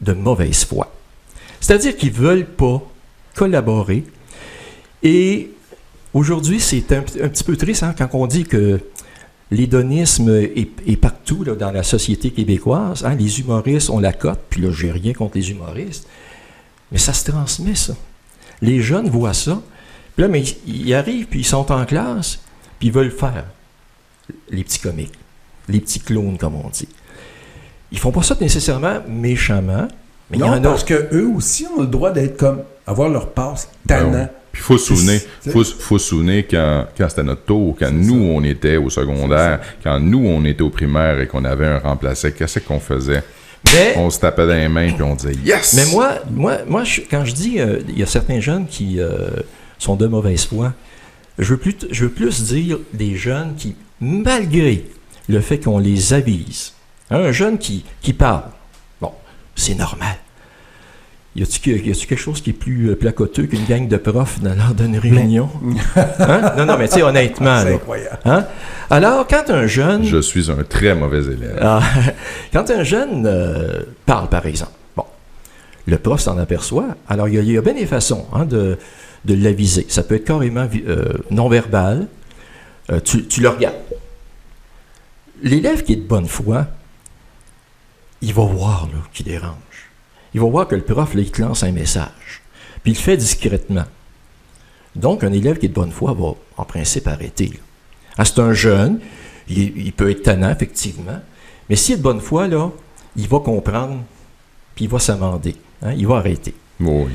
de mauvaise foi. C'est-à-dire qu'ils ne veulent pas collaborer. Et aujourd'hui, c'est un petit peu triste quand on dit que l'hédonisme est partout là, dans la société québécoise. Hein, les humoristes ont la cote, puis là, j'ai rien contre les humoristes. Mais ça se transmet, ça. Les jeunes voient ça. Puis là, mais ils arrivent, puis ils sont en classe, puis ils veulent faire les petits comiques. Les petits clowns, comme on dit. Ils font pas ça nécessairement méchamment, mais il y en a. Parce qu'eux aussi ont le droit d'être comme, avoir leur passe tannant. Puis il faut se souvenir quand c'était notre tour, quand on était au secondaire, quand on était au primaire et qu'on avait un remplaçant, qu'est-ce qu'on faisait? On se tapait dans les mains puis on disait « Yes! » Mais moi quand je dis il y a certains jeunes qui sont de mauvaise foi, je veux plus dire des jeunes qui, malgré le fait qu'on les avise. Hein, un jeune qui parle, bon, c'est normal. Y a-t-il quelque chose qui est plus placoteux qu'une gang de profs lors d'une réunion? Hein? Non, mais tu sais, honnêtement. C'est incroyable. Hein? Alors, quand un jeune... Je suis un très mauvais élève. Quand un jeune parle, par exemple, bon, le prof s'en aperçoit. Alors, il y a bien des façons de l'aviser. Ça peut être carrément non-verbal. Tu le regardes. L'élève qui est de bonne foi, il va voir qu'il dérange. Il va voir que le prof, là, il te lance un message. Puis il le fait discrètement. Donc, un élève qui est de bonne foi va, en principe, arrêter. Ah, c'est un jeune, il peut être tannant, effectivement, mais s'il est de bonne foi, là, il va comprendre, puis il va s'amender. Hein, il va arrêter. Oui.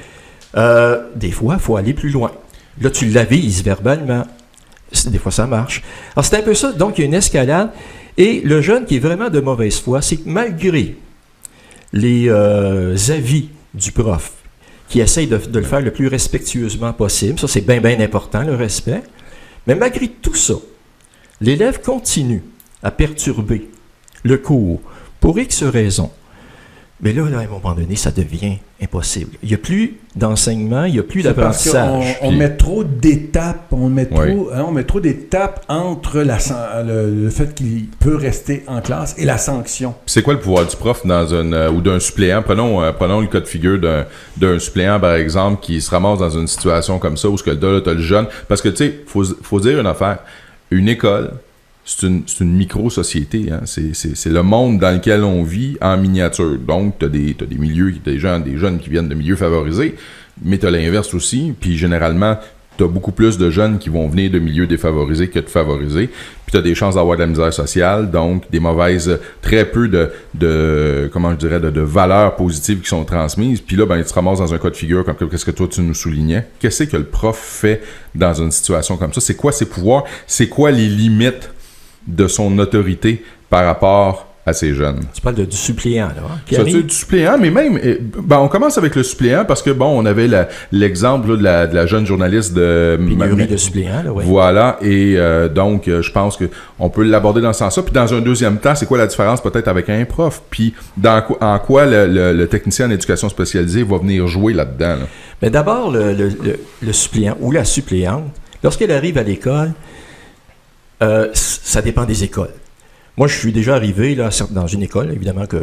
Des fois, il faut aller plus loin. Là, tu l'avises verbalement. Des fois, ça marche. Alors, c'est un peu ça. Donc, il y a une escalade. Et le jeune qui est vraiment de mauvaise foi, c'est que malgré les avis du prof, qui essaye de le faire le plus respectueusement possible, ça, c'est bien, bien important, le respect, mais malgré tout ça, l'élève continue à perturber le cours pour X raisons. Mais là, à un moment donné, ça devient impossible. Il n'y a plus d'enseignement, il n'y a plus d'apprentissage. On met trop d'étapes, on met trop d'étapes entre le fait qu'il peut rester en classe et la sanction. C'est quoi le pouvoir du prof ou d'un suppléant? Prenons le cas de figure d'un suppléant, par exemple, qui se ramasse dans une situation comme ça, où tu as le jeune. Parce que, tu sais, faut dire une affaire. Une école, c'est une micro-société. Hein? C'est le monde dans lequel on vit en miniature. Donc, t'as des milieux, des jeunes qui viennent de milieux favorisés, mais t'as l'inverse aussi. Puis, généralement, t'as beaucoup plus de jeunes qui vont venir de milieux défavorisés que de favorisés. Puis, t'as des chances d'avoir de la misère sociale, donc des mauvaises, très peu de valeurs positives qui sont transmises. Puis là, tu te ramasses dans un cas de figure comme qu'est-ce que toi, tu nous soulignais. Qu'est-ce que le prof fait dans une situation comme ça? C'est quoi ses pouvoirs? C'est quoi les limites de son autorité par rapport à ces jeunes? Tu parles du suppléant, là. Du suppléant, mais même... on commence avec le suppléant parce que, on avait l'exemple là, de la jeune journaliste de... Pénurie de suppléants, là, oui. Voilà, et donc, je pense qu'on peut l'aborder dans ce sens-là. Puis dans un deuxième temps, c'est quoi la différence peut-être avec un prof? Puis en quoi le technicien en éducation spécialisée va venir jouer là-dedans? Là? Mais d'abord, le suppléant ou la suppléante, lorsqu'elle arrive à l'école, ça dépend des écoles. Moi, je suis déjà arrivé là, dans une école, évidemment, que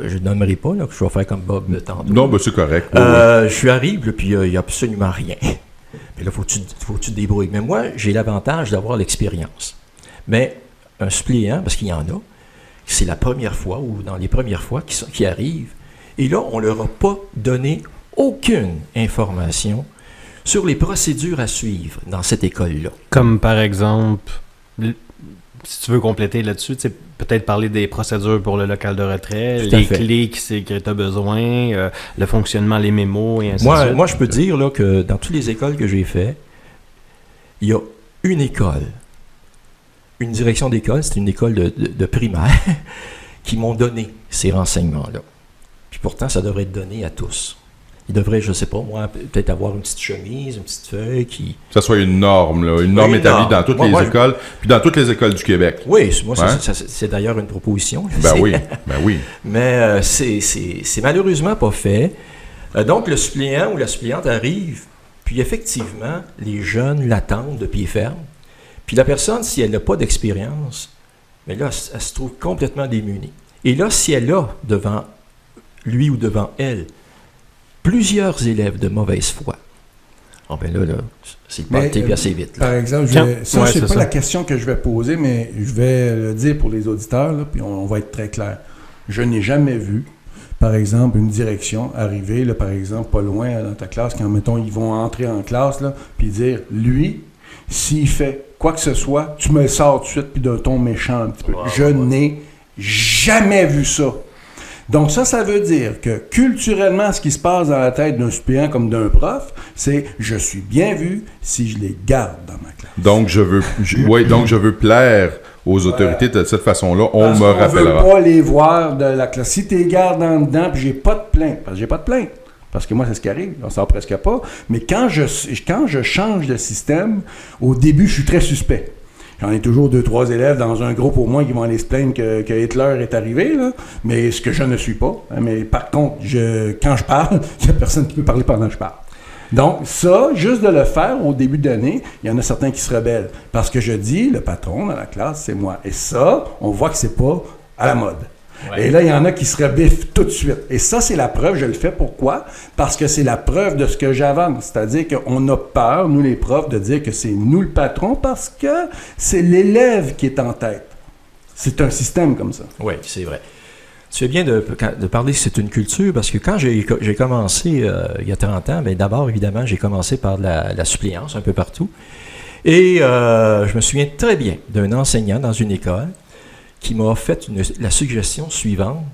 je nommerai pas, là, que je vais faire comme Bob tantôt. Non, c'est correct. Je suis arrivé, puis il n'y a absolument rien. Mais là, faut que tu te débrouilles. Mais moi, j'ai l'avantage d'avoir l'expérience. Mais un suppléant, parce qu'il y en a, c'est la première fois, ou dans les premières fois qui arrivent, et là, on ne leur a pas donné aucune information sur les procédures à suivre dans cette école-là. Comme par exemple, si tu veux compléter là-dessus, peut-être parler des procédures pour le local de retrait, les clés que tu as besoin, le fonctionnement, les mémos et ainsi de suite. Moi, je peux dire là, que dans toutes les écoles que j'ai faites, il y a une école, une direction d'école, c'est une école de primaire, qui m'ont donné ces renseignements-là. Puis pourtant, ça devrait être donné à tous. Il devrait, je ne sais pas, moi, peut-être avoir une petite chemise, une petite feuille qui... Que ça soit une norme, là, une norme établie dans toutes les écoles, puis dans toutes les écoles du Québec. Oui, moi, c'est d'ailleurs une proposition. Oui. Mais c'est malheureusement pas fait. Donc, le suppléant ou la suppléante arrive, puis effectivement, les jeunes l'attendent de pied ferme. Puis la personne, si elle n'a pas d'expérience, mais là, elle se trouve complètement démunie. Et là, si elle a devant lui ou devant elle plusieurs élèves de mauvaise foi, c'est pas été assez vite. Là. Par exemple, c'est pas la question que je vais poser, mais je vais le dire pour les auditeurs, là, puis on va être très clair. Je n'ai jamais vu, par exemple, une direction arriver, là, par exemple, pas loin dans ta classe, quand, mettons, ils vont entrer en classe, là, puis dire, lui, s'il fait quoi que ce soit, tu me le sors tout de suite, puis d'un ton méchant un petit peu. Je n'ai jamais vu ça. Donc ça veut dire que culturellement, ce qui se passe dans la tête d'un suppléant comme d'un prof, c'est « je suis bien vu si je les garde dans ma classe ». Donc je veux plaire aux autorités de cette façon-là, on me rappellera. On ne veut pas les voir de la classe. Si tu les gardes en dedans, puis j'ai pas de plainte, parce que j'ai pas de plainte, parce que moi, c'est ce qui arrive, on sort presque pas, mais quand je change de système, au début, je suis très suspect. J'en ai toujours 2-3 élèves dans un groupe au moins qui vont aller se plaindre que Hitler est arrivé, là. Mais ce que je ne suis pas. Hein, mais par contre, quand je parle, il n'y a personne qui peut parler pendant que je parle. Donc ça, juste de le faire au début d'année, il y en a certains qui se rebellent. Parce que je dis, le patron dans la classe, c'est moi. Et ça, on voit que c'est pas à la mode. Ouais. Et là, il y en a qui se rebiffent tout de suite. Et ça, c'est la preuve. Je le fais pourquoi? Parce que c'est la preuve de ce que j'avance. C'est-à-dire qu'on a peur, nous les profs, de dire que c'est nous le patron parce que c'est l'élève qui est en tête. C'est un système comme ça. Oui, c'est vrai. Tu fais bien de parler que c'est une culture, parce que quand j'ai commencé il y a 30 ans, bien, d'abord, évidemment, j'ai commencé par la suppléance un peu partout. Et je me souviens très bien d'un enseignant dans une école qui m'a fait la suggestion suivante.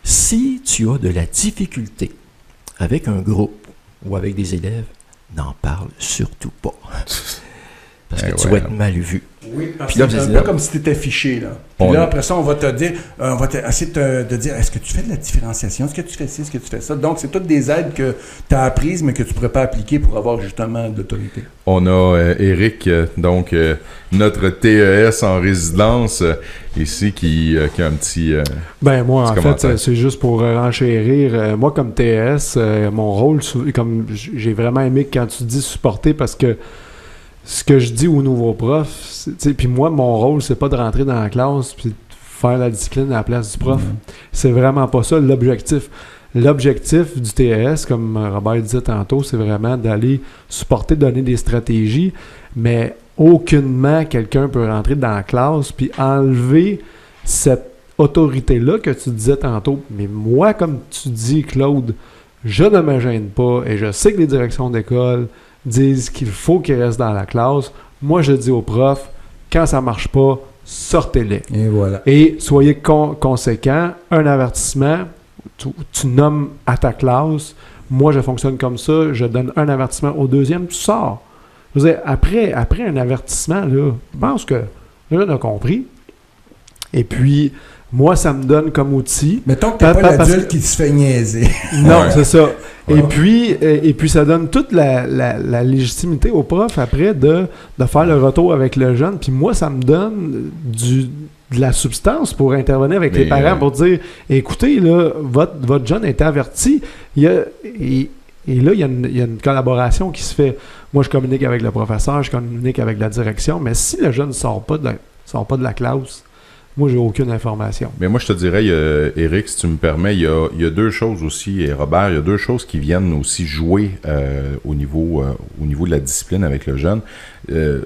Si tu as de la difficulté avec un groupe ou avec des élèves, n'en parle surtout pas. Parce que tu vas être mal vu. Oui, parce que c'est un peu comme si tu étais fiché, là. Puis là, après ça, on va te dire, essayer de dire, est-ce que tu fais de la différenciation? Est-ce que tu fais ci? Est-ce que tu fais ça? Donc, c'est toutes des aides que tu as apprises, mais que tu ne pourrais pas appliquer pour avoir justement de l'autorité. On a Éric, donc notre TES en résidence, ici, qui a un petit moi, petit en commentaire. fait, c'est juste pour renchérir. Moi, comme TES, mon rôle, comme j'ai vraiment aimé quand tu dis supporter, parce que ce que je dis aux nouveaux profs, puis moi, mon rôle, c'est pas de rentrer dans la classe puis de faire la discipline à la place du prof. C'est vraiment pas ça l'objectif. L'objectif du TES, comme Robert disait tantôt, c'est vraiment d'aller supporter, donner des stratégies, mais aucunement quelqu'un peut rentrer dans la classe puis enlever cette autorité-là que tu disais tantôt. Mais moi, comme tu dis, Claude, je ne me gêne pas et je sais que les directions d'école disent qu'il faut qu'ils restent dans la classe. Moi, je dis aux profs, quand ça marche pas, sortez-les. Et voilà. Et soyez conséquents. Un avertissement, tu nommes à ta classe. Moi, je fonctionne comme ça. Je donne un avertissement au deuxième, tu sors. Je veux dire, après un avertissement, là, je pense que le jeune a compris. Et puis, moi, ça me donne comme outil. Mettons que t'es pas l'adulte qui se fait niaiser. Non, c'est ça. Et puis, ça donne toute la légitimité au prof après de faire le retour avec le jeune. Puis moi, ça me donne de la substance pour intervenir avec les parents pour dire, écoutez, là, votre jeune a été averti. Et là, il y a une collaboration qui se fait. Moi, je communique avec le professeur, je communique avec la direction. Mais si le jeune ne sort pas de la classe, moi, j'ai aucune information. Mais moi, je te dirais, Éric, si tu me permets, il y a deux choses aussi, et Robert, il y a deux choses qui viennent aussi jouer au niveau de la discipline avec le jeune.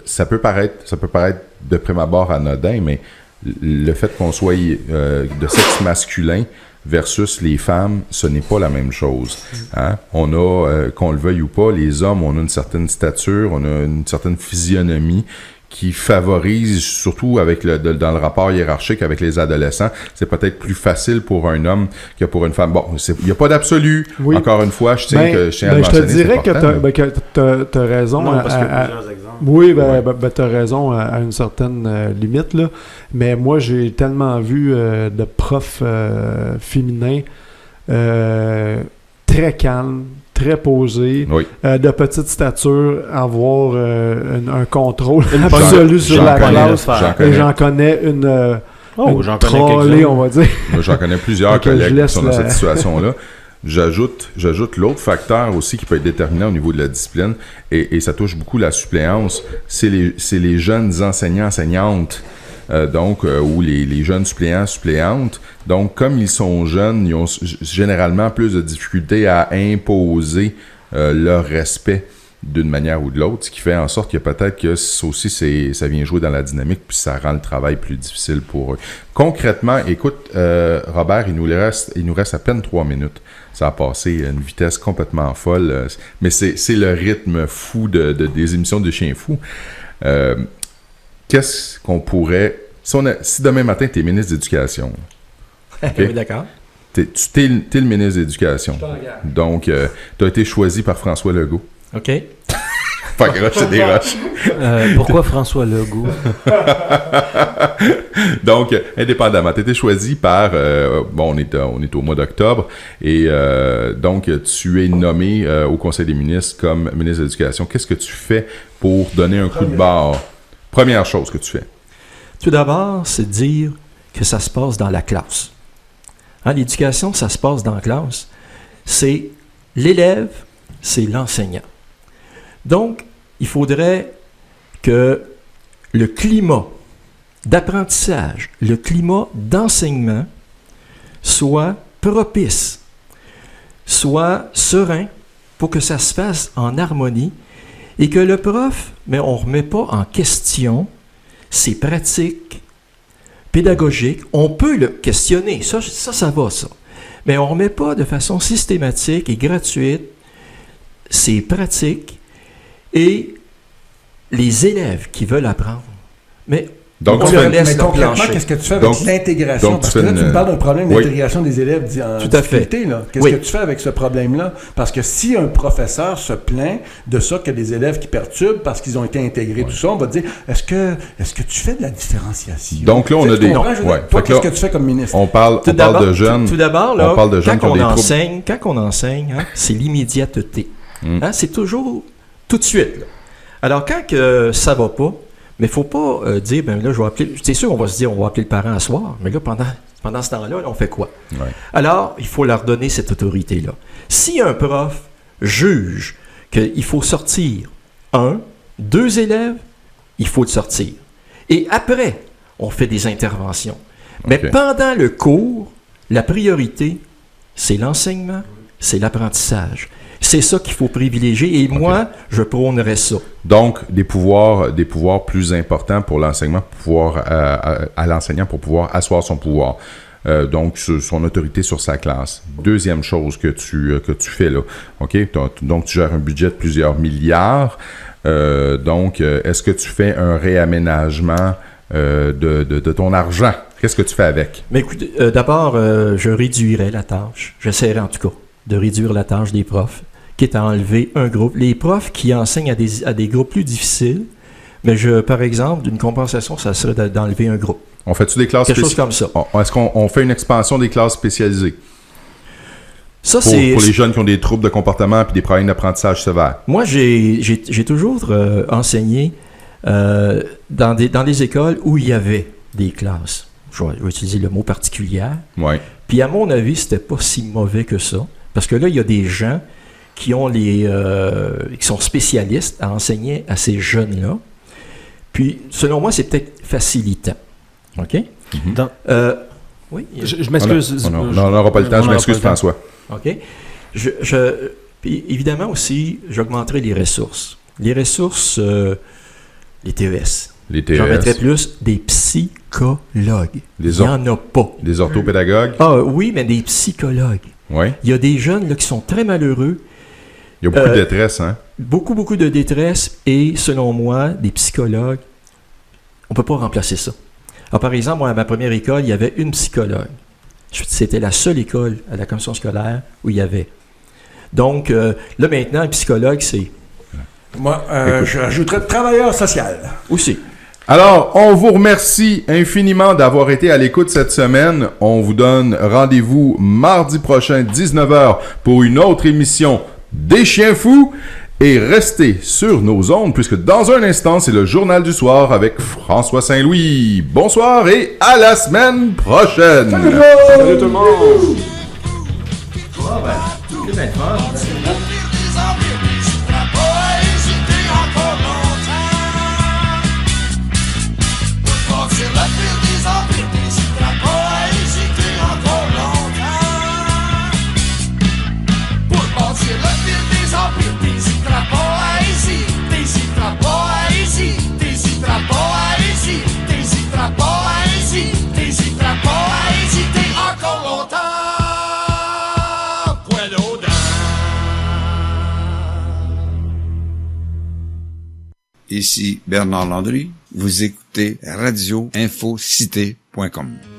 Ça peut paraître de prime abord anodin, mais le fait qu'on soit de sexe masculin versus les femmes, ce n'est pas la même chose. Hein? On a, qu'on le veuille ou pas, les hommes, on a une certaine stature, on a une certaine physionomie qui favorise, surtout avec dans le rapport hiérarchique avec les adolescents, c'est peut-être plus facile pour un homme que pour une femme. Bon, il n'y a pas d'absolu. Oui. Encore une fois, je tiens à le mentionner. Je te dirais que tu as raison. Non, parce qu'il y a plusieurs exemples. Oui, tu as raison à une certaine limite, là. Mais moi, j'ai tellement vu de profs féminins très calmes, très posé, de petite stature, avoir un contrôle absolu sur la classe. Et j'en connais une trollée, on va dire. Moi, j'en connais plusieurs collègues qui sont dans cette situation-là. J'ajoute l'autre facteur aussi qui peut être déterminant au niveau de la discipline, et ça touche beaucoup la suppléance, c'est les jeunes enseignantes. Ou les jeunes suppléantes. Donc, comme ils sont jeunes, ils ont généralement plus de difficultés à imposer leur respect d'une manière ou de l'autre, ce qui fait en sorte que peut-être que ça aussi, ça vient jouer dans la dynamique, puis ça rend le travail plus difficile pour eux. Concrètement, écoute, Robert, il nous reste à peine 3 minutes. Ça a passé à une vitesse complètement folle, mais c'est le rythme fou des émissions de Chiens Fous. Qu'est-ce qu'on pourrait... Si demain matin, tu es ministre d'éducation. Okay? Oui, d'accord. T'es le ministre d'éducation. Donc, tu as été choisi par François Legault. OK. Pas que roche, c'est des roches. Pourquoi François Legault? Donc, indépendamment, tu as été choisi par... on est au mois d'octobre. Et donc, tu es nommé au Conseil des ministres comme ministre de l'Éducation. Qu'est-ce que tu fais pour donner un coup de barre? Première chose que tu fais. Tout d'abord, c'est de dire que ça se passe dans la classe. L'éducation, ça se passe dans la classe. C'est l'élève, c'est l'enseignant. Donc, il faudrait que le climat d'apprentissage, le climat d'enseignement soit propice, soit serein pour que ça se fasse en harmonie et que le prof, mais on ne remet pas en question ses pratiques pédagogique, on peut le questionner. Ça va, ça. Mais on ne remet pas de façon systématique et gratuite ces pratiques et les élèves qui veulent apprendre. Mais donc, on leur laisse leur concrètement, plancher. qu'est-ce que tu fais avec l'intégration? Parce que là, tu me parles d'un problème d'intégration des élèves en difficulté. Qu'est-ce que tu fais avec ce problème-là? Parce que si un professeur se plaint de ça, qu'il y a des élèves qui perturbent parce qu'ils ont été intégrés, tout ça, on va te dire, est-ce que tu fais de la différenciation? Donc là, on a des... Toi, qu'est-ce que tu fais comme ministre? On parle de jeunes. Tout d'abord, là, on parle de jeunes qui ont des troubles. Quand on enseigne, c'est l'immédiateté. C'est toujours tout de suite. Là. Alors, quand ça va pas, mais il ne faut pas dire, ben là, je vais appeler... C'est sûr, on va se dire, on va appeler le parent à soir, mais là, pendant ce temps-là, on fait quoi? Ouais. Alors, il faut leur donner cette autorité-là. Si un prof juge qu'il faut sortir 2 élèves, il faut le sortir. Et après, on fait des interventions. Mais pendant le cours, la priorité, c'est l'enseignement, c'est l'apprentissage. C'est ça qu'il faut privilégier et moi, je prônerais ça. Donc, des pouvoirs plus importants pour l'enseignement, à l'enseignant pour pouvoir asseoir son pouvoir. Donc, son autorité sur sa classe. Deuxième chose que tu fais là. OK? Donc, tu gères un budget de plusieurs milliards. Donc, est-ce que tu fais un réaménagement de ton argent? Qu'est-ce que tu fais avec? Mais écoute, d'abord, je réduirais la tâche. J'essaierai en tout cas de réduire la tâche des profs, qui est à enlever un groupe. Les profs qui enseignent à des groupes plus difficiles, mais par exemple, d'une compensation, ça serait d'enlever un groupe. On fait-tu des classes quelque chose comme ça? Est-ce qu'on fait une expansion des classes spécialisées? Ça, pour les jeunes qui ont des troubles de comportement et des problèmes d'apprentissage sévères. Moi, j'ai toujours enseigné dans des écoles où il y avait des classes. Je vais utiliser le mot particulière. Ouais. Puis à mon avis, c'était pas si mauvais que ça. Parce que là, il y a des gens qui sont spécialistes à enseigner à ces jeunes-là. Puis, selon moi, c'est peut-être facilitant. OK? Oui. Je m'excuse. On n'aura pas le temps. Je m'excuse, François. OK. Puis, évidemment aussi, j'augmenterai les ressources. Les ressources, les TES. J'en mettrais plus des psychologues. Il n'y en a pas. Des orthopédagogues? Ah oui, mais des psychologues. Oui. Il y a des jeunes là, qui sont très malheureux. Il y a beaucoup de détresse, hein? Beaucoup de détresse et, selon moi, des psychologues, on ne peut pas remplacer ça. Alors, par exemple, moi, à ma première école, il y avait une psychologue. C'était la seule école à la commission scolaire où il y avait. Donc, là, maintenant, un psychologue, c'est... Moi, je rajouterais travailleur social. Aussi. Alors, on vous remercie infiniment d'avoir été à l'écoute cette semaine. On vous donne rendez-vous mardi prochain, 19h, pour une autre émission des Chiens Fous. Et restez sur nos ondes, puisque dans un instant, c'est le Journal du Soir avec François Saint-Louis. Bonsoir et à la semaine prochaine! Salut tout le monde! Ici Bernard Landry, vous écoutez radioinfocité.com.